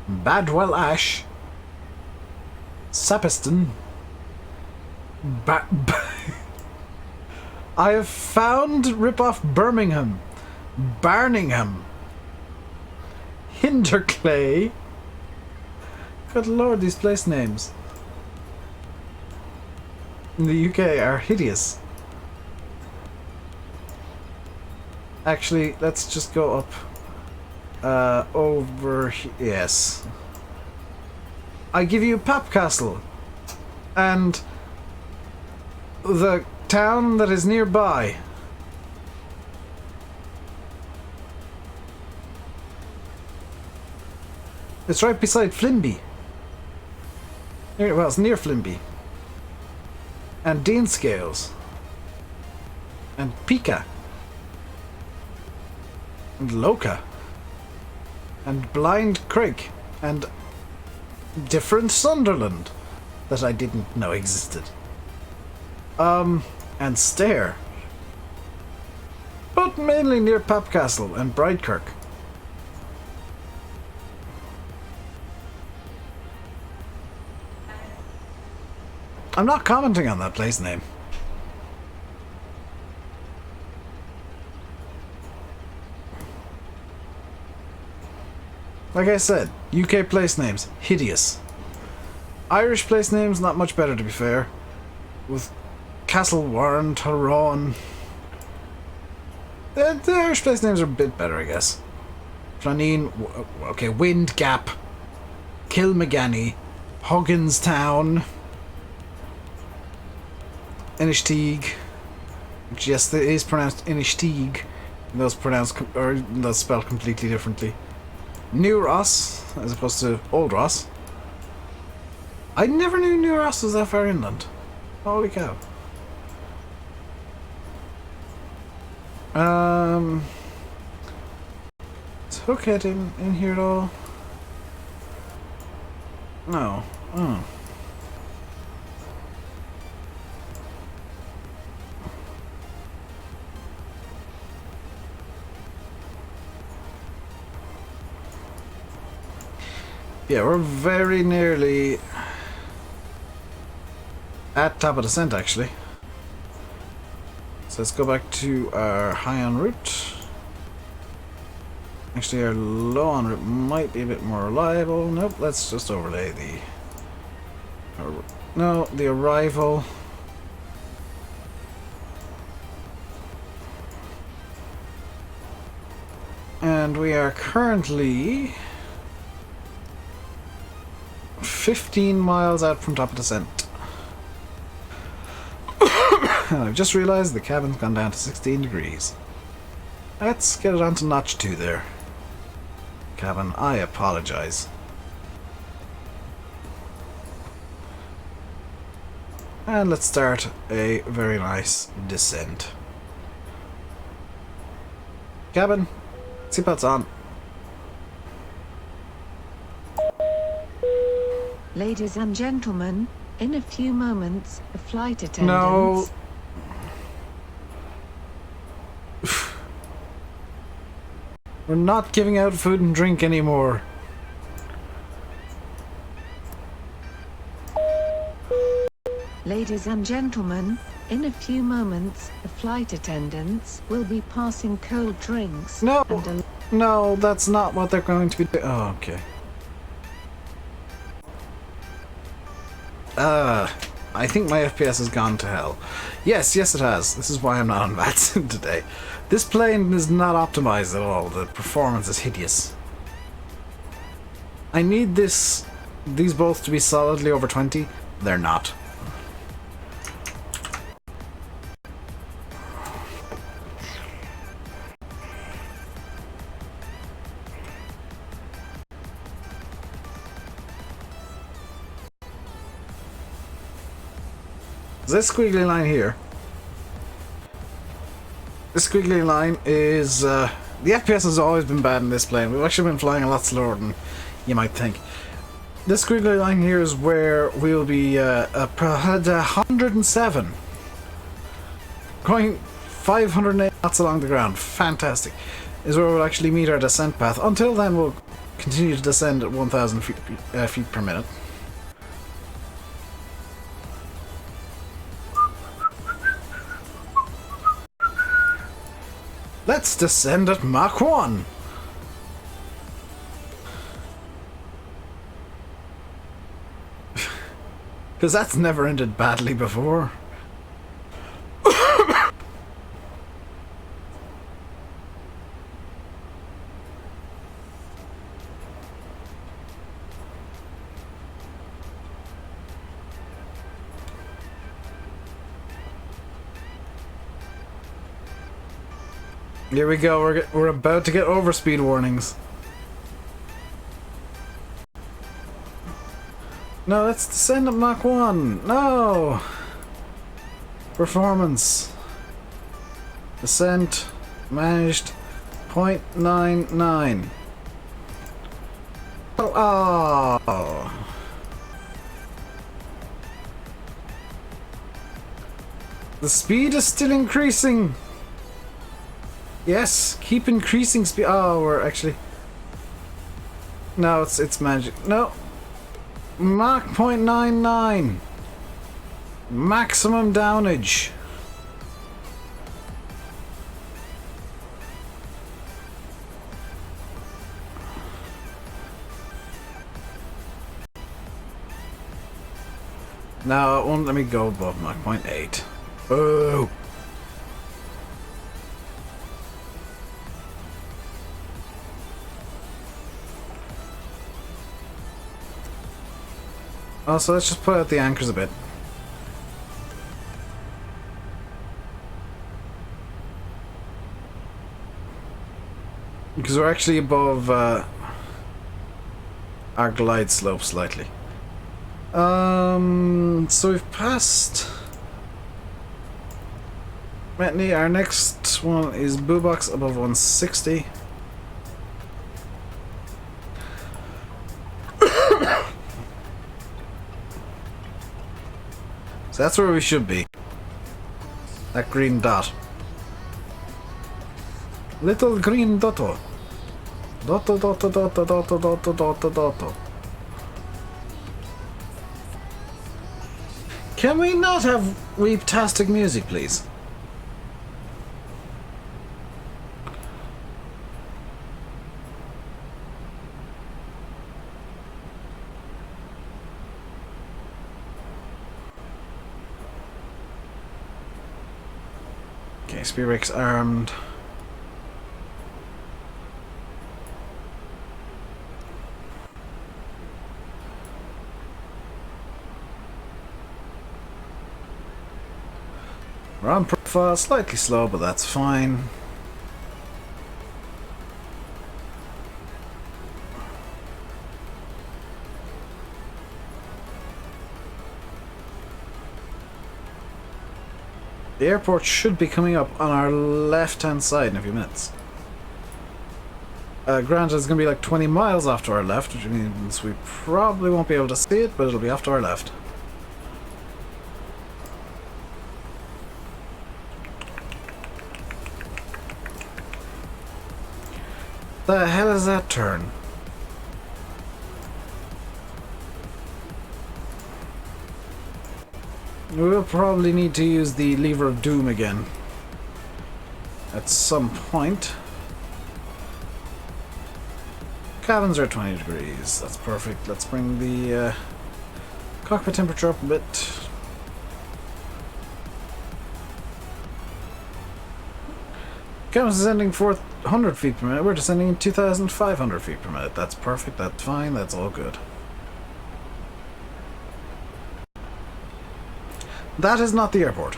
Badwell Ash, Sapiston, I have found rip-off Birmingham, Barningham, Hinderclay. Good lord, these place names in the UK are hideous. Actually, let's just go up over here. Yes. I give you Papcastle and the town that is nearby. It's right beside Flimby. Well, it's near Flimby. And Deanscales. And Pika. And Loca. And Blind Creek. And different Sunderland that I didn't know existed. And Stair. But mainly near Papcastle and Brightkirk. I'm not commenting on that place name. Like I said, UK place names, hideous. Irish place names, not much better to be fair. With Castlewarren, Tyrone. The Irish place names are a bit better, I guess. Planine, okay, Windgap, Kilmagany, Hogginstown, Inishtigue, which yes, it is pronounced Inishtigue. Those those spelled completely differently. New Ross, as opposed to Old Ross. I never knew New Ross was that far inland. Holy cow. Is Hookhead in here at all? No. Oh. Yeah, we're very nearly at top of descent, actually. So let's go back to our high en route. Actually, our low en route might be a bit more reliable. Nope, let's just overlay the arrival. And we are currently 15 miles out from top of descent. And I've just realized the cabin's gone down to 16 degrees. Let's get it on to notch 2 there. Cabin, I apologize. And let's start a very nice descent. Cabin, seatbelts on. Ladies and gentlemen, in a few moments, the flight attendants... No. We're not giving out food and drink anymore. Ladies and gentlemen, in a few moments, the flight attendants will be passing cold drinks. No, and no, that's not what they're going to be doing. Oh, okay. I think my FPS has gone to hell. Yes, it has. This is why I'm not on VATSIM today. This plane is not optimized at all. The performance is hideous. I need these both to be solidly over 20. They're not. This squiggly line here. This squiggly line is the FPS has always been bad in this plane. We've actually been flying a lot slower than you might think. This squiggly line here is where we'll be at 107, going 508 knots along the ground. Fantastic. Is where we'll actually meet our descent path. Until then, we'll continue to descend at 1,000 feet per minute. Let's descend at Mach 1. Because that's never ended badly before. Here we go, we're about to get overspeed warnings. No, let's descend at Mach 1. No! Performance. Descent. Managed. 0.99. Oh! The speed is still increasing! Yes, keep increasing speed. Oh, we're actually... No, it's magic. No! Mach 0.99. Maximum downage. Now it won't let me go above Mach 0.8. Boo! Also, let's just put out the anchors a bit. Because we're actually above our glide slope slightly. So we've passed Metney. Our next one is Boobox above 160. So that's where we should be. That green dot. Little green dotto. Dotto dotto dotto dotto dotto dotto dotto. Can we not have weep-tastic music, please? Okay, speed brakes armed. We're on profile, slightly slow, but that's fine. The airport should be coming up on our left-hand side in a few minutes. Granted, it's going to be like 20 miles off to our left, which means we probably won't be able to see it, but it'll be off to our left. The hell is that turn? We'll probably need to use the lever of doom again at some point. Cabins are 20 degrees. That's perfect. Let's bring the cockpit temperature up a bit. Cabins descending 400 feet per minute. We're descending 2,500 feet per minute. That's perfect. That's fine. That's all good. That is not the airport.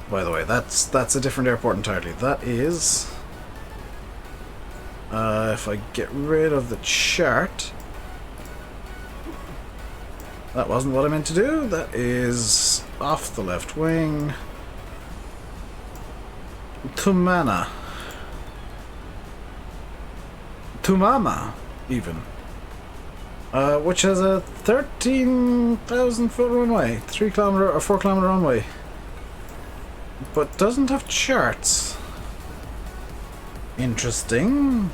By the way, that's a different airport entirely. That is... if I get rid of the chart... That wasn't what I meant to do. That is off the left wing. Tumana. Tumama, even. Which has a 13,000 foot runway. 3 kilometer or 4 kilometer runway. But doesn't have charts. Interesting.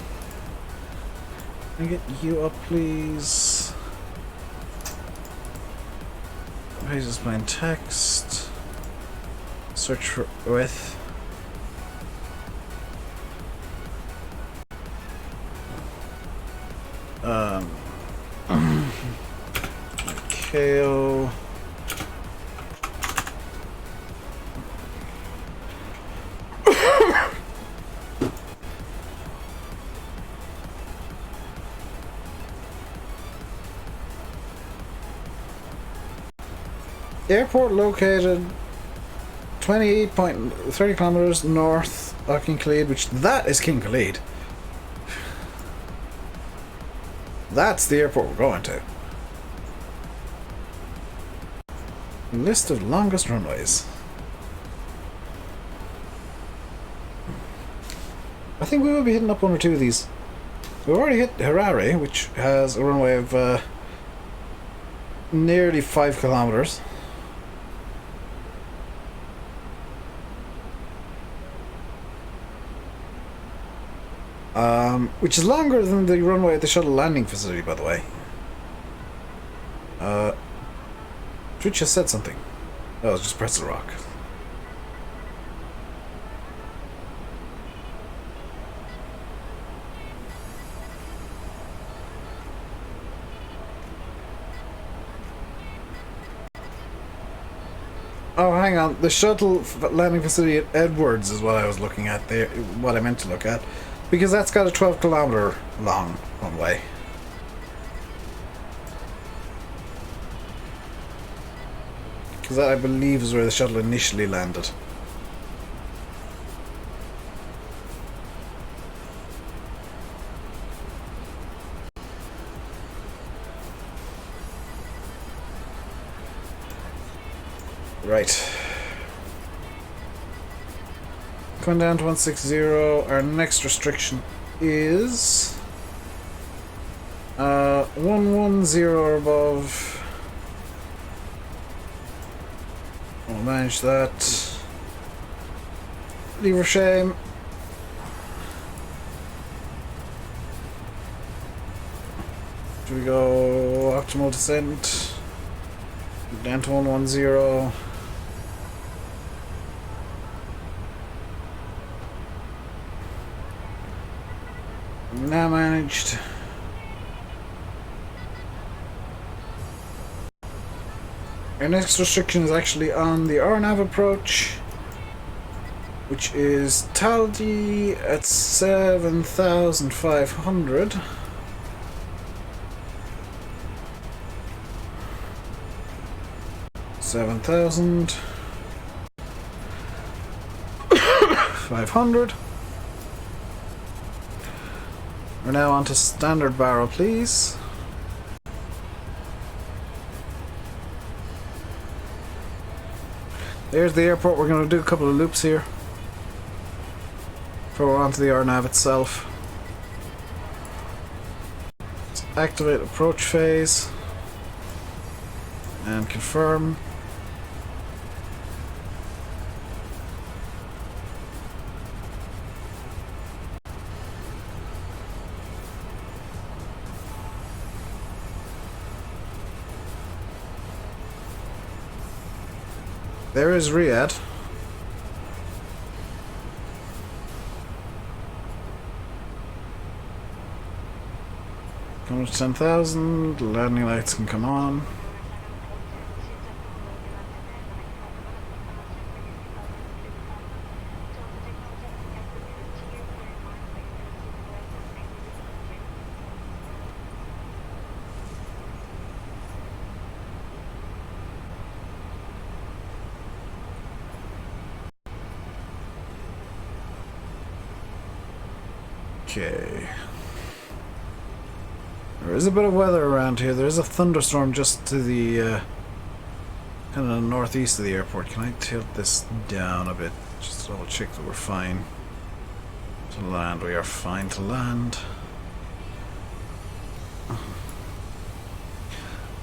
Can I get you up, please? Pages plain text. Search for with. KO. Airport located 28.30 kilometers north of King Khalid, which that is King Khalid. That's the airport we're going to. List of longest runways. I think we will be hitting up one or two of these. We've already hit Harare, which has a runway of nearly 5 kilometers. Which is longer than the runway at the shuttle landing facility, by the way. Twitch has said something. Oh, just press the rock. Oh, hang on. The shuttle landing facility at Edwards is what I was looking at there. What I meant to look at. Because that's got a 12 kilometer long runway. Because that, I believe, is where the shuttle initially landed. Right. Going down to 160. Our next restriction is 110 or above. We'll manage that. Lever shame. Do we go optimal descent? Down to 110. Now managed. Our next restriction is actually on the RNAV approach, which is Taldi at 7,500. $7,500. We're now on to standard barrel, please. There's the airport. We're going to do a couple of loops here before we're onto the RNAV itself. Let's activate approach phase and confirm. There is Riyadh. Coming to 10,000. Landing lights can come on. Okay. There is a bit of weather around here. There is a thunderstorm just to the kind of northeast of the airport. Can I tilt this down a bit? Just to double check that we're fine to land. We are fine to land.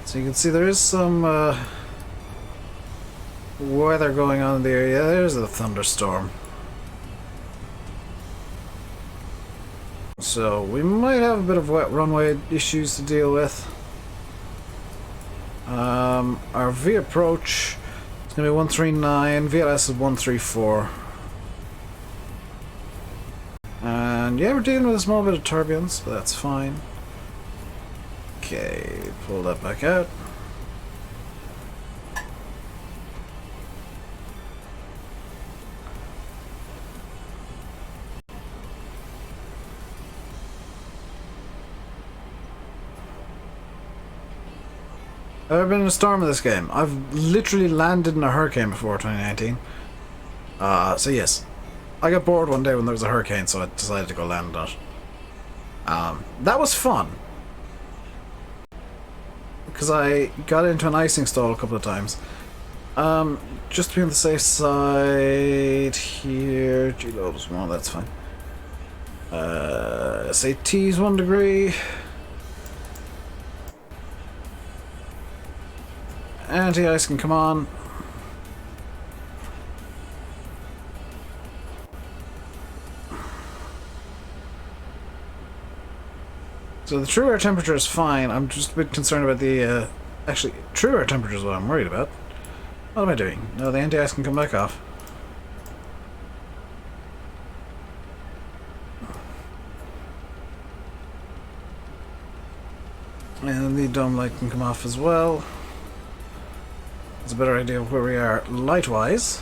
So you can see there is some weather going on in the area. There's a thunderstorm. So we might have a bit of wet runway issues to deal with. Our V approach is going to be 139, VLS is 134. And yeah, we're dealing with a small bit of turbulence, but that's fine. Okay, pull that back out. I've ever been in a storm in this game. I've literally landed in a hurricane before 2019. So yes. I got bored one day when there was a hurricane, so I decided to go land on it. That was fun. Because I got into an icing stall a couple of times. Just to be on the safe side here. G-load is 1, that's fine. SAT's 1 degree. Anti-ice can come on. So the true air temperature is fine. I'm just a bit concerned about the, actually, true air temperature is what I'm worried about. What am I doing? No, the anti-ice can come back off. And the dome light can come off as well. It's a better idea of where we are light-wise.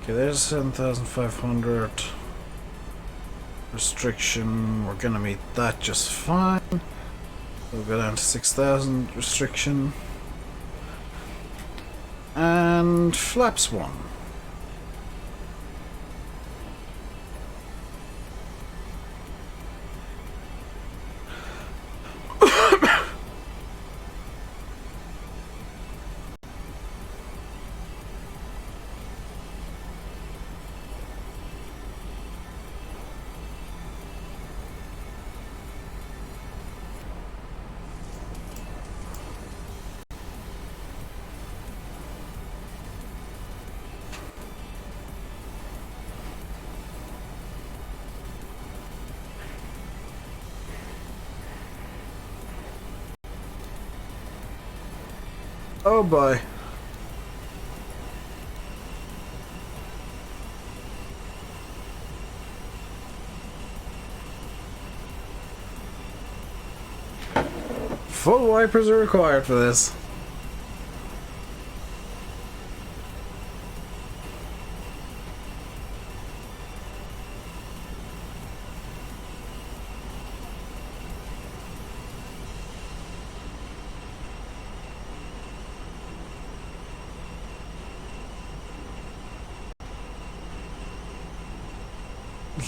Okay, there's 7,500 restriction. We're gonna meet that just fine. We'll go down to 6,000 restriction. And flaps 1. Oh boy. Full wipers are required for this.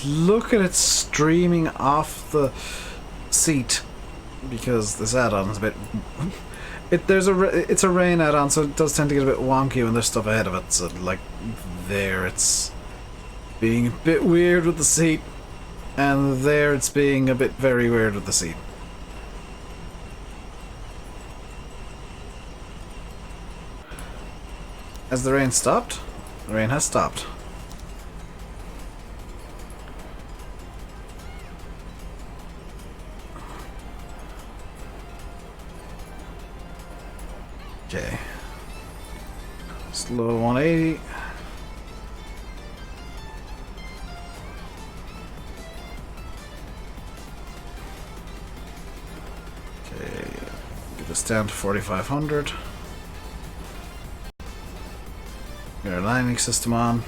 Look at it streaming off the seat because this add-on is a bit. It's a rain add-on, so it does tend to get a bit wonky when there's stuff ahead of it. So like there, it's being a bit weird with the seat, and there it's being a bit very weird with the seat. Has the rain stopped? The rain has stopped. Okay. Slow 180. Okay. Get this down to 4,500. Get our landing system on.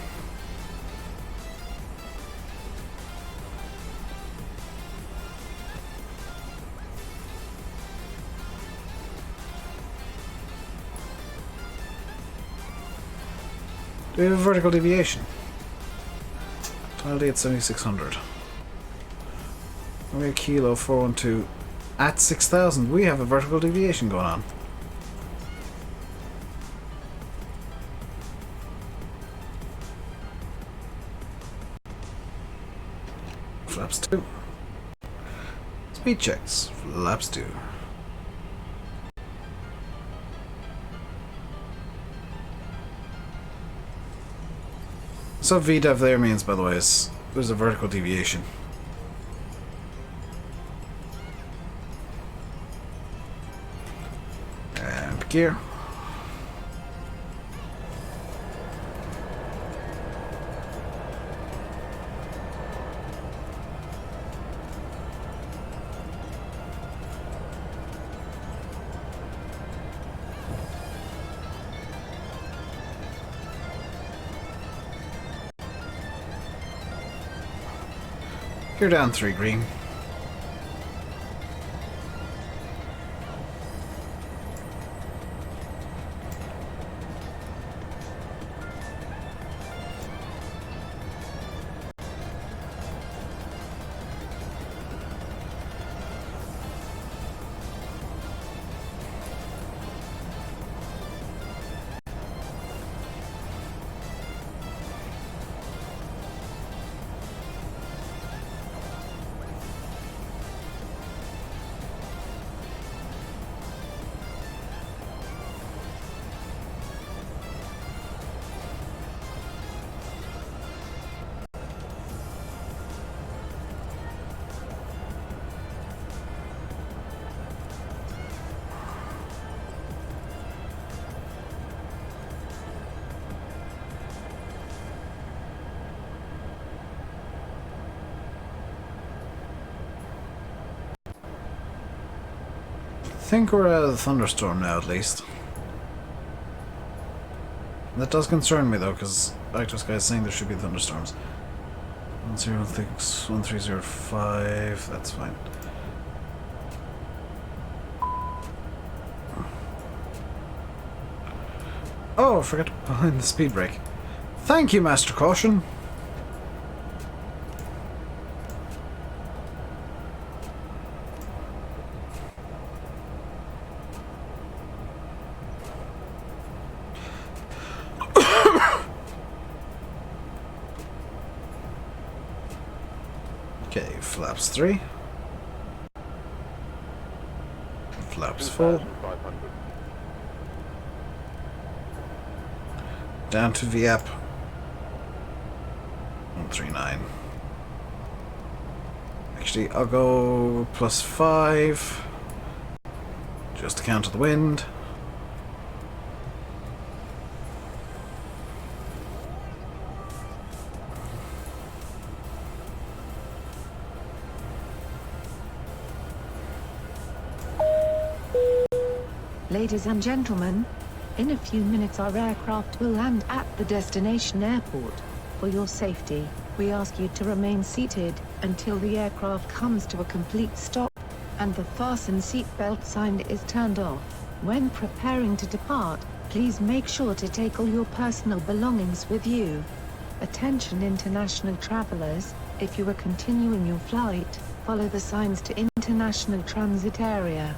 Do we have a vertical deviation? Tile D at 7600. We're kilo 412 at 6000. We have a vertical deviation going on. Flaps 2. Speed checks. Flaps 2. So VDEV there means, by the way, is there's a vertical deviation. And gear. Gear down 3 green. I think we're out of the thunderstorm now, at least. That does concern me, though, because Actors Guy is saying there should be thunderstorms. 106, 1305, that's fine. Oh, I forgot to behind the speed brake. Thank you, Master Caution. Okay, flaps 3. Flaps 4. 2,500. Down to VAP 139. Actually, I'll go +5 just to counter the wind. Ladies and gentlemen, in a few minutes our aircraft will land at the destination airport. For your safety, we ask you to remain seated until the aircraft comes to a complete stop and the fasten seatbelt sign is turned off. When preparing to depart, please make sure to take all your personal belongings with you. Attention international travelers, if you are continuing your flight, follow the signs to International Transit Area.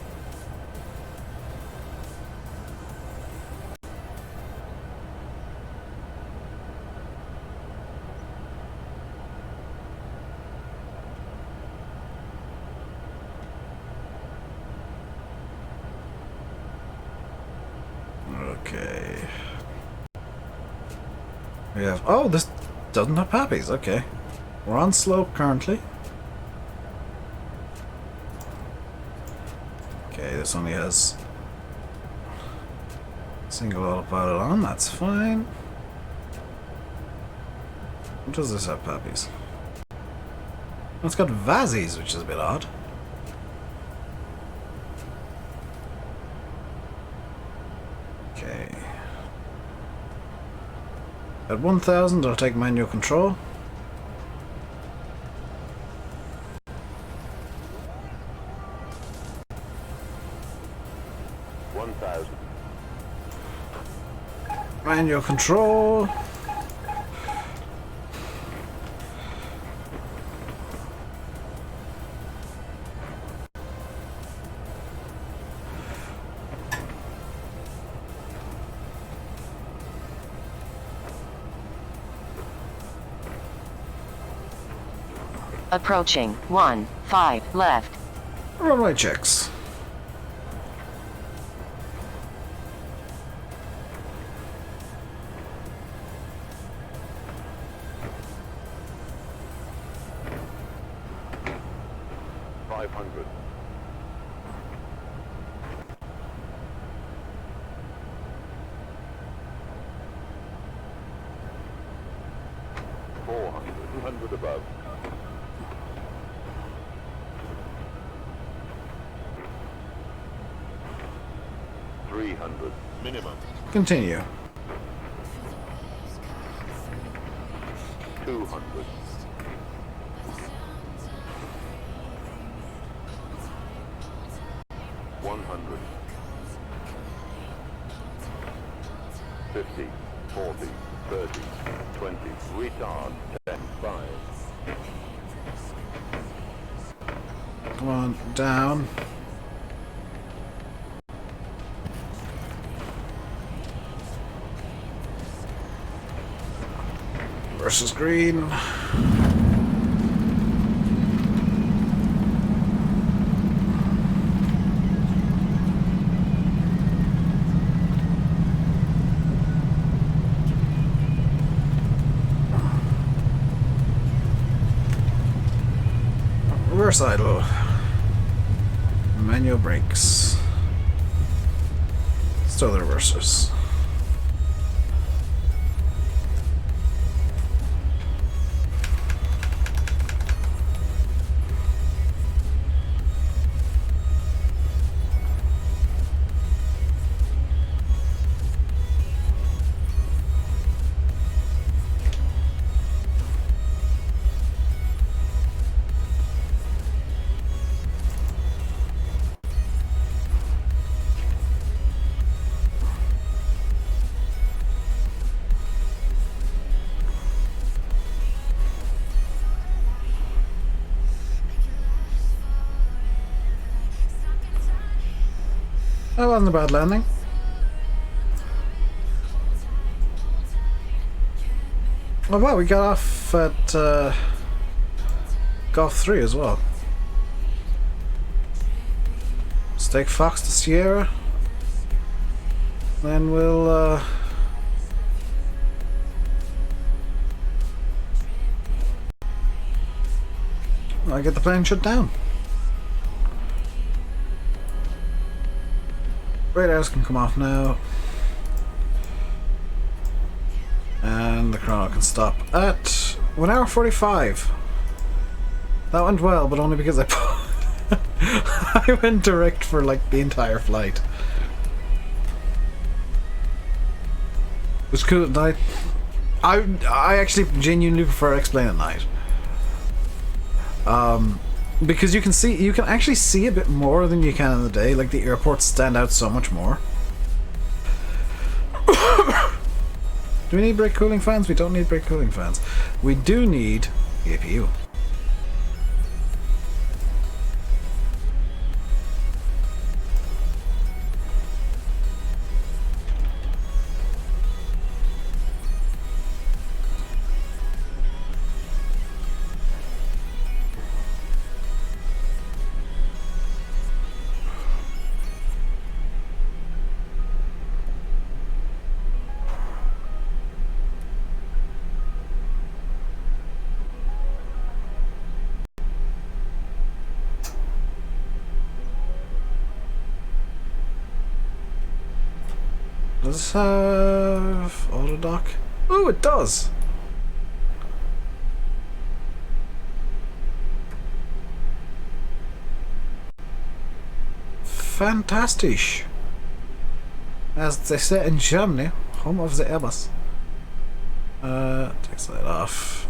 Okay. We have... Oh, this doesn't have pappies. Okay. We're on slope currently. Okay, this only has single autopilot on. That's fine. Does this have pappies? It's got Vazzies, which is a bit odd. Okay. At 1000, I'll take manual control. Manual control. Approaching 1-5 left. Runway checks. Above. 300 minimum. Continue. 200. 100. 50, 40, 30, 20. Retard. 10, 5. Come on, down. Versus green. Reverse idle. Manual brakes. Still the reversers. That wasn't a bad landing. Oh wow, we got off at Golf 3 as well. Let's take Fox to Sierra. Then we'll I'll get the plane shut down. Radars can come off now. And the chrono can stop at 1 hour 45. That went well, but only because I went direct for like the entire flight. It was cool at night. I actually genuinely prefer X-Plane at night. Because you can actually see a bit more than you can in the day. Like the airports stand out so much more. Do we need brake cooling fans? We don't need brake cooling fans. We do need the APU. Does this have auto dock? Oh, it does! Fantastic! As they say in Germany, home of the Airbus. Takes the light off.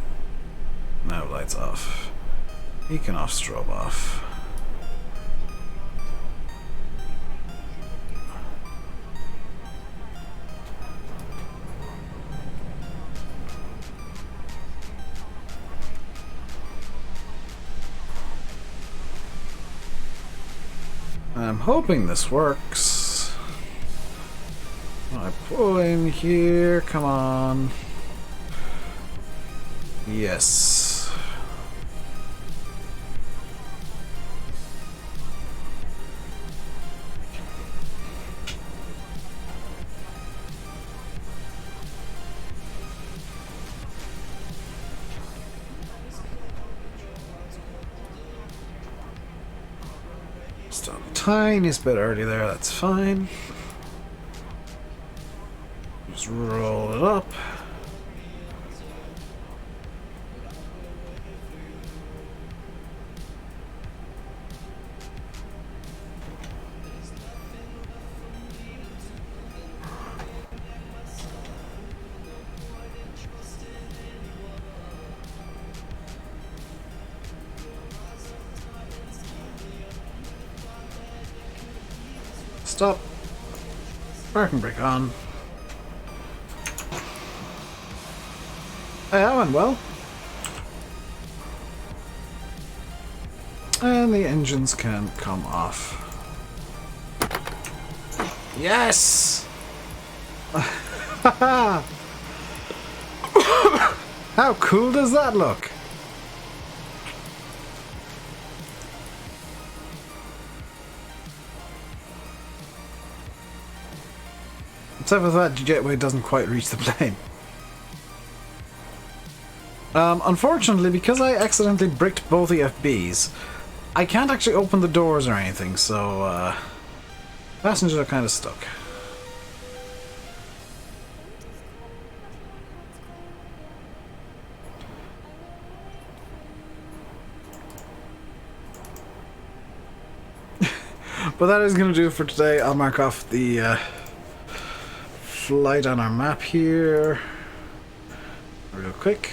Now lights off. Beacon off, strobe off. I'm hoping this works. I pull in here, come on. Yes. just a tiniest bit early there, that's fine. Just roll it up. Stop. Parking brake on. Hey, that went well. And the engines can come off. Yes! How cool does that look? Except for that, the jetway doesn't quite reach the plane. Unfortunately, because I accidentally bricked both the FBs, I can't actually open the doors or anything, so passengers are kind of stuck. But that is going to do it for today. I'll mark off the flight on our map here real quick.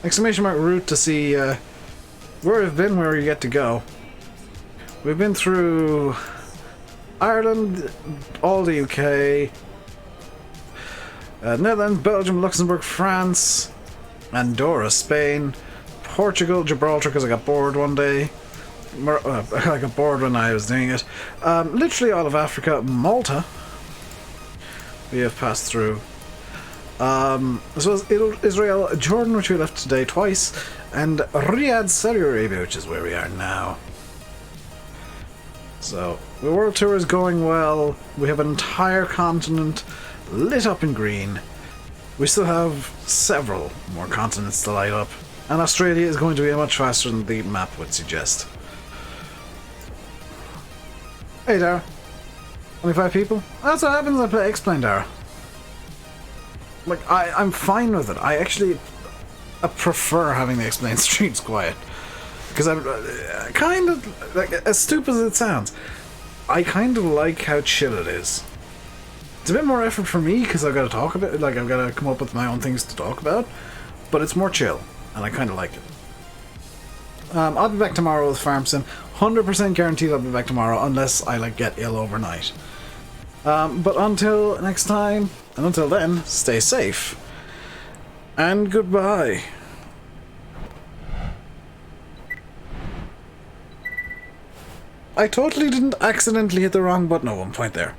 Exclamation mark route to see where we've been, where we get to go. We've been through Ireland, all the UK, Netherlands, Belgium, Luxembourg, France, Andorra, Spain, Portugal, Gibraltar because I got bored one day. I got bored when I was doing it. Literally all of Africa, Malta. We have passed through. As well as Israel, Jordan, which we left today twice, and Riyadh, Saudi Arabia, which is where we are now. So, the world tour is going well. We have an entire continent lit up in green. We still have several more continents to light up, and Australia is going to be much faster than the map would suggest. Hey, Dara. Only 5 people? That's what happens when I play X-Plane, Dara. Like, I'm fine with it. I actually prefer having the X-Plane streams quiet. Because I'm kind of, like, as stupid as it sounds, I kind of like how chill it is. It's a bit more effort for me because I've got to talk about it, like I've got to come up with my own things to talk about, but it's more chill, and I kind of like it. I'll be back tomorrow with Farm Sim. 100% guaranteed I'll be back tomorrow unless I get ill overnight. But until next time, and until then, stay safe. And goodbye. I totally didn't accidentally hit the wrong button at one point there.